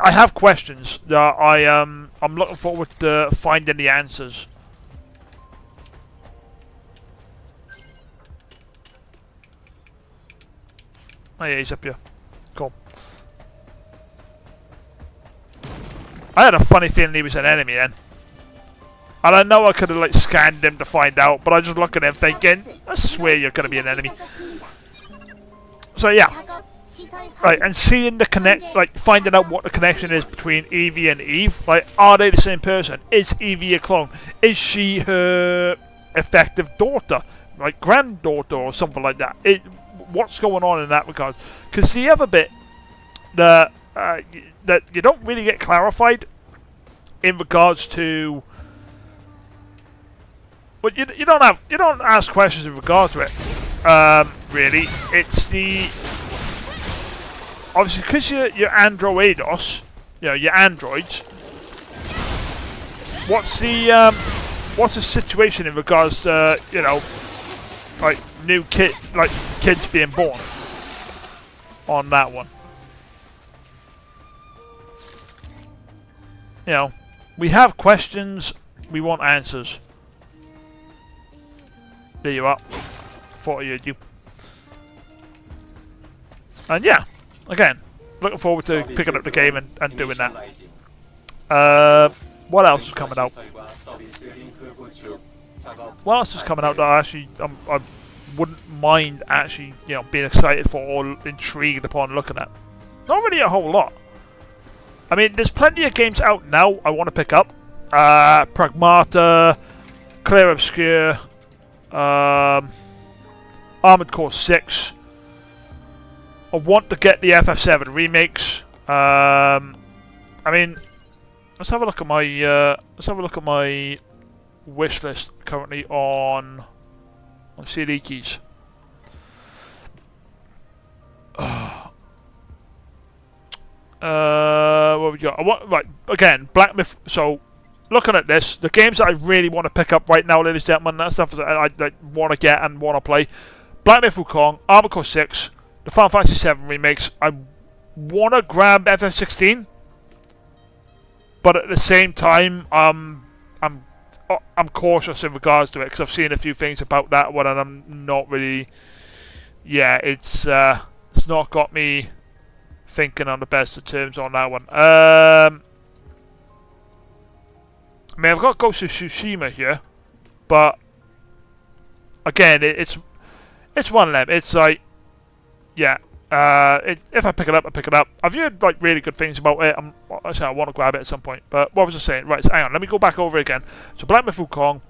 I have questions that I'm looking forward to finding the answers. Oh yeah, he's up here. Cool. I had a funny feeling he was an enemy then. And I know I could have like scanned him to find out, but I just look at him thinking, I swear you're going to be an enemy. So yeah. Right, and seeing the like finding out what the connection is between Evie and Eve. Like, are they the same person? Is Evie a clone? Is she her effective daughter? Like granddaughter or something like that? What's going on in that regard? Because the other bit that you don't really get clarified in regards to, but you don't ask questions in regard to it. Really, it's the obviously because you're androidos, you know, you're androids. What's the situation in regards to, you know, like new kids being born on that one? You know, we have questions, we want answers. There you are. Thought I heard you. And yeah, again, looking forward to picking up the game and doing that. What else is coming out? What else is coming out that I wouldn't mind actually, you know, being excited for or intrigued upon looking at? Not really a whole lot. I mean, there's plenty of games out now I want to pick up. Pragmata, Clair Obscure, Armored Core 6. I want to get the FF7 remakes. I mean, let's have a look at my wish list currently on CD keys. What we got? I want, right, again, Black Myth. So, looking at this, the games that I really want to pick up right now, ladies and gentlemen, that stuff that I want to get and want to play: Black Myth Wukong, Armored Core 6, the Final Fantasy VII remakes, I want to grab FF16, but at the same time, I'm cautious in regards to it because I've seen a few things about that one, and I'm not really. Yeah, it's not got me thinking on the best of terms on that one. I mean, I've got Ghost of Tsushima here, but again, it's one of them. It's like, yeah, if I pick it up, I pick it up. I've heard like really good things about it. I want to grab it at some point. But what was I saying? Right, so hang on, let me go back over it again. So Black Myth Wukong,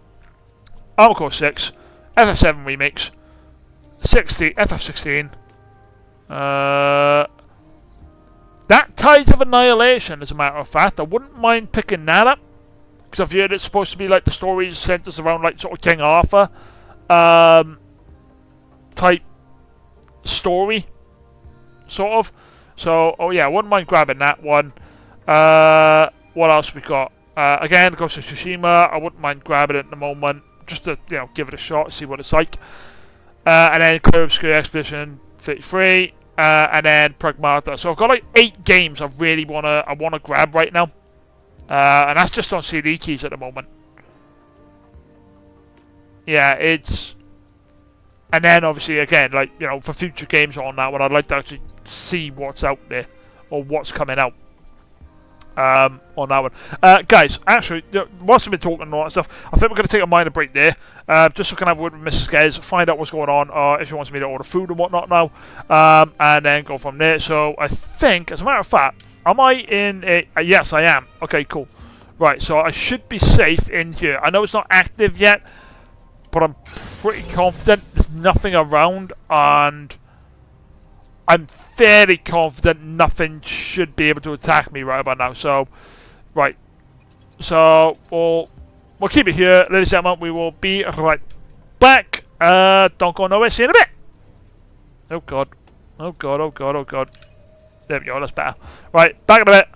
Armored Core 6, FF7 remakes, 60, FF16. That Tides of Annihilation, as a matter of fact, I wouldn't mind picking that up because I've heard it's supposed to be like the story centers around like sort of King Arthur type story, sort of. So, oh yeah, I wouldn't mind grabbing that one. What else we got? Again, Ghost of Tsushima. I wouldn't mind grabbing it at the moment, just to give it a shot, see what it's like. And then Clear Obscure Expedition 33, and then Pragmata. So I've got like 8 games I really wanna grab right now, and that's just on CD keys at the moment. Yeah, it's. And then obviously again, like for future games on that one, I'd like to actually see what's out there or what's coming out on that one. Guys, actually, whilst I've been talking and all that stuff, I think we're going to take a minor break there, just so I can have a word with Mrs. Gez, find out what's going on, if she wants me to order food and whatnot now, and then go from there. So I think, as a matter of fact, am I in a... yes, I am. Okay, cool. Right, so I should be safe in here. I know it's not active yet, but I'm pretty confident there's nothing around, and I'm fairly confident nothing should be able to attack me right about now. So, right. So, we'll keep it here. Ladies and gentlemen, we will be right back. Don't go nowhere. See you in a bit. Oh, God. Oh, God, oh, God, oh, God. There we go. That's better. Right, back in a bit.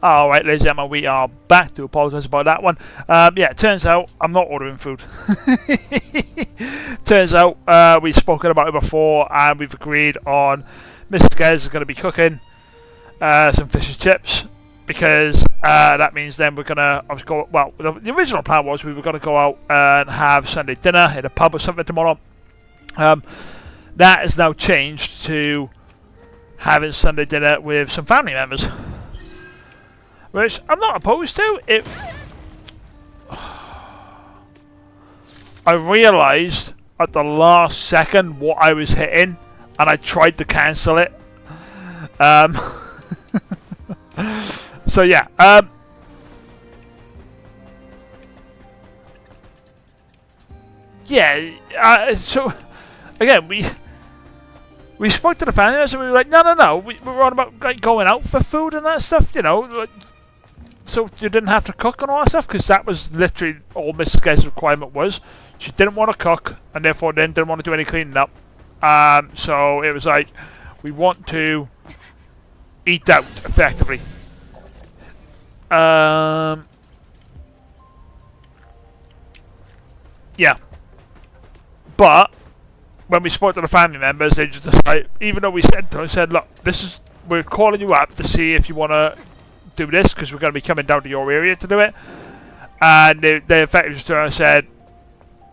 Alright, ladies and gentlemen, we are back. To apologise about that one. Yeah, it turns out I'm not ordering food. Turns out we've spoken about it before and we've agreed on Mr. Gez is going to be cooking some fish and chips, because that means then we're going to go. Well, the original plan was we were going to go out and have Sunday dinner in a pub or something tomorrow. That has now changed to having Sunday dinner with some family members, which I'm not opposed to. I realised at the last second what I was hitting, and I tried to cancel it. So yeah. So again, we spoke to the families and we were like, no, we were on about like going out for food and that stuff, you know. Like, so you didn't have to cook and all that stuff, because that was literally all Mrs. Gez's requirement was. She didn't want to cook, and therefore then didn't want to do any cleaning up. So it was like, we want to eat out, effectively. Yeah. But when we spoke to the family members, they just decided, even though we said, look, we're calling you up to see if you want to do this, because we're going to be coming down to your area to do it. And they effectively just said,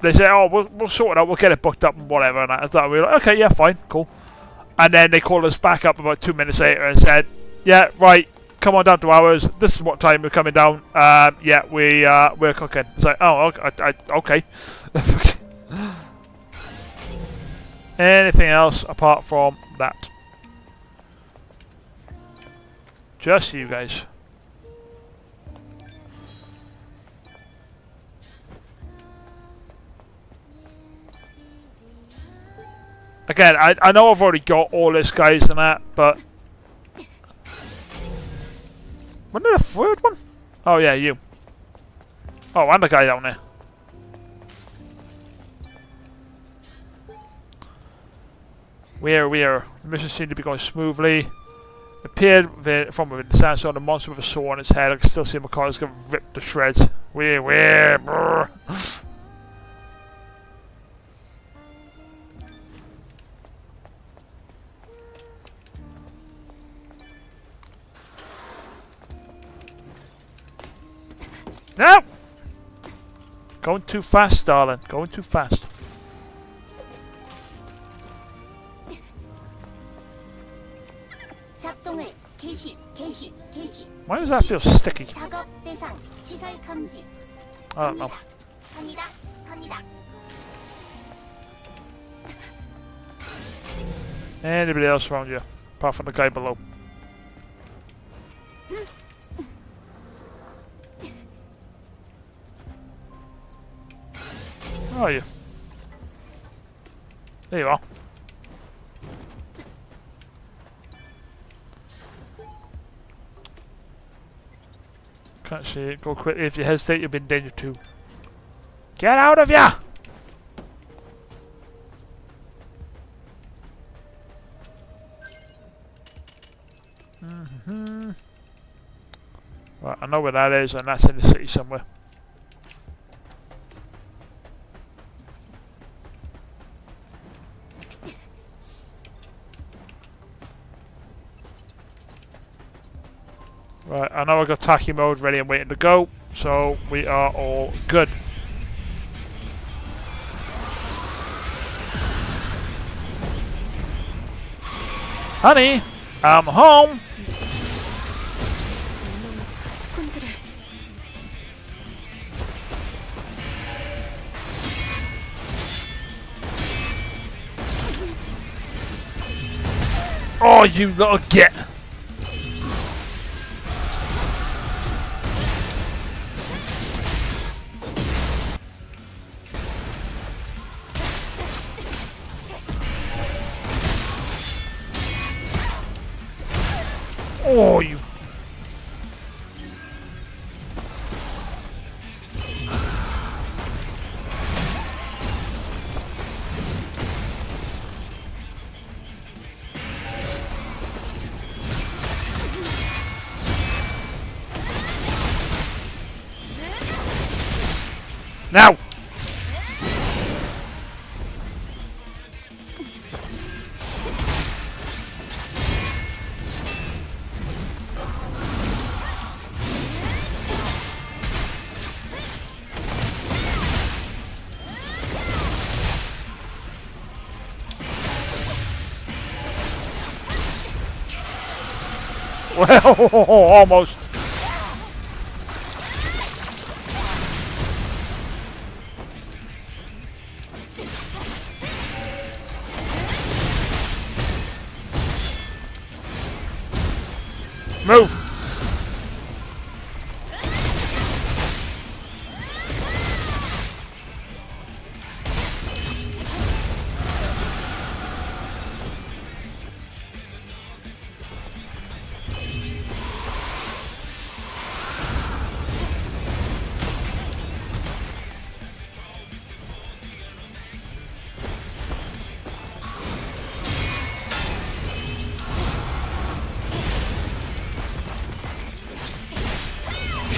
oh, we'll sort it out, we'll get it booked up and whatever. And I thought, we were like, okay, yeah, fine, cool. And then they called us back up about 2 minutes later and said, yeah, right, come on down to ours. This is what time we're coming down. Yeah, we're cooking. It's like, oh, okay. Anything else apart from that? Just you guys. Again, I know I've already got all this, guys, and that, but when did the third one? Oh yeah, you. Oh, and the guy down there. The mission seemed to be going smoothly. Appeared from within the sandstorm, a monster with a saw on its head. I can still see Macaulay getting ripped to shreds. Brr. No! Going too fast, darling. Going too fast. Why does that feel sticky? I don't know. Anybody else around you? Apart from the guy below. Where are you? There you are. Can't see it. Go quickly. If you hesitate, you'll be in danger too. Get out of ya! Right, I know where that is, and that's in the city somewhere. Right, I know I've got tacky mode ready and waiting to go, so we are all good. Honey, I'm home! Oh, you little git! Oh, you... Now! Well, almost. Move.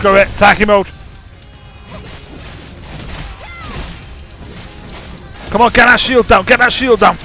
Screw it, attacking mode. Come on, get that shield down, get that shield down.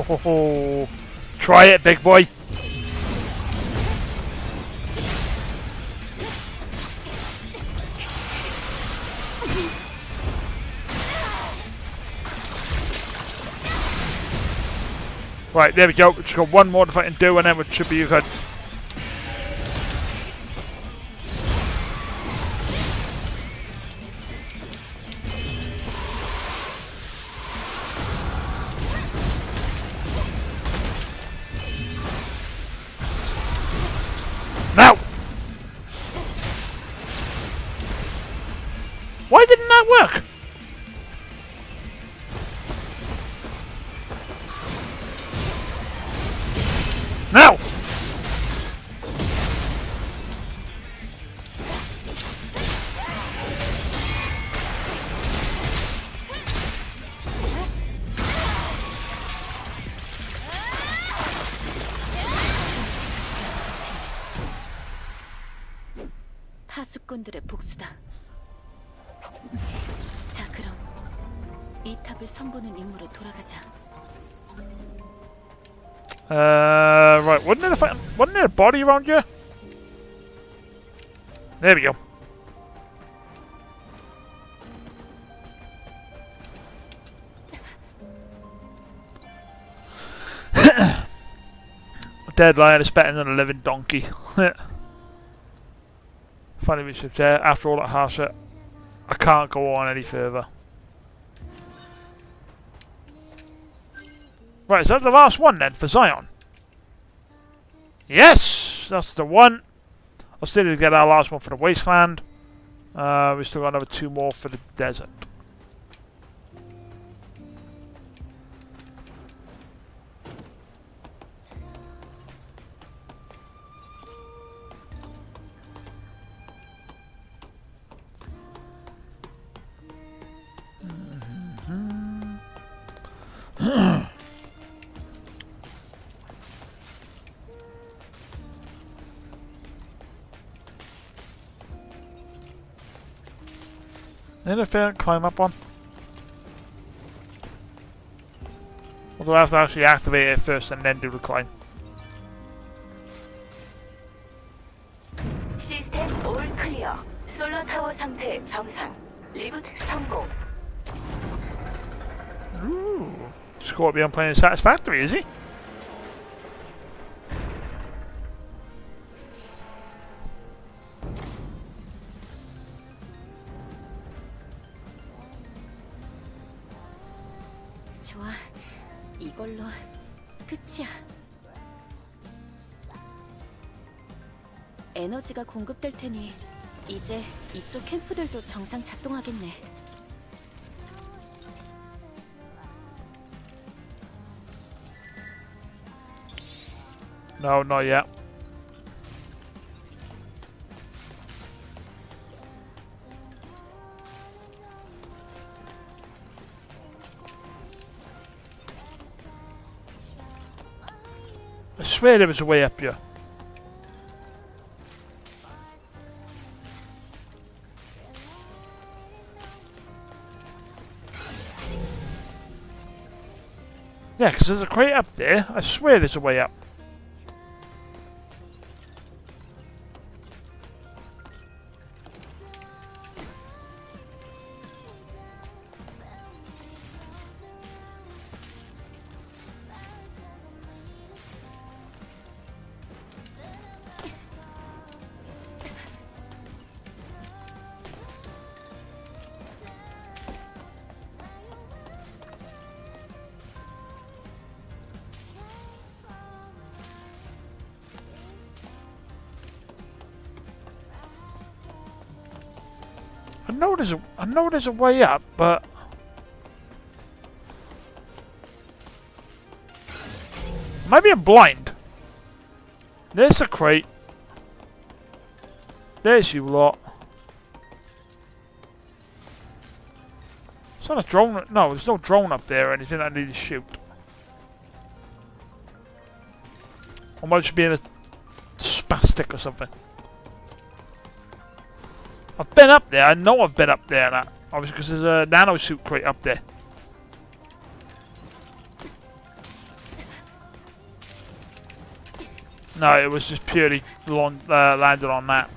Oh, try it, big boy. Right, there we go. We've just got one more to fight and do, and then it should be good. Now! Why didn't that work? Now! 파수꾼들의 복수다. 자, 그럼 이 탑을 선보는 임무로 돌아가자. Right, wasn't there a body around here? There we go. A dead lion is better than a living donkey. Funny we should say, after all that harsher, I can't go on any further. Right, is that the last one then for Zion? Yes! That's the one. I still need to get our last one for the wasteland. We still got another 2 more for the desert. Anything to climb up on? Although I have to actually activate it first and then do the climb. 시스템 올 클리어. 솔로 타워 상태 정상. 리부트 성공. Ooh. Scorpion playing Satisfactory, is he? 좋아, 이걸로 끝이야. 에너지가 공급될 테니 이제 이쪽 캠프들도 정상 작동하겠네. No, not yet. I swear there was a way up here. Yeah, because there's a crate up there. I swear there's a way up. I know there's a way up, but maybe I'm blind. There's a crate. There's you lot. It's not a drone. No, there's no drone up there or anything I need to shoot. I might just be in a spastic or something. I've been up there. I know I've been up there. That obviously because there's a nano suit crate up there. No, it was just purely landed on that.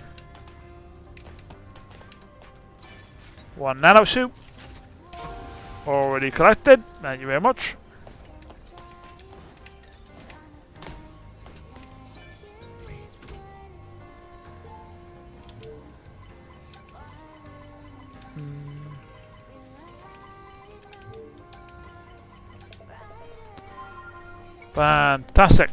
One nano suit. Already collected. Thank you very much. Fantastic.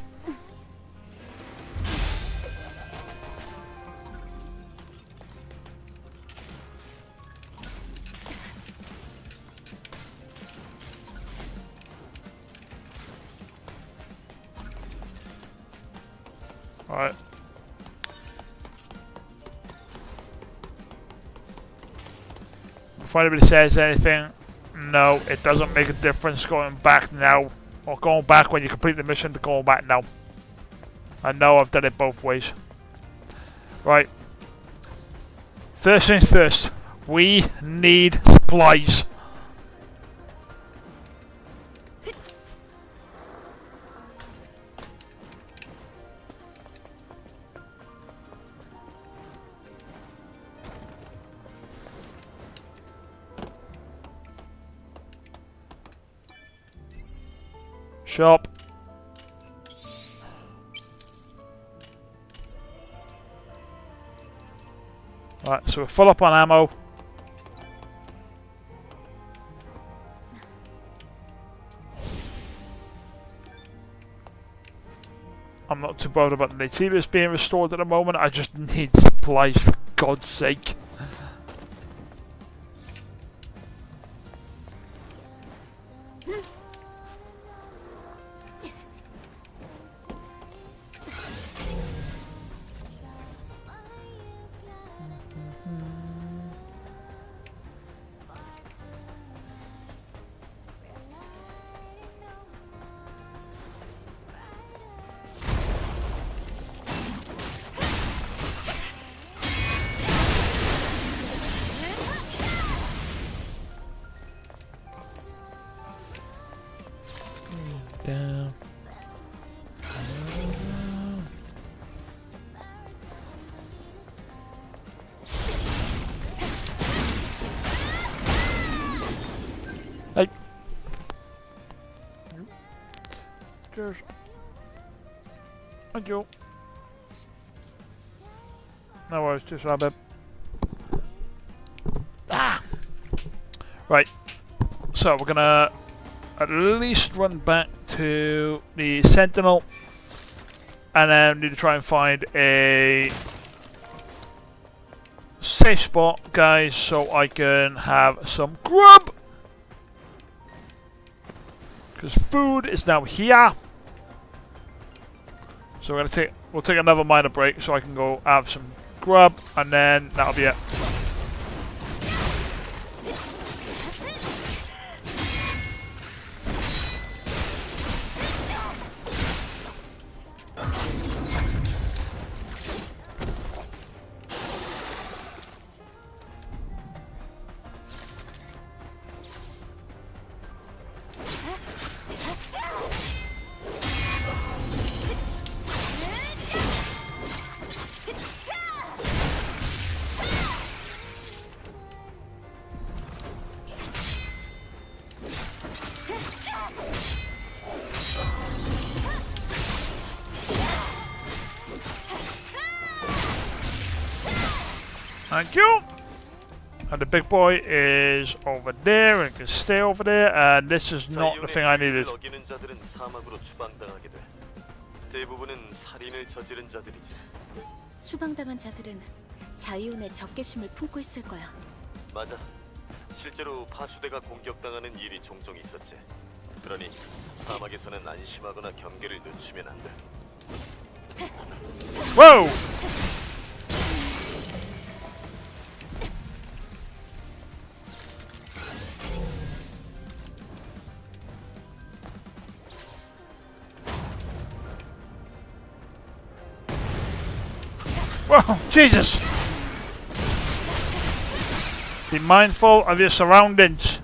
All right. Before anybody says anything, no, it doesn't make a difference going back now. Or going back when you complete the mission to going back now. I know I've done it both ways. Right. First things first. We need supplies. Shop. Right, so we're full up on ammo. I'm not too bothered about the natives being restored at the moment. I just need supplies for God's sake. Cheers. Thank you. No worries, just rabbit. Ah! Right. So we're gonna at least run back to the Sentinel. And then need to try and find a safe spot, guys, so I can have some grub. Because food is now here. So we'll take another minor break so I can go have some grub, and then that'll be it. Thank you. And the big boy is over there and can stay over there, and this is not the thing I needed. 어기는 자들은 사막으로 추방당하게 돼. 대부분은 살인을 저지른 자들이지. 추방당한 자들은 자이온의 적개심을 품고 있을 거야. 맞아. 실제로 파수대가 공격당하는 일이 종종 있었지. 그러니 사막에서는 안심하거나 경계를 늦추면 안 돼. Whoa! Whoa, Jesus! Be mindful of your surroundings.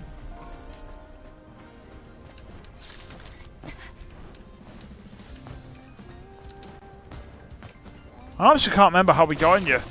I honestly can't remember how we got in here.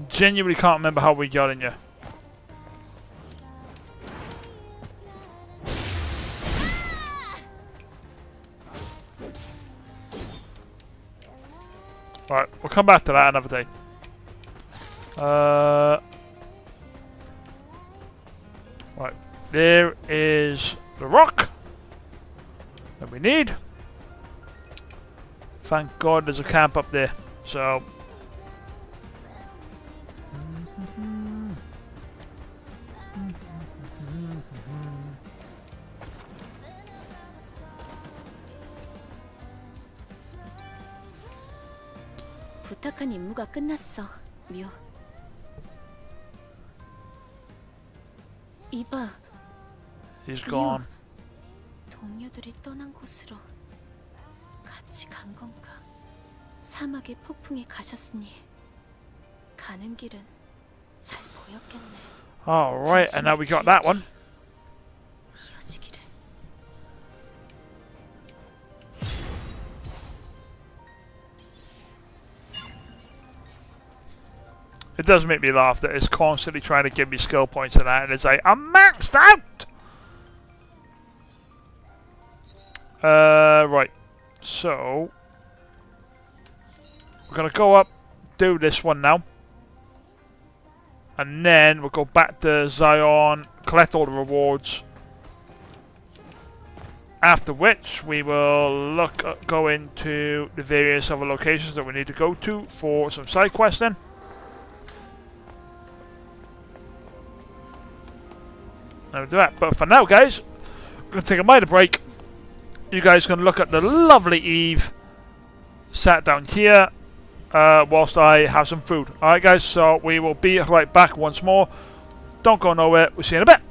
Genuinely can't remember how we got in here. Right, we'll come back to that another day. Right, there is the rock that we need. Thank God there's a camp up there. So. 부탁한 임무가 끝났어, 뮤. 이봐. He's gone. 동료들이 떠난 곳으로 같이 간 건가? 사막의 폭풍에 가셨으니 가는 길은 잘 보였겠네. Alright, and now we got that one. 이어지기를. It does make me laugh that it's constantly trying to give me skill points and that, and it's like, I'm maxed out! Right. So, we're going to go up, do this one now. And then we'll go back to Zion, collect all the rewards. After which, we will go into the various other locations that we need to go to for some side questing. And we'll do that. But for now, guys, we're going to take a minor break. You guys can look at the lovely Eve sat down here whilst I have some food. Alright, guys, so we will be right back once more. Don't go nowhere. We'll see you in a bit.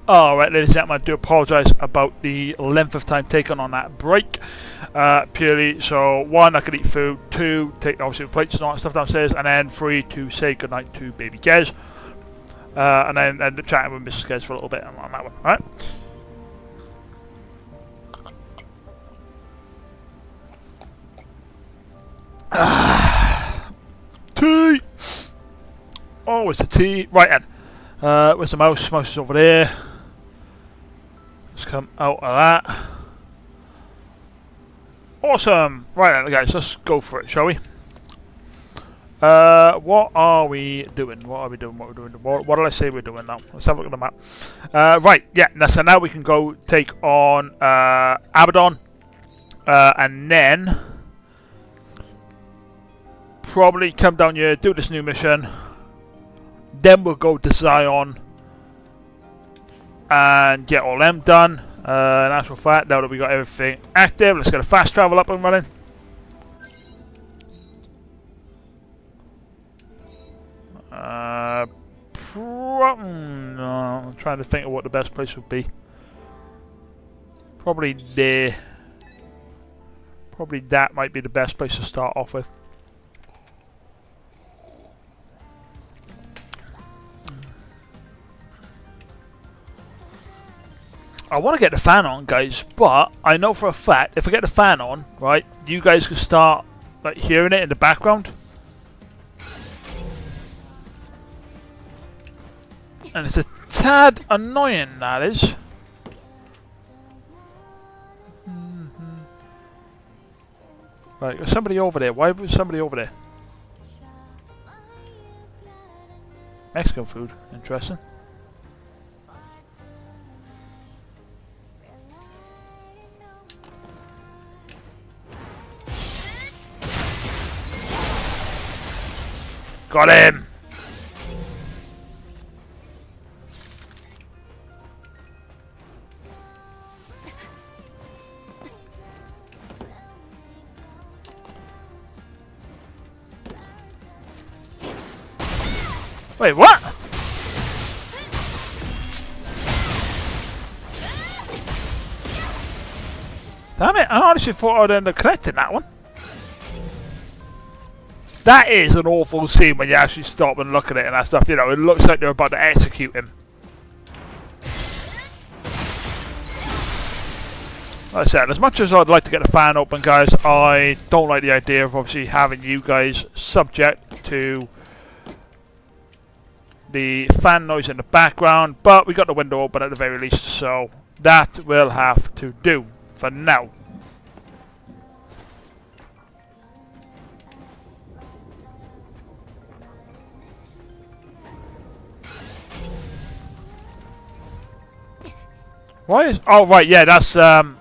Alright, ladies and gentlemen, I do apologise about the length of time taken on that break. Purely, so 1, I could eat food, 2, take obviously the plates and all that stuff downstairs, and then 3, to say goodnight to baby Gez. And then end up chatting with Mrs. Gez for a little bit on that one. Alright. Tea! Oh, it's a tea. Right then. Where's the mouse? Mouse is over there. Let's come out of that. Awesome! Right then, guys, let's go for it, shall we? What are we doing? What are we doing? What are we doing? What did I say we're doing now? Let's have a look at the map. Right, yeah, so now we can go take on Abaddon. And then probably come down here, do this new mission. Then we'll go to Zion and get all them done. In actual fact, now that we got everything active, let's get a fast travel up and running. No, I'm trying to think of what the best place would be. Probably there. Probably that might be the best place to start off with. I want to get the fan on, guys, but I know for a fact if I get the fan on, right, you guys can start like hearing it in the background. And it's a tad annoying, that is. Right, there's somebody over there. Why was somebody over there? Mexican food. Interesting. Got him! Wait, what? Damn it, I honestly thought I'd end up collecting that one. That is an awful scene when you actually stop and look at it and that stuff, you know, it looks like they're about to execute him. Like I said, as much as I'd like to get the fan open, guys, I don't like the idea of obviously having you guys subject to the fan noise in the background, but we got the window open at the very least, so that will have to do for now. Why is... Oh, right, yeah, that's when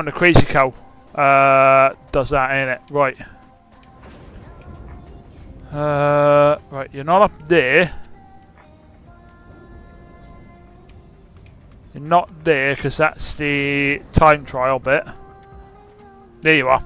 the crazy cow does that, ain't it? Right. Right, you're not up there. You're not there, because that's the time trial bit. There you are.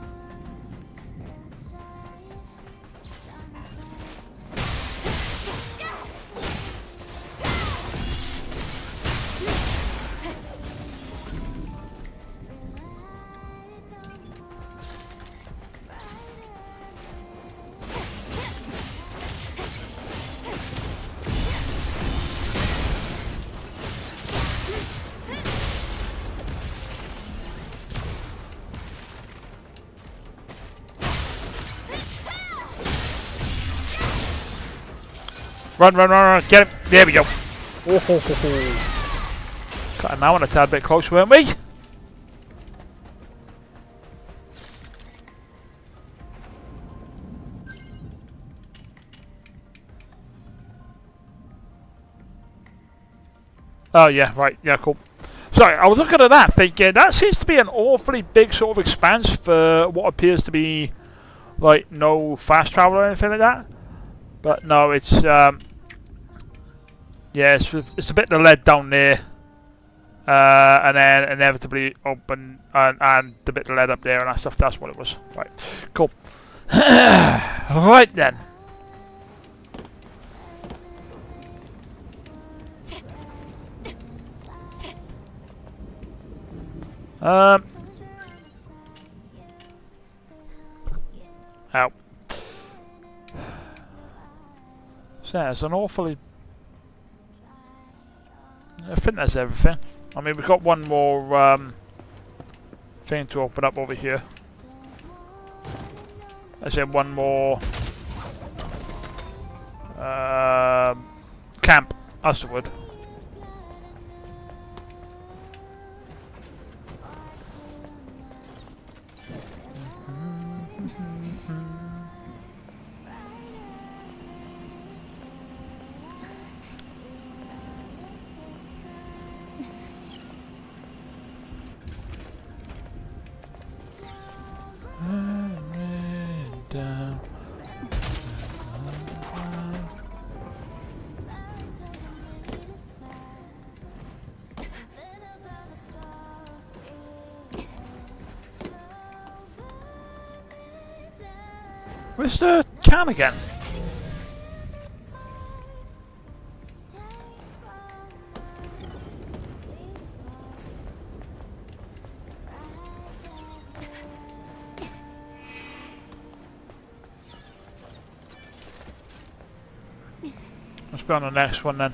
Run, run, run, run, get him. There we go. Oh, ho, ho, ho. Got him now on a tad bit close, weren't we? Oh, yeah, right. Yeah, cool. Sorry, I was looking at that thinking, that seems to be an awfully big sort of expanse for what appears to be, like, no fast travel or anything like that. But no, it's, yeah, it's a bit of lead down there. And then inevitably open, and the bit of lead up there and that stuff, that's what it was. Right, cool. Right then. Ow. So there's an awfully... I think that's everything. I mean, we've got one more thing to open up over here. I said one more camp. That's the word. Where's the can again? Let's be on the next one then.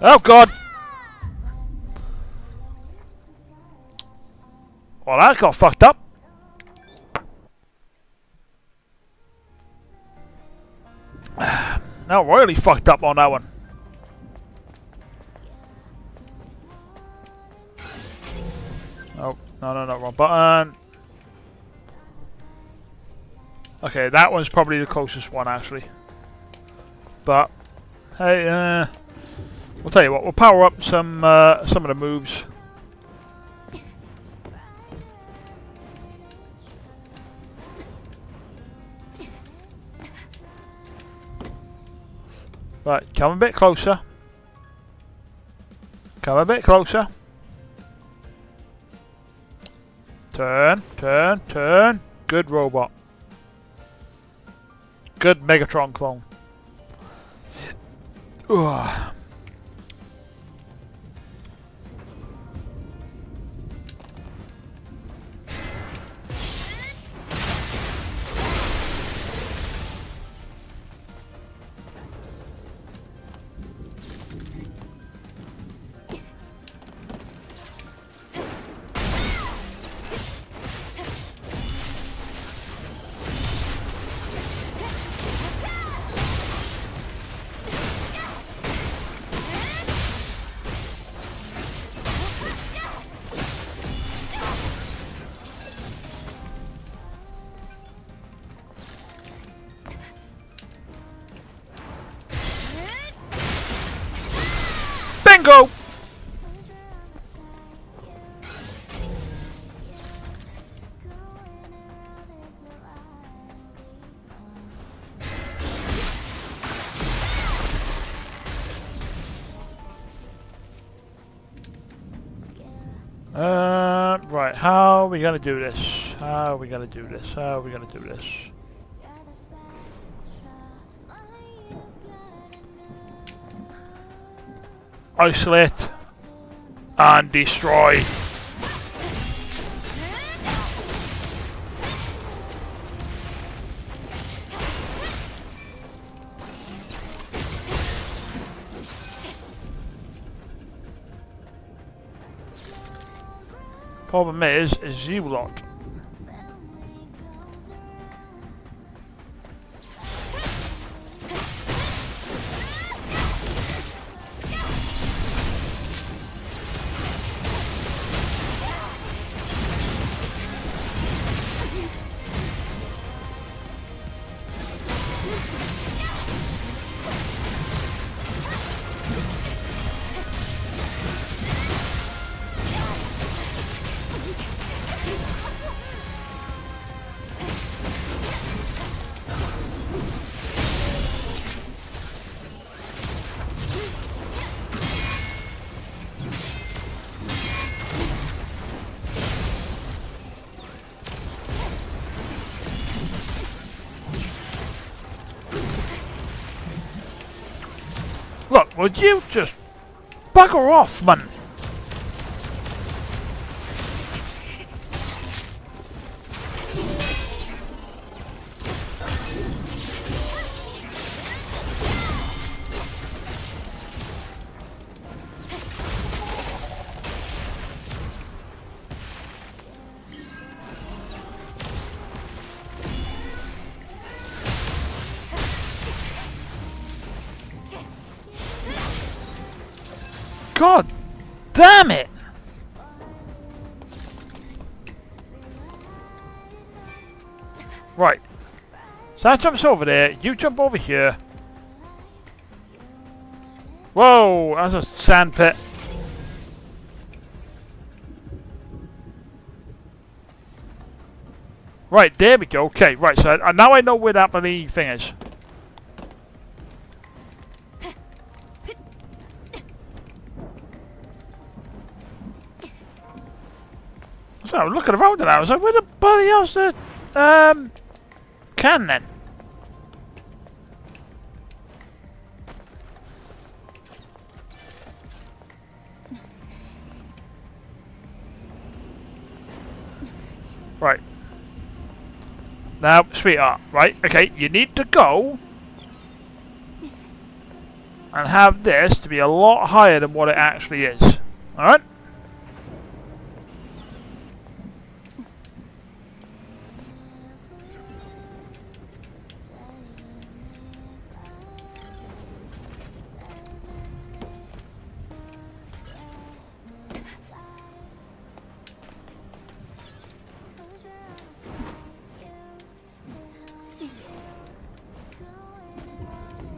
Oh God! Well, that got fucked up. Now royally fucked up on that one. Oh, no, wrong button. Okay, that one's probably the closest one actually. But hey, we'll tell you what. We'll power up some of the moves. Right, come a bit closer. Come a bit closer. Turn, turn, turn. Good robot. Good Megatron clone. Ugh. Bingo! Right, how are we gonna do this? How are we gonna do this? How are we gonna do this? Isolate and destroy. Problem is you lot. Would you just bugger off, man? God damn it! Right. So that jumps over there, you jump over here. Whoa, that's a sand pit. Right, there we go. Okay, right, so now I know where that bloody thing is. So I'm looking around and I was like, where the bloody hell's the can then? Right. Now, sweetheart, right, okay, you need to go and have this to be a lot higher than what it actually is. Alright?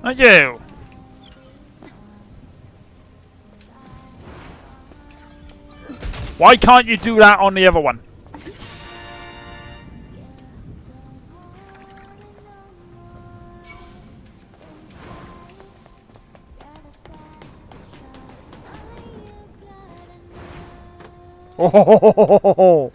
Thank you. Why can't you do that on the other one? Oh.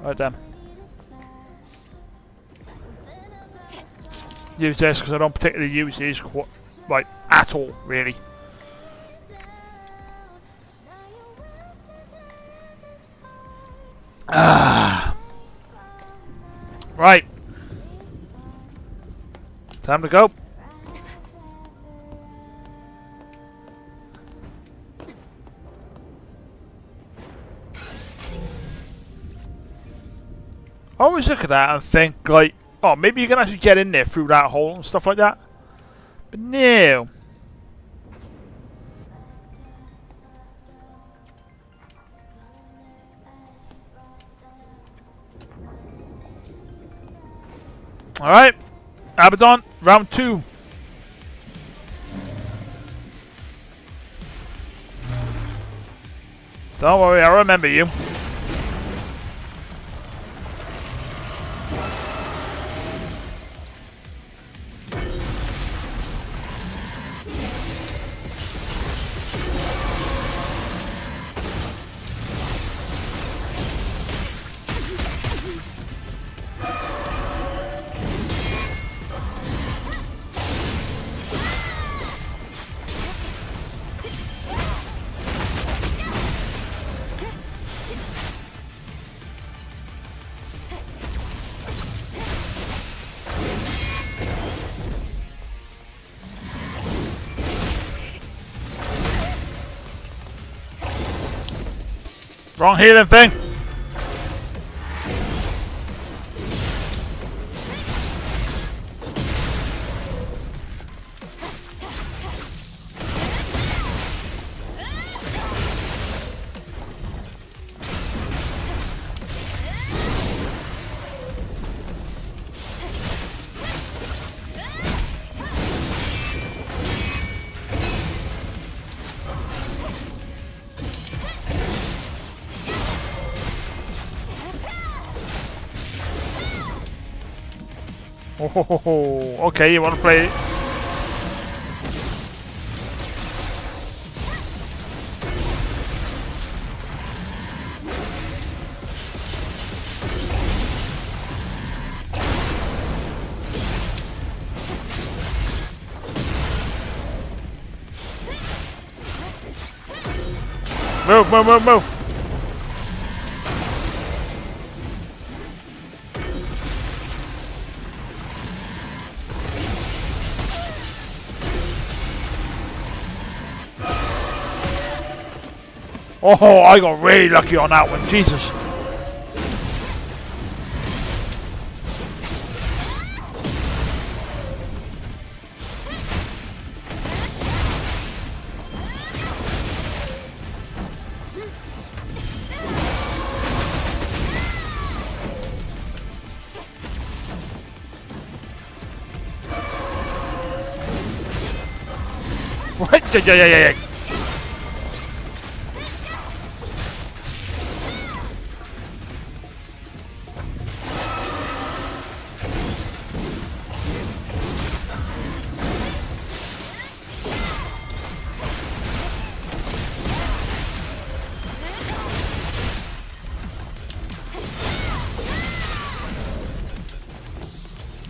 Oh damn. Use this because I don't particularly use these like at all, really. Ah. Right. Time to go. I always look at that and think like, oh, maybe you can actually get in there through that hole and stuff like that. But no. Alright. Abaddon, round 2. Don't worry, I remember you. Wrong healing thing. Oh, ho, ho, ho. Okay, you want to play? Move, move, move, move. Oh, I got really lucky on that one, Jesus. What? Yeah.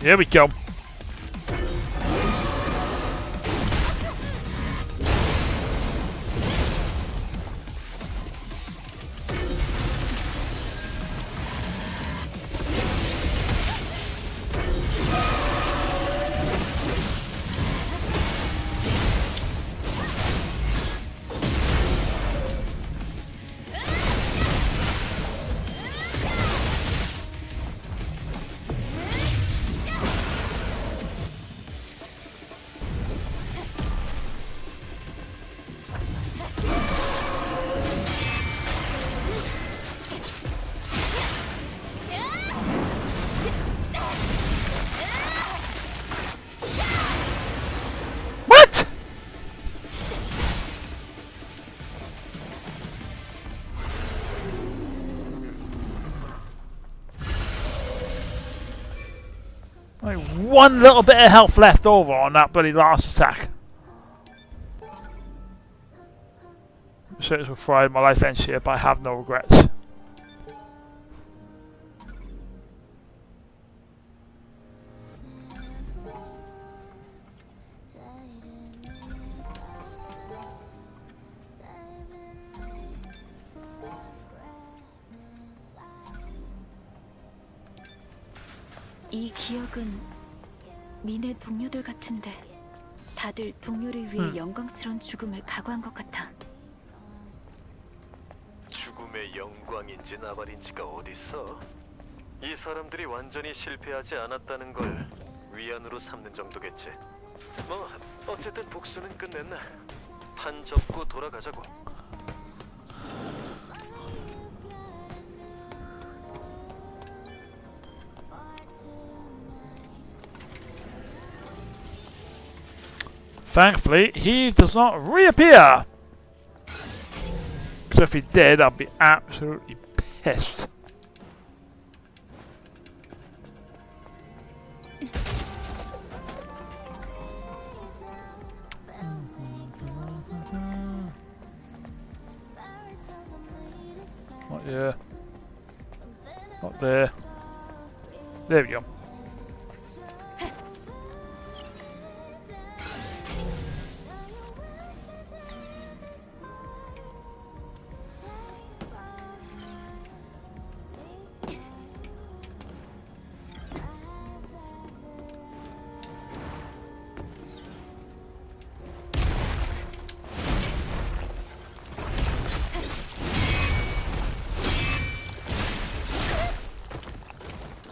Here we go. What? Like one little bit of health left over on that bloody last attack. Search for Friday, my life ends here, but I have no regrets. 이 기억은 미네 동료들 같은데 다들 동료를 위해 영광스러운 죽음을 각오한 것 같아. 죽음의 영광인지 나발인지가 어딨어? 이 사람들이 완전히 실패하지 않았다는 걸 위안으로 삼는 정도겠지. 뭐 어쨌든 복수는 끝냈나. 판 접고 돌아가자고. Thankfully, he does not reappear. Because if he did, I'd be absolutely pissed. Not here. Not there. There we go.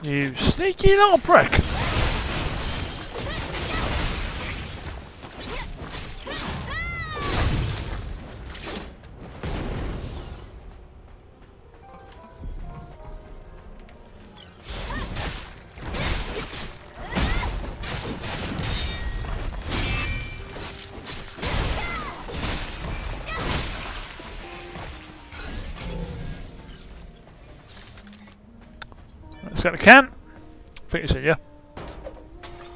You sneaky little prick! Let's get the can. I think it's in, yeah.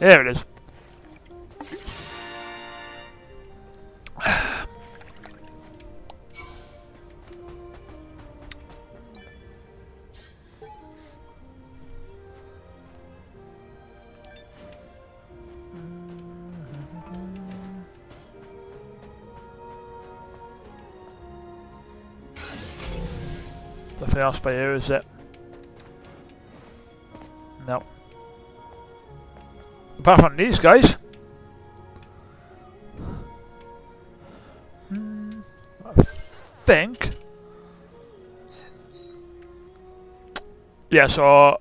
There it is. Nothing else by here, is it? No. Apart from these guys. I think. Yeah, so I'll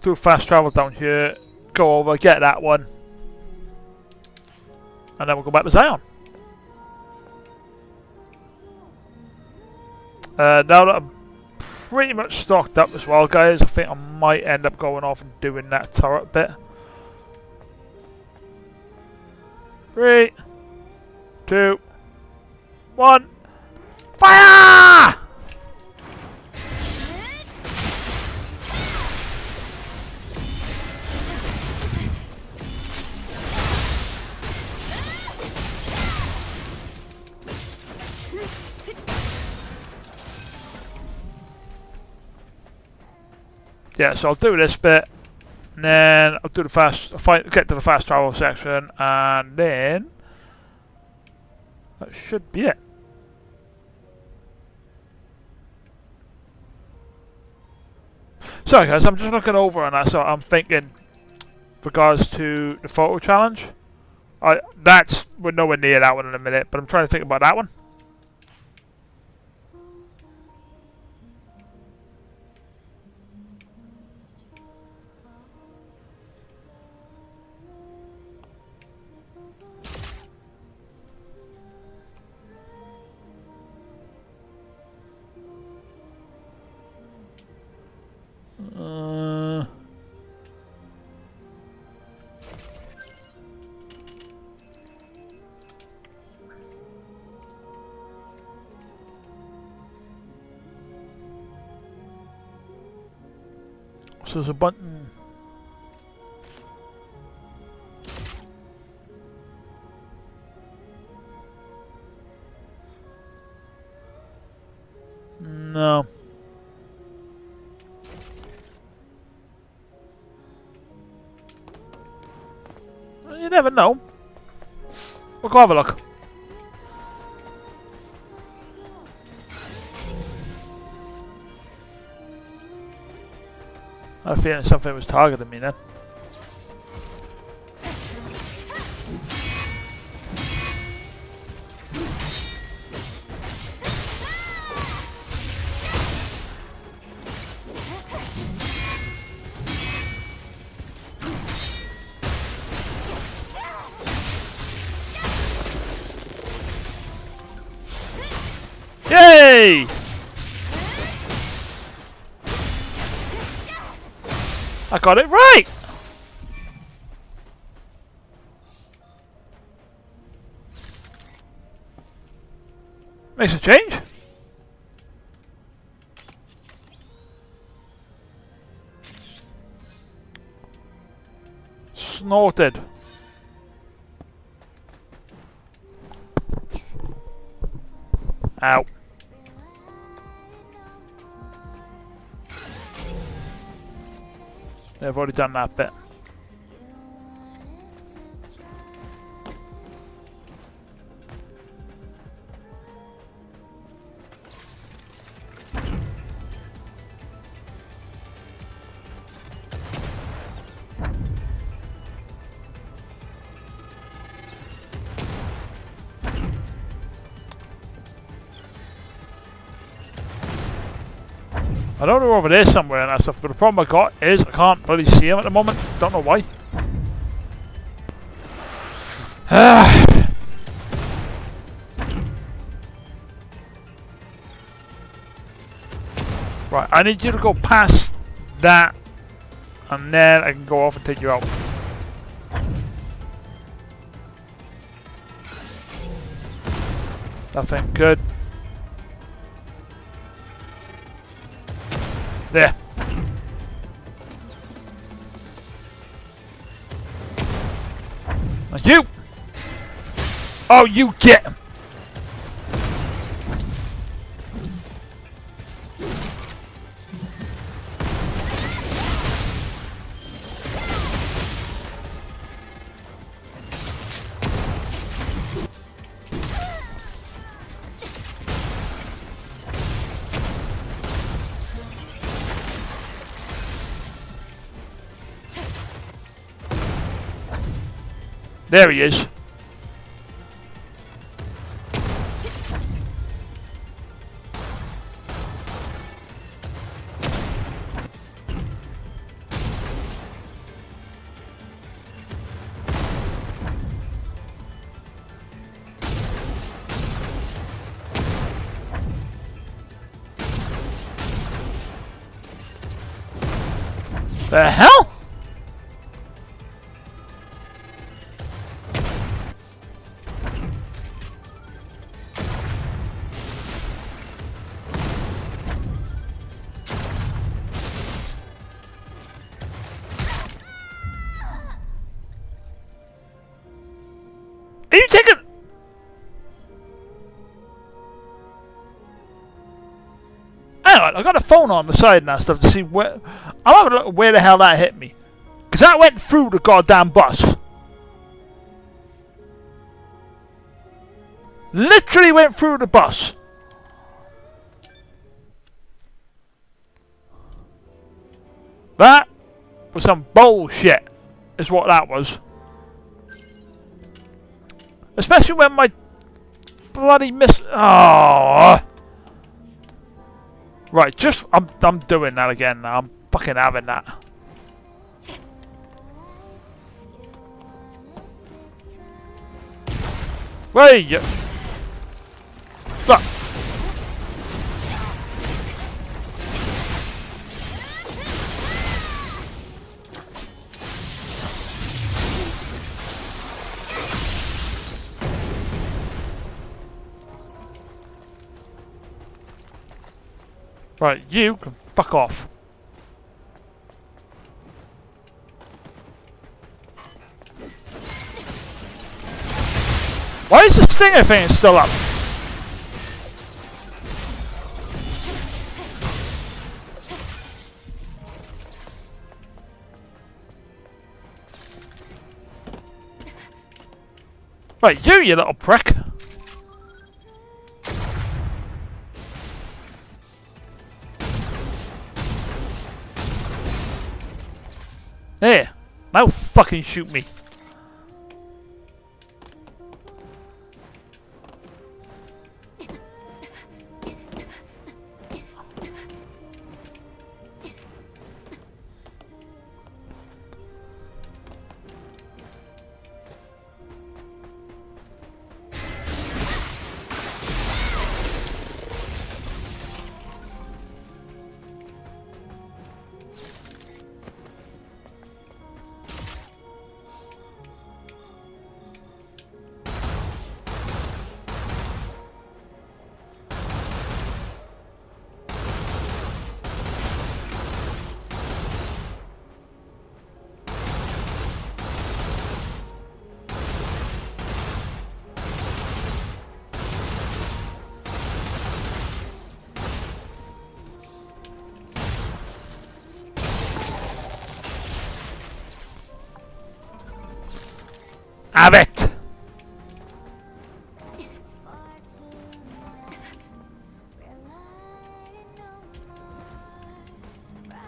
do fast travel down here, go over, get that one, and then we'll go back to Zion. Now that I'm pretty much stocked up as well, guys, I think I might end up going off and doing that turret bit. 3, 2, 1, fire! Yeah, so I'll do this bit, and then I'll do the get to the fast travel section, and then that should be it. Sorry guys, I'm just looking over on that, so I'm thinking, regards to the photo challenge, we're nowhere near that one in a minute, but I'm trying to think about that one. So there's a button. No. You never know. We'll go have a look. I have a feeling something was targeting me then. Yay! I got it right! Makes a change. Snorted. Ow. I've already done that bit. I know they're over there somewhere and that stuff, but the problem I got is I can't really see them at the moment. Don't know why. Right, I need you to go past that, and then I can go off and take you out. Nothing good. There. You! Oh, you get him! There he is. The hell? Are you taking... Hang on, I got a phone on the side and stuff to see where... I'm having a look at where the hell that hit me. Because that went through the goddamn bus. Literally went through the bus. That was some bullshit, is what that was. Especially when my bloody miss... Oh. Right, just... I'm doing that again now. I'm fucking having that. Where are you? Look. Right, you can fuck off. Why is the stinger thing still up? Right, you little prick. There. Now fucking shoot me. Have it!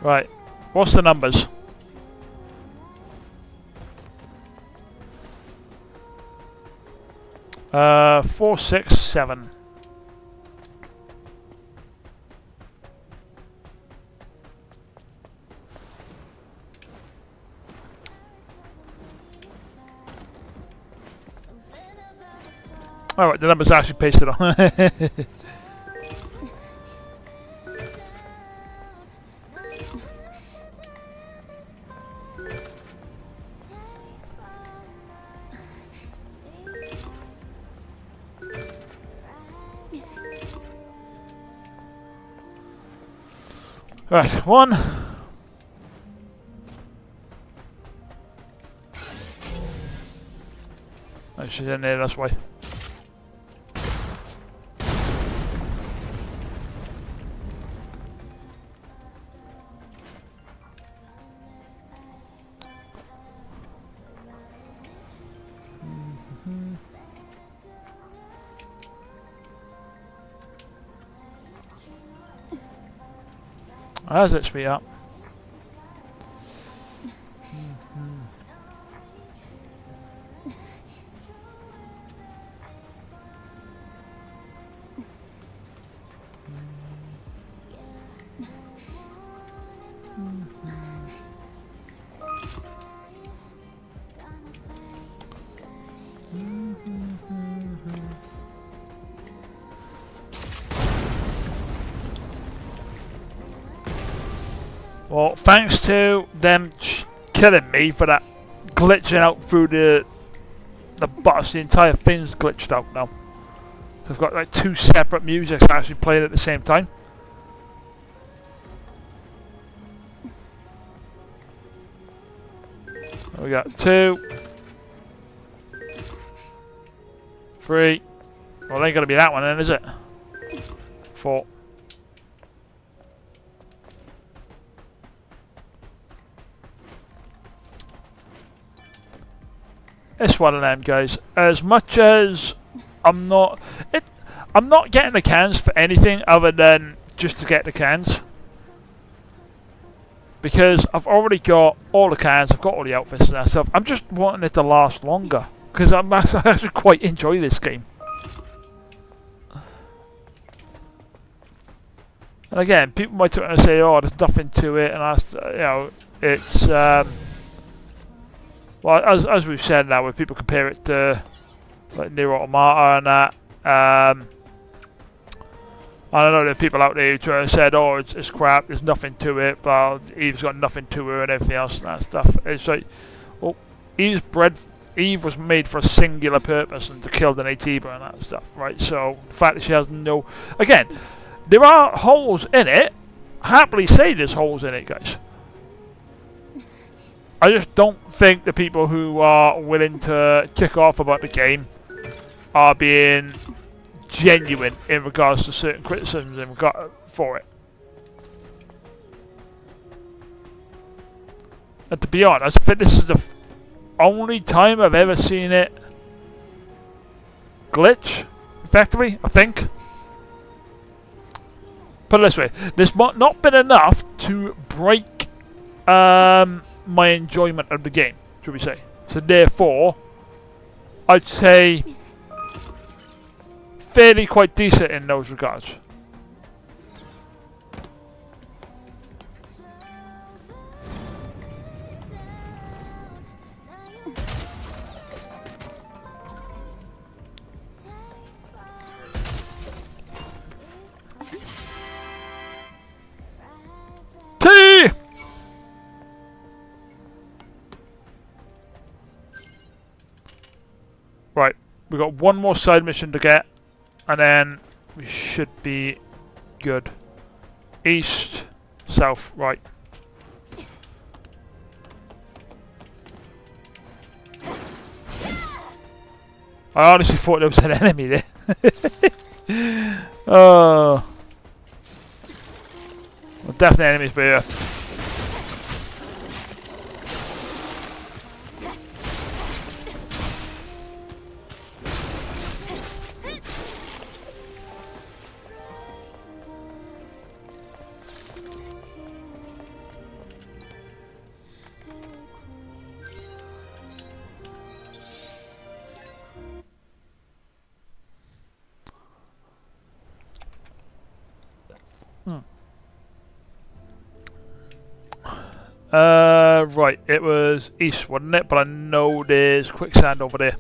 Right, what's the numbers? Uh, 4, 6, 7. Alright, the numbers actually pasted on. Right, 1. Oh, she's in there, that's why. How's it speed up? Well, thanks to them killing me for that glitching out through the bus, the entire thing's glitched out now. So I've got like two separate musics actually playing at the same time. We got 2, 3. Well, it ain't gonna be that one then, is it? 4. It's one of them, guys. As much as I'm not getting the cans for anything other than just to get the cans, because I've already got all the cans, I've got all the outfits and that stuff. I'm just wanting it to last longer because I actually quite enjoy this game. And again, people might turn and say, "Oh, there's nothing to it," and that's, you know, it's. Well, as we've said now, when people compare it to like Nier Automata and that, I don't know, there are people out there who said, "Oh, it's crap. There's nothing to it." But Eve's got nothing to her and everything else and that stuff. It's like, well, Eve was made for a singular purpose and to kill the Natiba and that stuff, right? So the fact that she has no, again, there are holes in it. Happily say there's holes in it, guys. I just don't think the people who are willing to kick off about the game are being genuine in regards to certain criticisms for it. And to be honest, I think this is the only time I've ever seen it glitch, effectively, I think. Put it this way, there's not been enough to break my enjoyment of the game, should we say. So therefore, I'd say fairly quite decent in those regards. Right, we've got one more side mission to get, and then we should be good. East, south, right. I honestly thought there was an enemy there. Oh. Well, definitely enemies, but yeah. Right, it was east, wasn't it? But I know there's quicksand over there.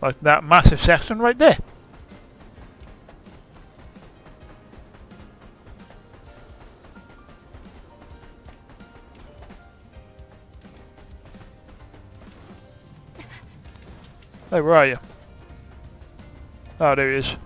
Like that massive section right there. Hey, where are you? Oh, there he is.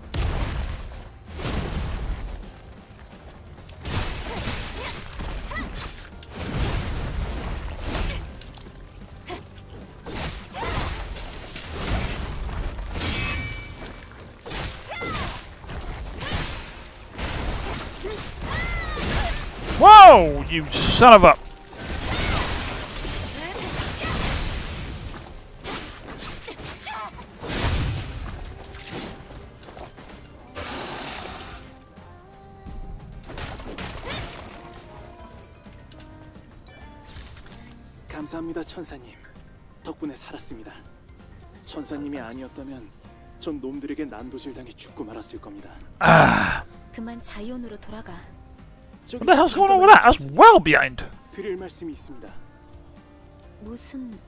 Whoa, you son of a... 감사합니다, 천사님. 덕분에 살았습니다. 천사님이 아니었다면 전 놈들에게 난도질당해 죽고 말았을 겁니다. 그만 자이온으로 돌아가. 저기 What the hell's going on with that? That's well behind. 드릴 말씀이 있습니다. 무슨...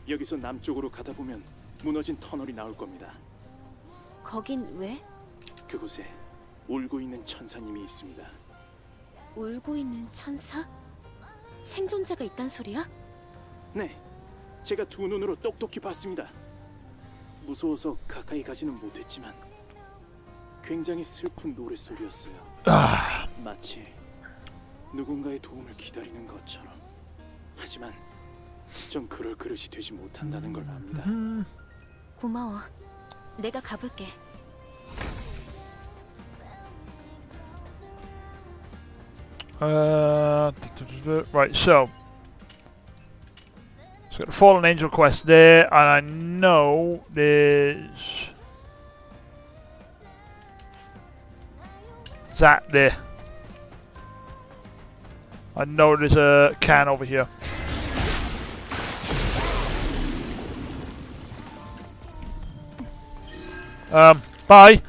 여기서 남쪽으로 가다 보면 무너진 터널이 나올 겁니다. 거긴 왜? 그곳에 울고 있는 천사님이 있습니다. 울고 있는 천사? 생존자가 있단 소리야? 네, 제가 두 눈으로 똑똑히 봤습니다. 무서워서 가까이 가지는 못했지만 굉장히 슬픈 노랫소리였어요. 마치 누군가의 도움을 기다리는 것처럼. 하지만 전 그럴 그릇이 되지 못한다는 걸 압니다. 고마워. 내가 가볼게. Right, so it's got the Fallen Angel quest there, and I know there's that there. I know there's a can over here. Bye.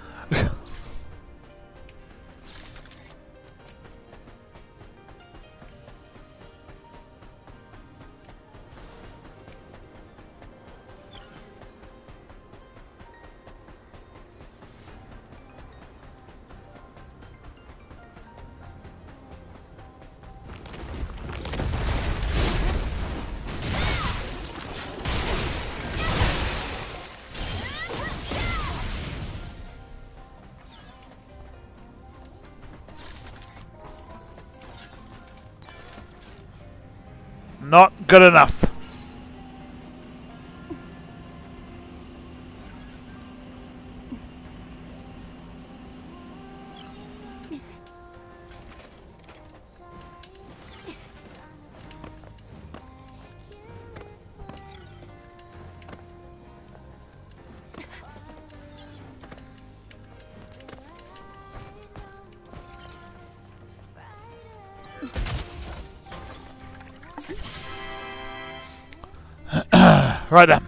Not good enough. Right then.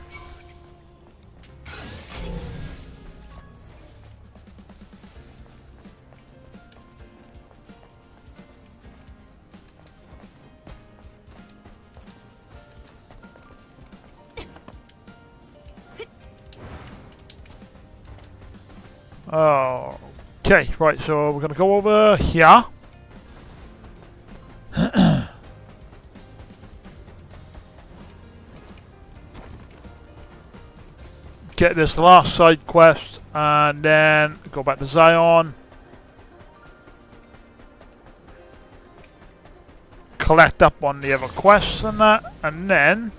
Okay, right, so we're gonna go over here. Get this last side quest and then go back to Zion, collect up on the other quests and that, and then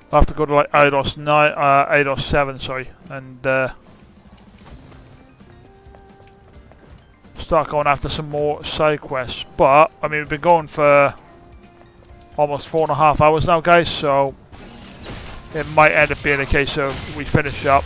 I'll have to go to like Eidos 9, Eidos 7, sorry, and start going after some more side quests. But I mean, we've been going for almost 4.5 hours now, guys, so it might end up being a case of we finish up.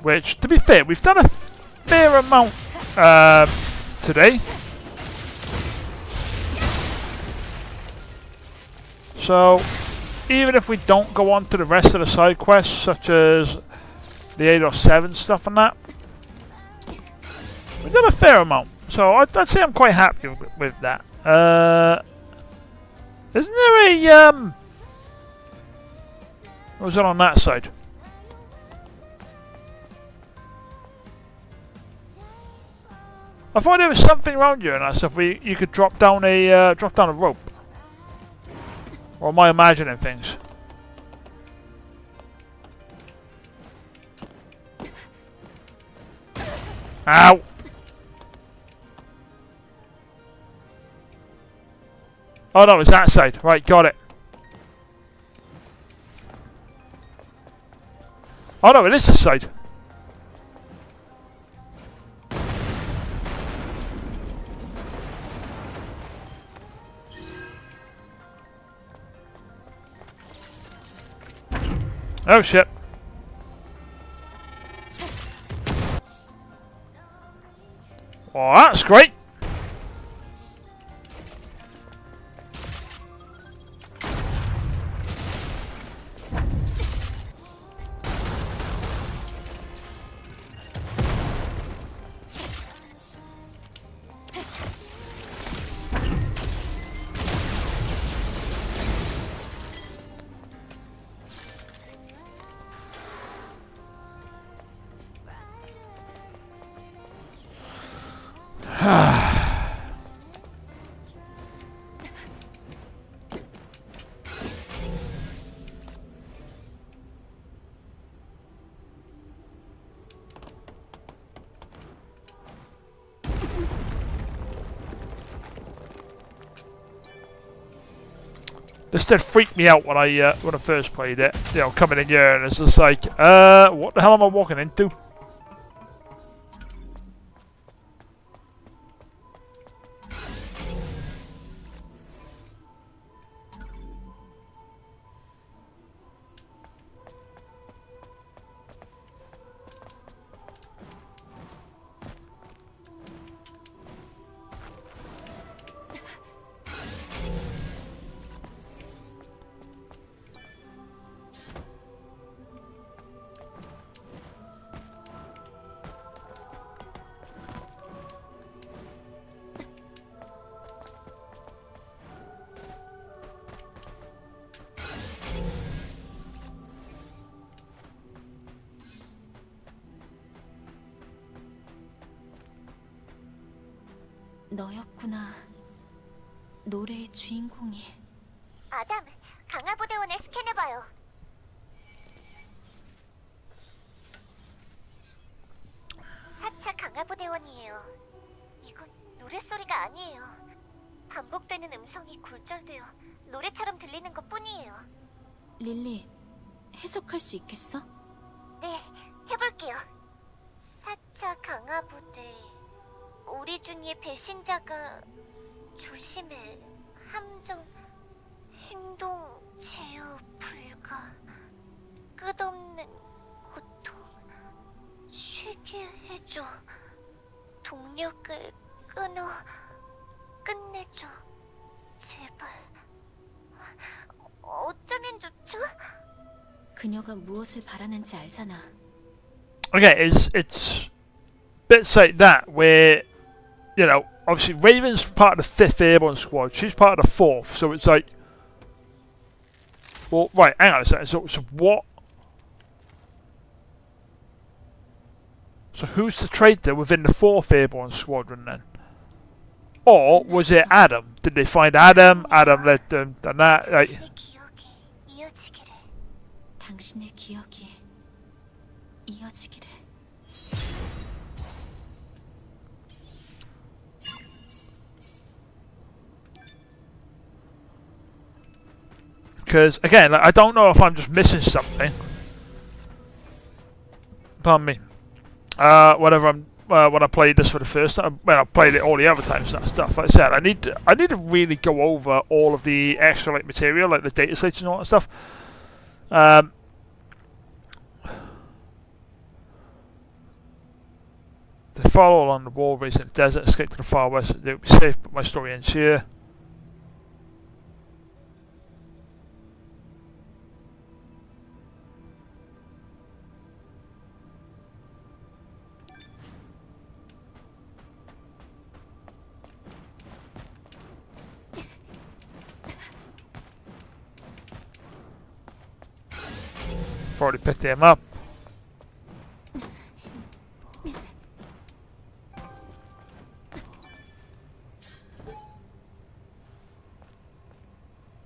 Which, to be fair, we've done a fair amount today. So, even if we don't go on to the rest of the side quests, such as the 8 or 7 stuff and that, we've done a fair amount. So, I'd say I'm quite happy with that. Isn't there a, what was it on that side? I thought there was something around here and that stuff where you could drop down a rope. Or am I imagining things? Ow! Oh no, it's that side. Right, got it. Oh no, it is this side. Oh shit. Oh, that's great. This did freak me out when I first played it. You know, coming in here and it's just like, what the hell am I walking into? 너였구나. 노래의 주인공이. 아담, 강화부대원을 스캔해봐요. 사차 강화부대원이에요. 이건 노랫소리가 아니에요. 반복되는 음성이 굴절되어 노래처럼 들리는 것뿐이에요. 릴리, 해석할 수 있겠어? 네, 해볼게요. 사차 강화부대. 우리 중에 배신자가 조심해. 함정, 행동, 제어 불가. 끝없는 고통. 쉬게 해줘. 동력을 끊어. 끝내줘. 제발. 어쩌면 좋죠? 그녀가 무엇을 바라는지 알잖아. Okay, it's bits like that where, you know, obviously Raven's part of the 5th Airborne Squad, she's part of the 4th, so it's like, well, right, hang on a second, so what? So who's the traitor within the 4th Airborne Squadron then? Or was it Adam? Did they find Adam? Adam led them, and that, like... 당신의 기억이 이어지기를. Because, again, like, I don't know if I'm just missing something. Pardon me. Whenever when I played this for the first time, when I played it all the other times and that stuff, like I said, I need to really go over all of the extra like material, like the data slates and all that stuff. They follow along the wall, race in the desert, escape to the far west. They will be safe, but my story ends here. I've already picked him up.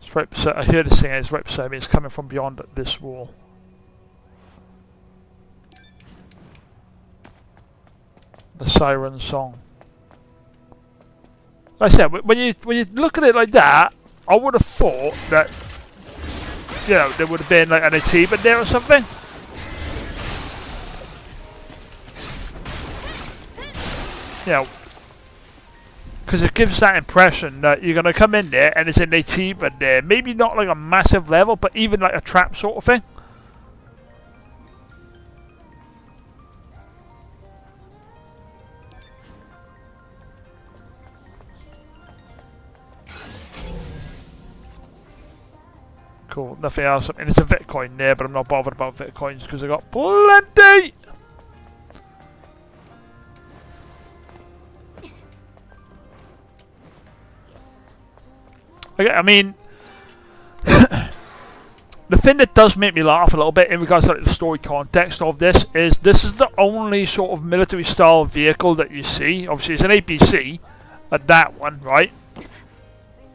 It's right beside, I hear this thing, it's right beside me, it's coming from beyond this wall. The siren song. Like I said, when you look at it like that, I would have thought that, you know, there would have been like an achievement there or something. You know, because it gives that impression that you're going to come in there and there's an achievement there. Maybe not like a massive level, but even like a trap sort of thing. Cool, nothing else. I mean, there's a Bitcoin there, but I'm not bothered about Bitcoins because I got plenty! Okay, I mean, the thing that does make me laugh a little bit in regards to like, the story context of this is the only sort of military style vehicle that you see. Obviously, it's an APC, that one, right?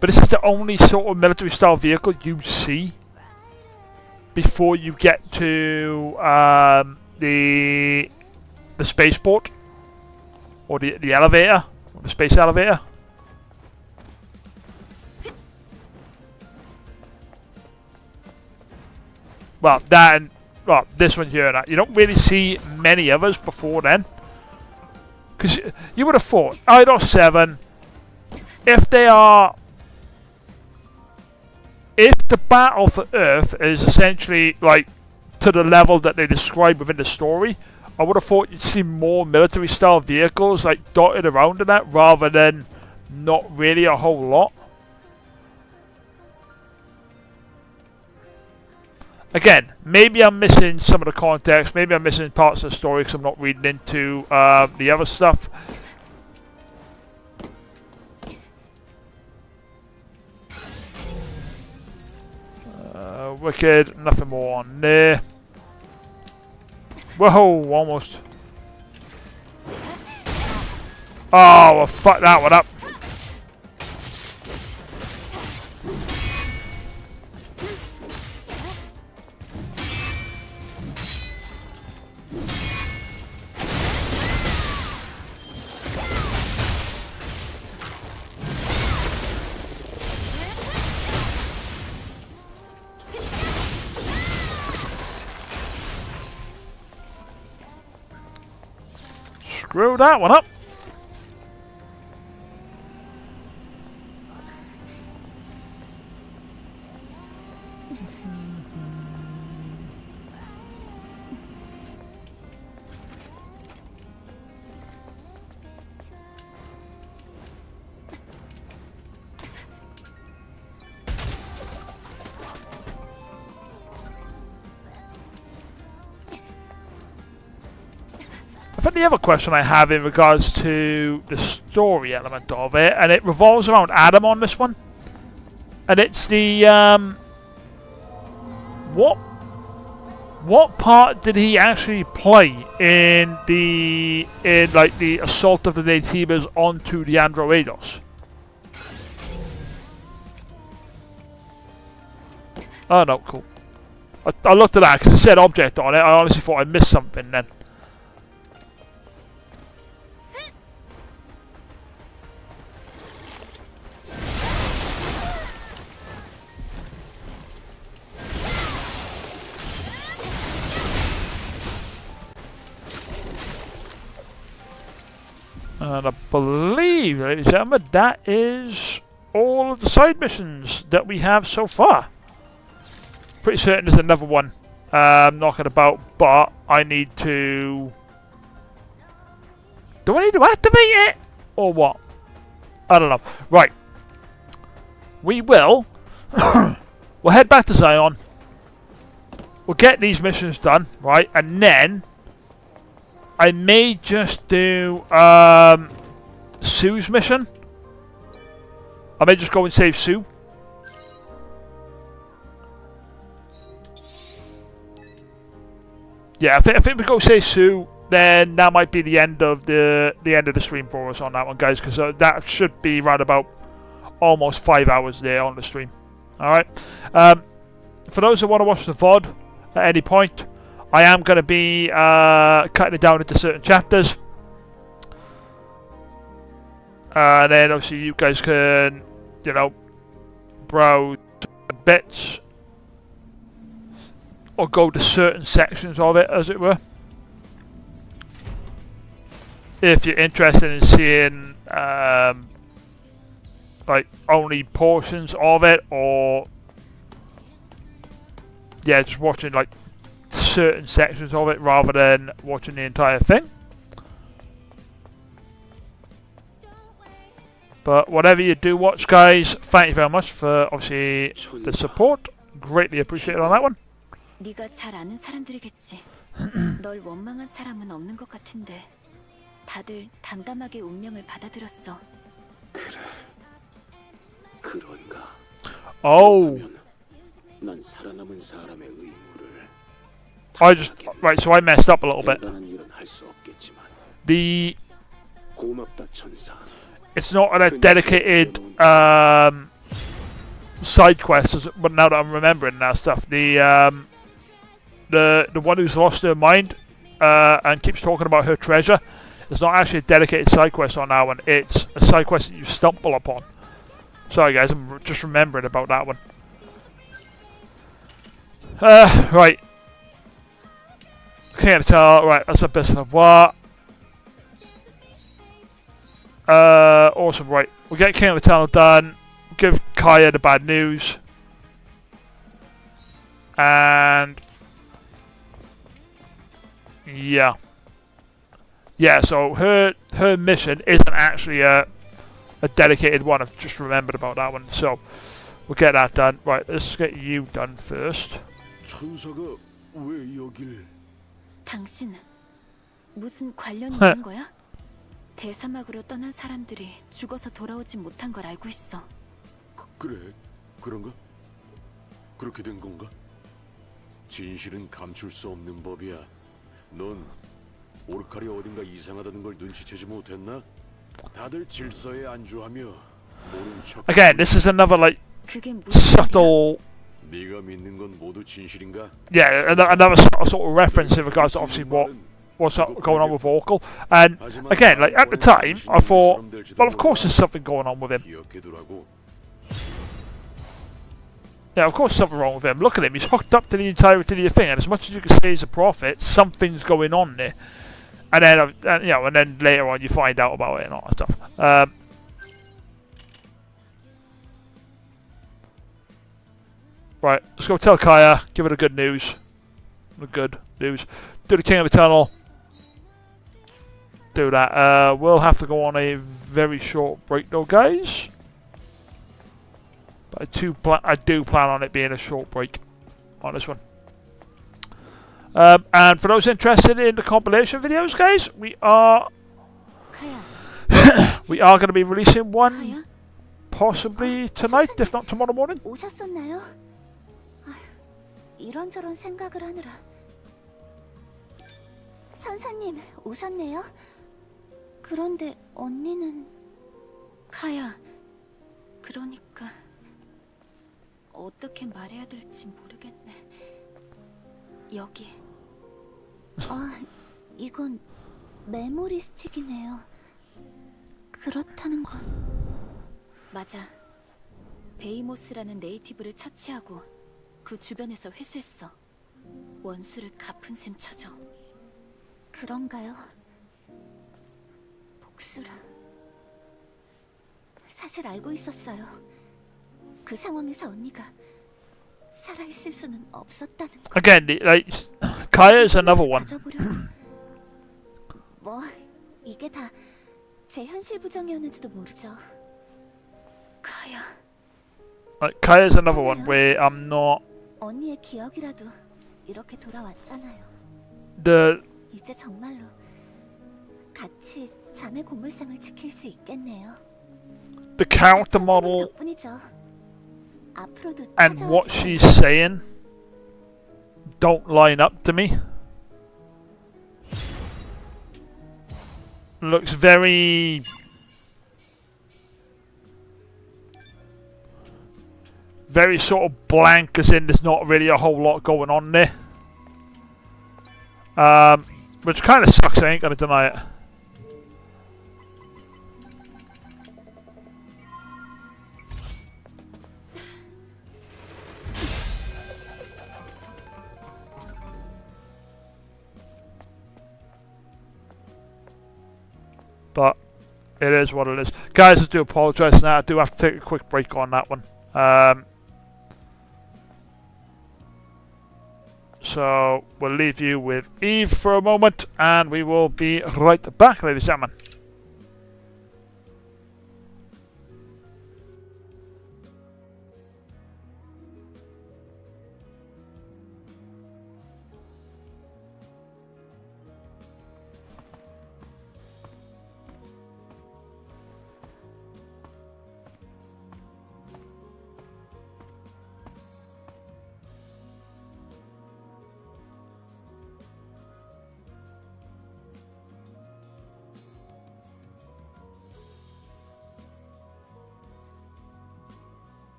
But this is the only sort of military style vehicle you see before you get to the spaceport or the elevator, or the space elevator. Well, that and well, this one here. You don't really see many others before then, because you would have thought IDOS 7, if they are. If the battle for Earth is essentially like to the level that they describe within the story, I would have thought you'd see more military style vehicles like dotted around in that rather than not really a whole lot. Again, maybe I'm missing some of the context, maybe I'm missing parts of the story because I'm not reading into the other stuff. Wicked, nothing more on there. Whoa, almost. Oh, well, fuck that one up. Screw that one up. I think the other question I have in regards to the story element of it, and it revolves around Adam on this one, and it's the what part did he actually play in the assault of the Natives onto the Androidos? Oh no, cool. I looked at that because it said object on it. I honestly thought I missed something then. And I believe, ladies and gentlemen, that is all of the side missions that we have so far. Pretty certain there's another one knocking about, but I need to... Do I need to activate it? Or what? I don't know. Right. We will... we'll head back to Zion. We'll get these missions done, right? And then... I may just do Sue's mission. I may just go and save Sue. yeah, I think we go say Sue. Then that might be the end of the stream for us on that one, guys, because that should be right about almost 5 hours there on the stream. All right. For those who want to watch the VOD at any point, I am going to be cutting it down into certain chapters. And then obviously you guys can, you know, browse bits or go to certain sections of it, as it were. If you're interested in seeing like only portions of it, or yeah, just watching like certain sections of it rather than watching the entire thing. But whatever you do watch, guys, thank you very much for obviously the support. Greatly appreciated on that one. 네가 잘 아는 사람들이겠지. 널 원망한 사람은 없는 것 같은데 다들 담담하게 운명을 받아들였어. 그래. 그런가? Oh. 난 살아남은 사람의 의무를 Right, so I messed up a little bit. 대단한 일은 할 수 없겠지만 고맙다 천사. It's not a dedicated side quest, but now that I'm remembering that stuff, the one who's lost her mind and keeps talking about her treasure, it's not actually a dedicated side quest on that one. It's a side quest that you stumble upon. Sorry guys, I'm just remembering about that one. Right. Can't tell. Right, that's a bit of what. Awesome. Right, we'll get King of the Tunnel done. Give Kaya the bad news, and yeah. So her mission isn't actually a dedicated one. I've just remembered about that one. So we'll get that done. Right, let's get you done first. 천사가 왜 여길? 당신 무슨 관련이 있는 거야? 대사막으로 떠난 사람들이 죽어서 돌아오지 못한 걸 알고 있어. 그래, 그런가? 그렇게 된 건가? 진실은 감출 수 없는 법이야. 넌 오르칼이 어딘가 이상하다는 걸 눈치채지 못했나? 다들 질서에 안주하며 모른 척. Again, this is another like 그게 무슨 subtle. 네가 믿는 건 모두 진실인가? Yeah, another sort of reference in regards to obviously what's going on with Oracle. And again, like at the time, I thought, well, of course there's something going on with him. Yeah, of course there's something wrong with him. Look at him; he's hooked up to the entirety of the thing, and as much as you can say he's a prophet, something's going on there. And then, and then later on you find out about it and all that stuff. Right, let's go tell Kaya, give her the good news. The good news. Do the King of the Tunnel. Do that. We'll have to go on a very short break though, guys. But I do plan on it being a short break on this one. And for those interested in the compilation videos, guys, we are going to be releasing one possibly tonight, if not tomorrow morning. 오셨었나요? 이런저런 생각을 하느라. 천사님 오셨네요. 그런데 언니는 카야. 그러니까 어떻게 말해야 될지 모르겠네. 여기. 이건 메모리 스틱이네요. 그렇다는 건 맞아. 베이모스라는 네이티브를 처치하고 그 주변에서 회수했어. 원수를 갚은 셈 쳐줘. 그런가요? 복수라. 사실 알고 있었어요. 그 상황에서 언니가 살아있을 수는 없었다는 거. Again, like Kaya is another one. 뭐 이게 다 제 현실 부정이었는지도 모르죠. 카야. Like Kaya is another one where I'm not. 언니의 기억이라도 이렇게 돌아왔잖아요. 이제 정말로 같이 자매 고물상을 지킬 수 있겠네요. The character model 덕분이죠. 앞으로도 and what she's saying don't line up to me. looks very sort of blank, as in there's not really a whole lot going on there. Which kind of sucks, I ain't gonna deny it. But it is what it is. Guys, I do apologise now. I do have to take a quick break on that one. So we'll leave you with Eve for a moment, and we will be right back, ladies and gentlemen.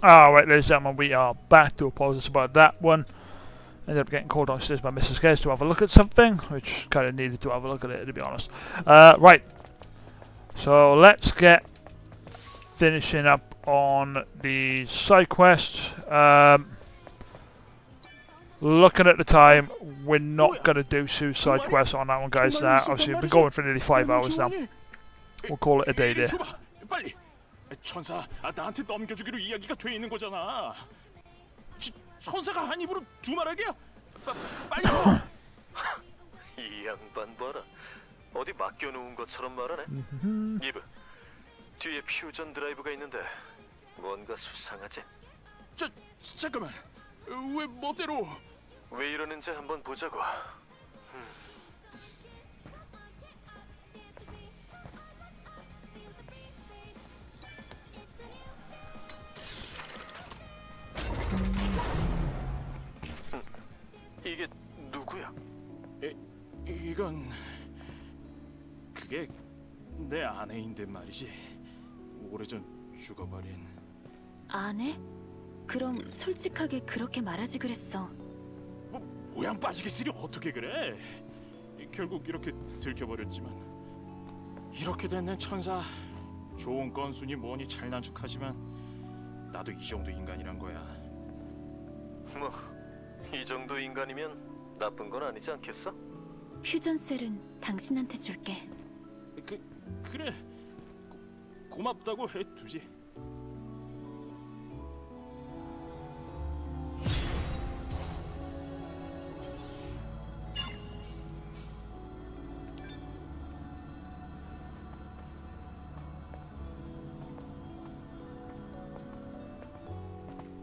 Alright, ladies and gentlemen, we are back. To apologise about that one. Ended up getting called downstairs by Mrs. Gaze to have a look at something, which kind of needed to have a look at it, to be honest. Right. So let's get finishing up on the side quest. Looking at the time, we're not going to do Sue's side quest on that one, guys. Obviously, we've been going for nearly 5 hours now. We'll call it a day there. 빨리. 천사, 나한테 넘겨주기로 이야기가 돼 있는 거잖아. 천사가 한 입으로 두말하기야? 빨리. 이 양반 봐라. 어디 맡겨놓은 것처럼 말하네. 이브, 뒤에 퓨전 드라이브가 있는데 뭔가 수상하지? 잠깐만. 왜 멋대로? 왜 이러는지 한번 보자고. 이게 누구야? 이건 그게 내 아내인데 말이지. 오래전 죽어버린. 아내? 그럼 솔직하게 그렇게 말하지 그랬어. 모양 빠지게 쓰리 어떻게 그래? 결국 이렇게 들켜버렸지만 이렇게 된 내 천사 좋은 건순이 뭐니 잘난 척하지만 나도 이 정도 인간이란 거야. 뭐 이 정도 인간이면 나쁜 건 아니지 않겠어? 퓨전셀은 당신한테 줄게. 그래 고맙다고 해두지.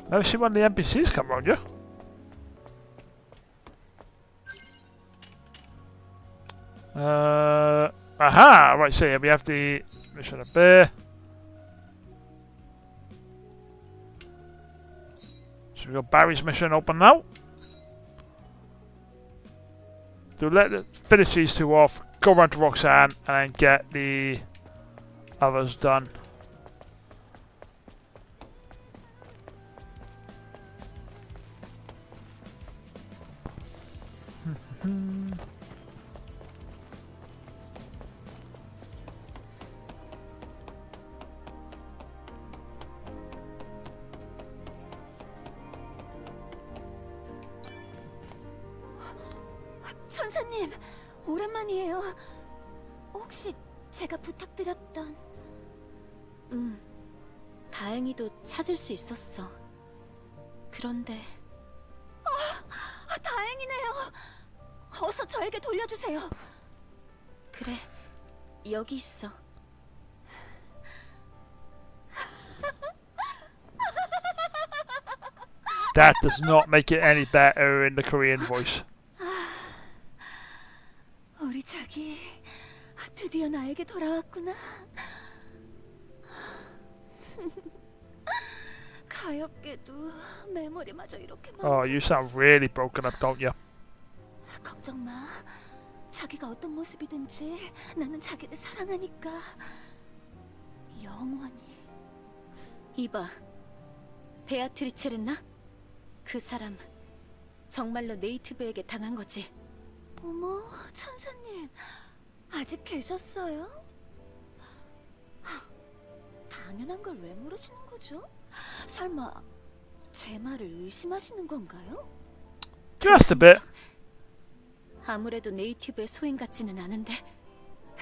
Never seen one of the NPCs come around you. Aha! Right, so yeah, we have the mission up there. So we got Barry's mission open now. Finish these two off, go around to Roxanne, and then get the others done. 천사님, 오랜만이에요. 혹시 제가 부탁드렸던... 다행히도 찾을 수 있었어. 그런데 다행이네요. 어서 저에게 돌려주세요. 그래, 여기 있어. That does not make it any better in the Korean voice. 우리 자기 드디어 나에게 돌아왔구나. 가엾게도 메모리마저 이렇게 Oh, you sound really broken up, don't you? 걱정 마. 자기가 어떤 모습이든지 나는 자기를 사랑하니까 영원히. 이봐, 베아트리체랬나? 그 사람 정말로 네이티브에게 당한 거지? 어머, 천사님, 아직 계셨어요? 당연한 걸 왜 물으시는 거죠? 설마 제 말을 의심하시는 건가요? Just a bit. 아무래도 네이티브의 소인 같지는 않은데.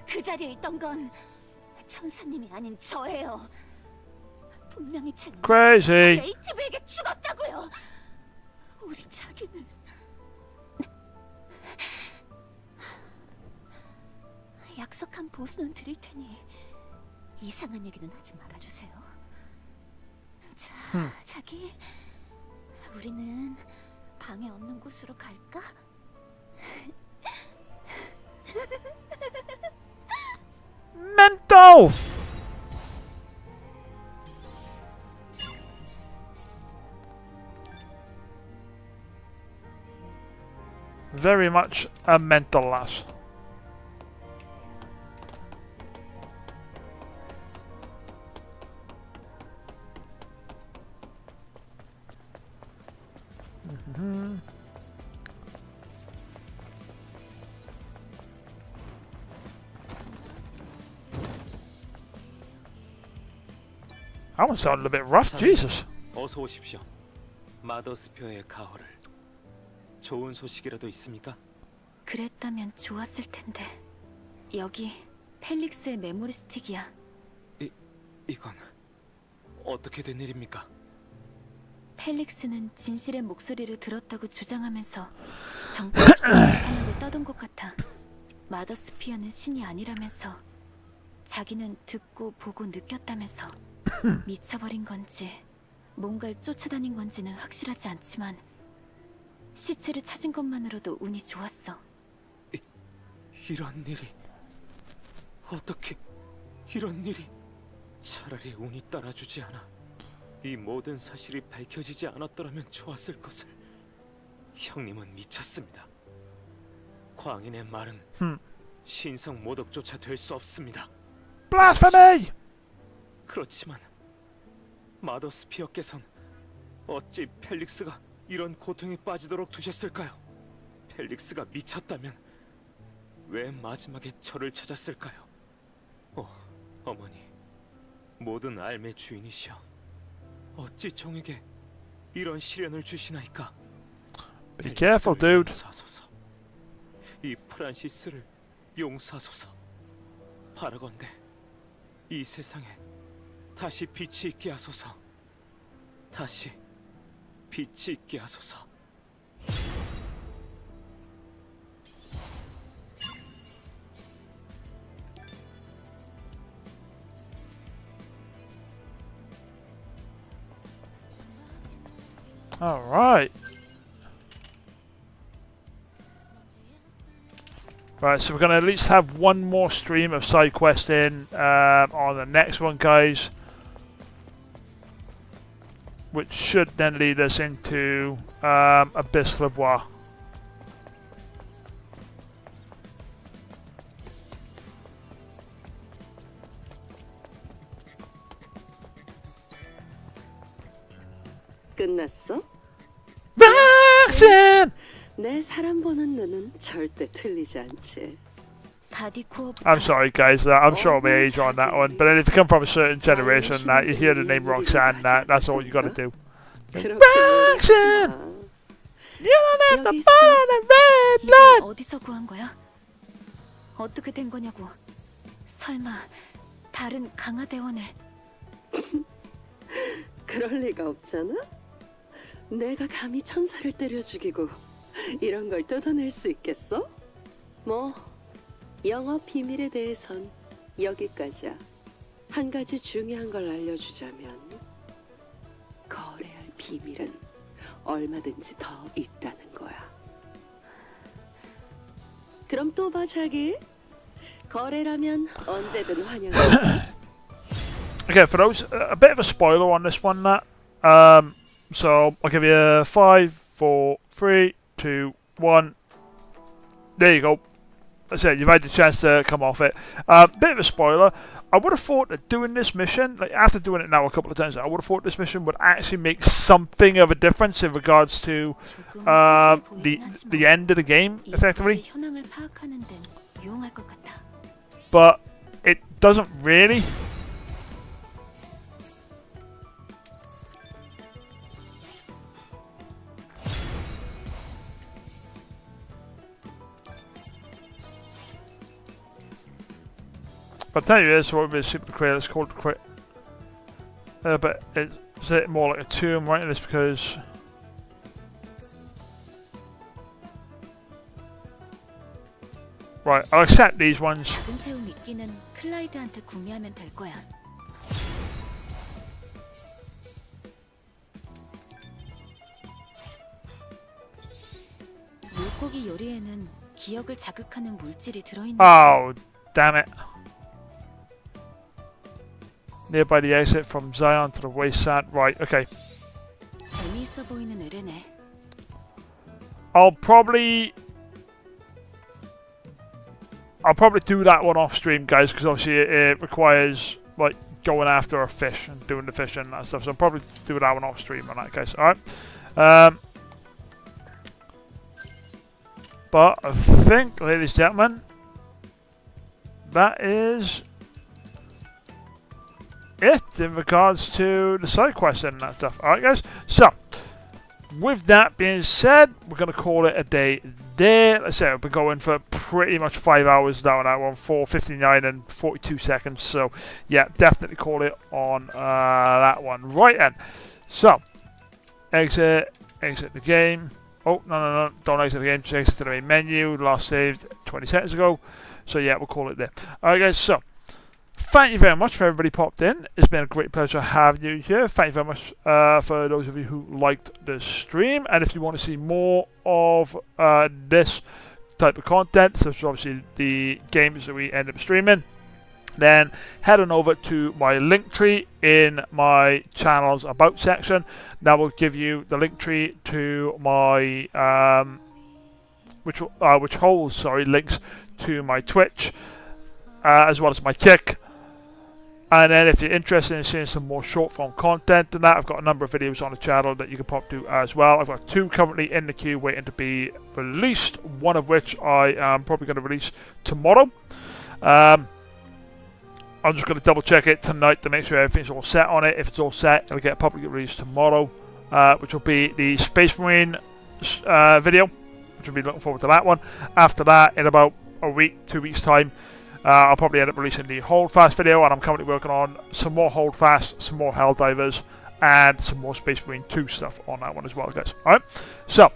그 자리에 있던 건 천사님이 아닌 저예요. 분명히 제 Crazy. 네이티브에게 죽었다고요. 우리 자기는 약속한 보수는 드릴 테니 이상한 얘기는 하지 말아주세요. 자, 자기, 우리는 방해 없는 곳으로 갈까? Mental! Very much a mental lass. That one sounded a bit rough. Jesus. 어서 오십시오. 마더스피어의 가호를. 좋은 소식이라도 있습니까? 그랬다면 좋았을 텐데. 여기 펠릭스의 메모리 스틱이야. 이건 어떻게 된 일입니까? 펠릭스는 진실의 목소리를 들었다고 주장하면서 정체없이 이상하게 떠돈 것 같아. 마더스피어는 신이 아니라면서 자기는 듣고 보고 느꼈다면서 미쳐버린 건지 뭔가를 쫓아다닌 건지는 확실하지 않지만 시체를 찾은 것만으로도 운이 좋았어. 이런 일이 어떻게 이런 일이 차라리 운이 따라주지 않아 이 모든 사실이 밝혀지지 않았더라면 좋았을 것을. 형님은 미쳤습니다. 광인의 말은 신성 모독조차 될 수 없습니다. Blasphemy! 그렇지만 마더스피어께선 어찌 펠릭스가 이런 고통에 빠지도록 두셨을까요? 펠릭스가 미쳤다면 왜 마지막에 저를 찾았을까요? 어머니, 모든 알매 주인이시여, 어찌 종에게 이런 시련을 주시나이까? Be careful, dude. 용서하소서. 이 프란시스를 용서하소서. 바라건대 이 세상에 다시 빛이 있게 하소서. 다시 빛이 있게 하소서. All right. Right, so we're going to at least have one more stream of side questing on the next one, guys. Which should then lead us into Abyss Le Bois. 끝났어? Roxanne! 내 사람 보는 눈은 절대 틀리지 않지. I'm sorry, guys. I'm sure I'll be age on that one. But then if you come from a certain generation, that you hear the name Roxanne, that's all you got to do. Roxanne! You don't have to follow the red blood. 어디서 구한 거야? 어떻게 된 거냐고. 설마 다른 강화 대원을? 그럴 리가 없잖아. 내가 감히 천사를 때려 죽이고 이런 걸 뜯어낼 수 있겠어? 뭐 영업 비밀에 대해선 여기까지야. 한 가지 중요한 걸 알려주자면 거래할 비밀은 얼마든지 더 있다는 거야. 그럼 또 봐, 자기. 거래라면 언제든 환영해. Okay, for those, a bit of a spoiler on this one, that. So I'll give you 5, 4, 3, 2, 1. There you go. That's it. You've had the chance to come off it. Bit of a spoiler. I would have thought that doing this mission, like after doing it now a couple of times, I would have thought this mission would actually make something of a difference in regards to the end of the game, effectively. But it doesn't really. I'll tell you this, what would be a super crate, it's called crate. But it's more like a tomb, right? This because right, I'll accept these ones. 클라이드한테 구매하면 될 거야. 물고기 요리에는 기억을 자극하는 물질이 들어있는. Oh, damn it. Nearby the exit from Zion to the wasteland. Right, okay. 재미있어 보이는 의뢰네. I'll probably do that one off stream, guys, because obviously it requires like going after a fish and doing the fishing and that stuff. So I'll probably do that one off stream on that, guys. All right. But I think, ladies and gentlemen, that is it in regards to the side quests and that stuff. Alright guys, so with that being said, we're going to call it a day there. Let's say I've been going for pretty much 5 hours now on that one, 4:59 and 42 seconds. So yeah, definitely call it on that one. Right then, so exit the game. Oh, no, don't exit the game, just exit to the main menu. Last saved 20 seconds ago. So yeah, we'll call it there. Alright guys, so thank you very much for everybody popped in. It's been a great pleasure having you here. Thank you very much for those of you who liked the stream. And if you want to see more of this type of content, such as obviously the games that we end up streaming, then head on over to my linktree in my channel's about section. That will give you the linktree to my which holds links to my Twitch as well as my Kick. And then if you're interested in seeing some more short form content than that, I've got a number of videos on the channel that you can pop to as well. I've got 2 currently in the queue waiting to be released, one of which I am probably going to release tomorrow. I'm just going to double check it tonight to make sure everything's all set on it. If it's all set, it'll get publicly released tomorrow, which will be the Space Marine video, which will be looking forward to that one. After that, in about a week, 2 weeks time, I'll probably end up releasing the Holdfast video, and I'm currently working on some more Holdfast, some more Helldivers, and some more Space Marine 2 stuff on that one as well, guys. Alright, so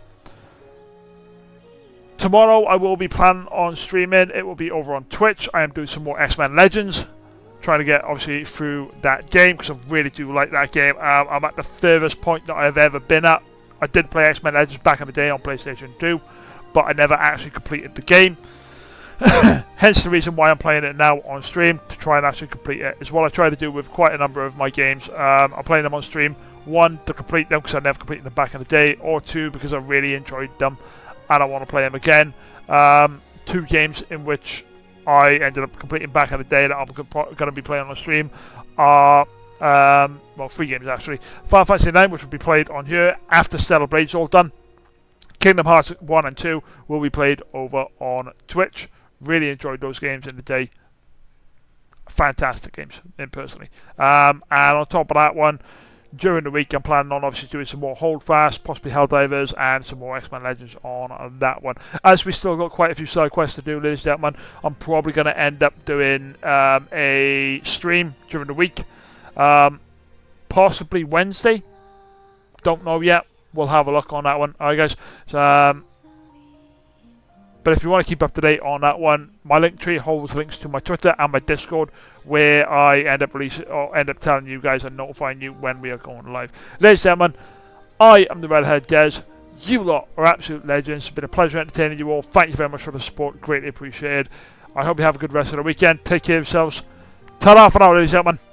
tomorrow I will be planning on streaming. It will be over on Twitch. I am doing some more X-Men Legends, trying to get obviously through that game because I really do like that game. I'm at the furthest point that I've ever been at. I did play X-Men Legends back in the day on PlayStation 2, but I never actually completed the game. Hence the reason why I'm playing it now on stream, to try and actually complete it. Is what I try to do with quite a number of my games. I'm playing them on stream, 1 to complete them because I never completed them back in the day, or 2 because I really enjoyed them and I want to play them again. 2 games in which I ended up completing back in the day that I'm going to be playing on stream are, well, 3 games actually. Final Fantasy IX, which will be played on here after Stellar Blade's all done. Kingdom Hearts 1 and 2 will be played over on Twitch. Really enjoyed those games in the day. Fantastic games, personally. And on top of that one, during the week, I'm planning on obviously doing some more Holdfast, possibly Helldivers, and some more X-Men Legends on that one. As we still got quite a few side quests to do, ladies and gentlemen, I'm probably going to end up doing a stream during the week. Possibly Wednesday. Don't know yet. We'll have a look on that one. Alright, guys. So, but if you want to keep up to date on that one, my Linktree holds links to my Twitter and my Discord, where I end up releasing or end up telling you guys and notifying you when we are going live. Ladies and gentlemen, I am the Redhead Des. You lot are absolute legends. It's been a pleasure entertaining you all. Thank you very much for the support. Greatly appreciated. I hope you have a good rest of the weekend. Take care of yourselves. Ta-ra for now, ladies and gentlemen.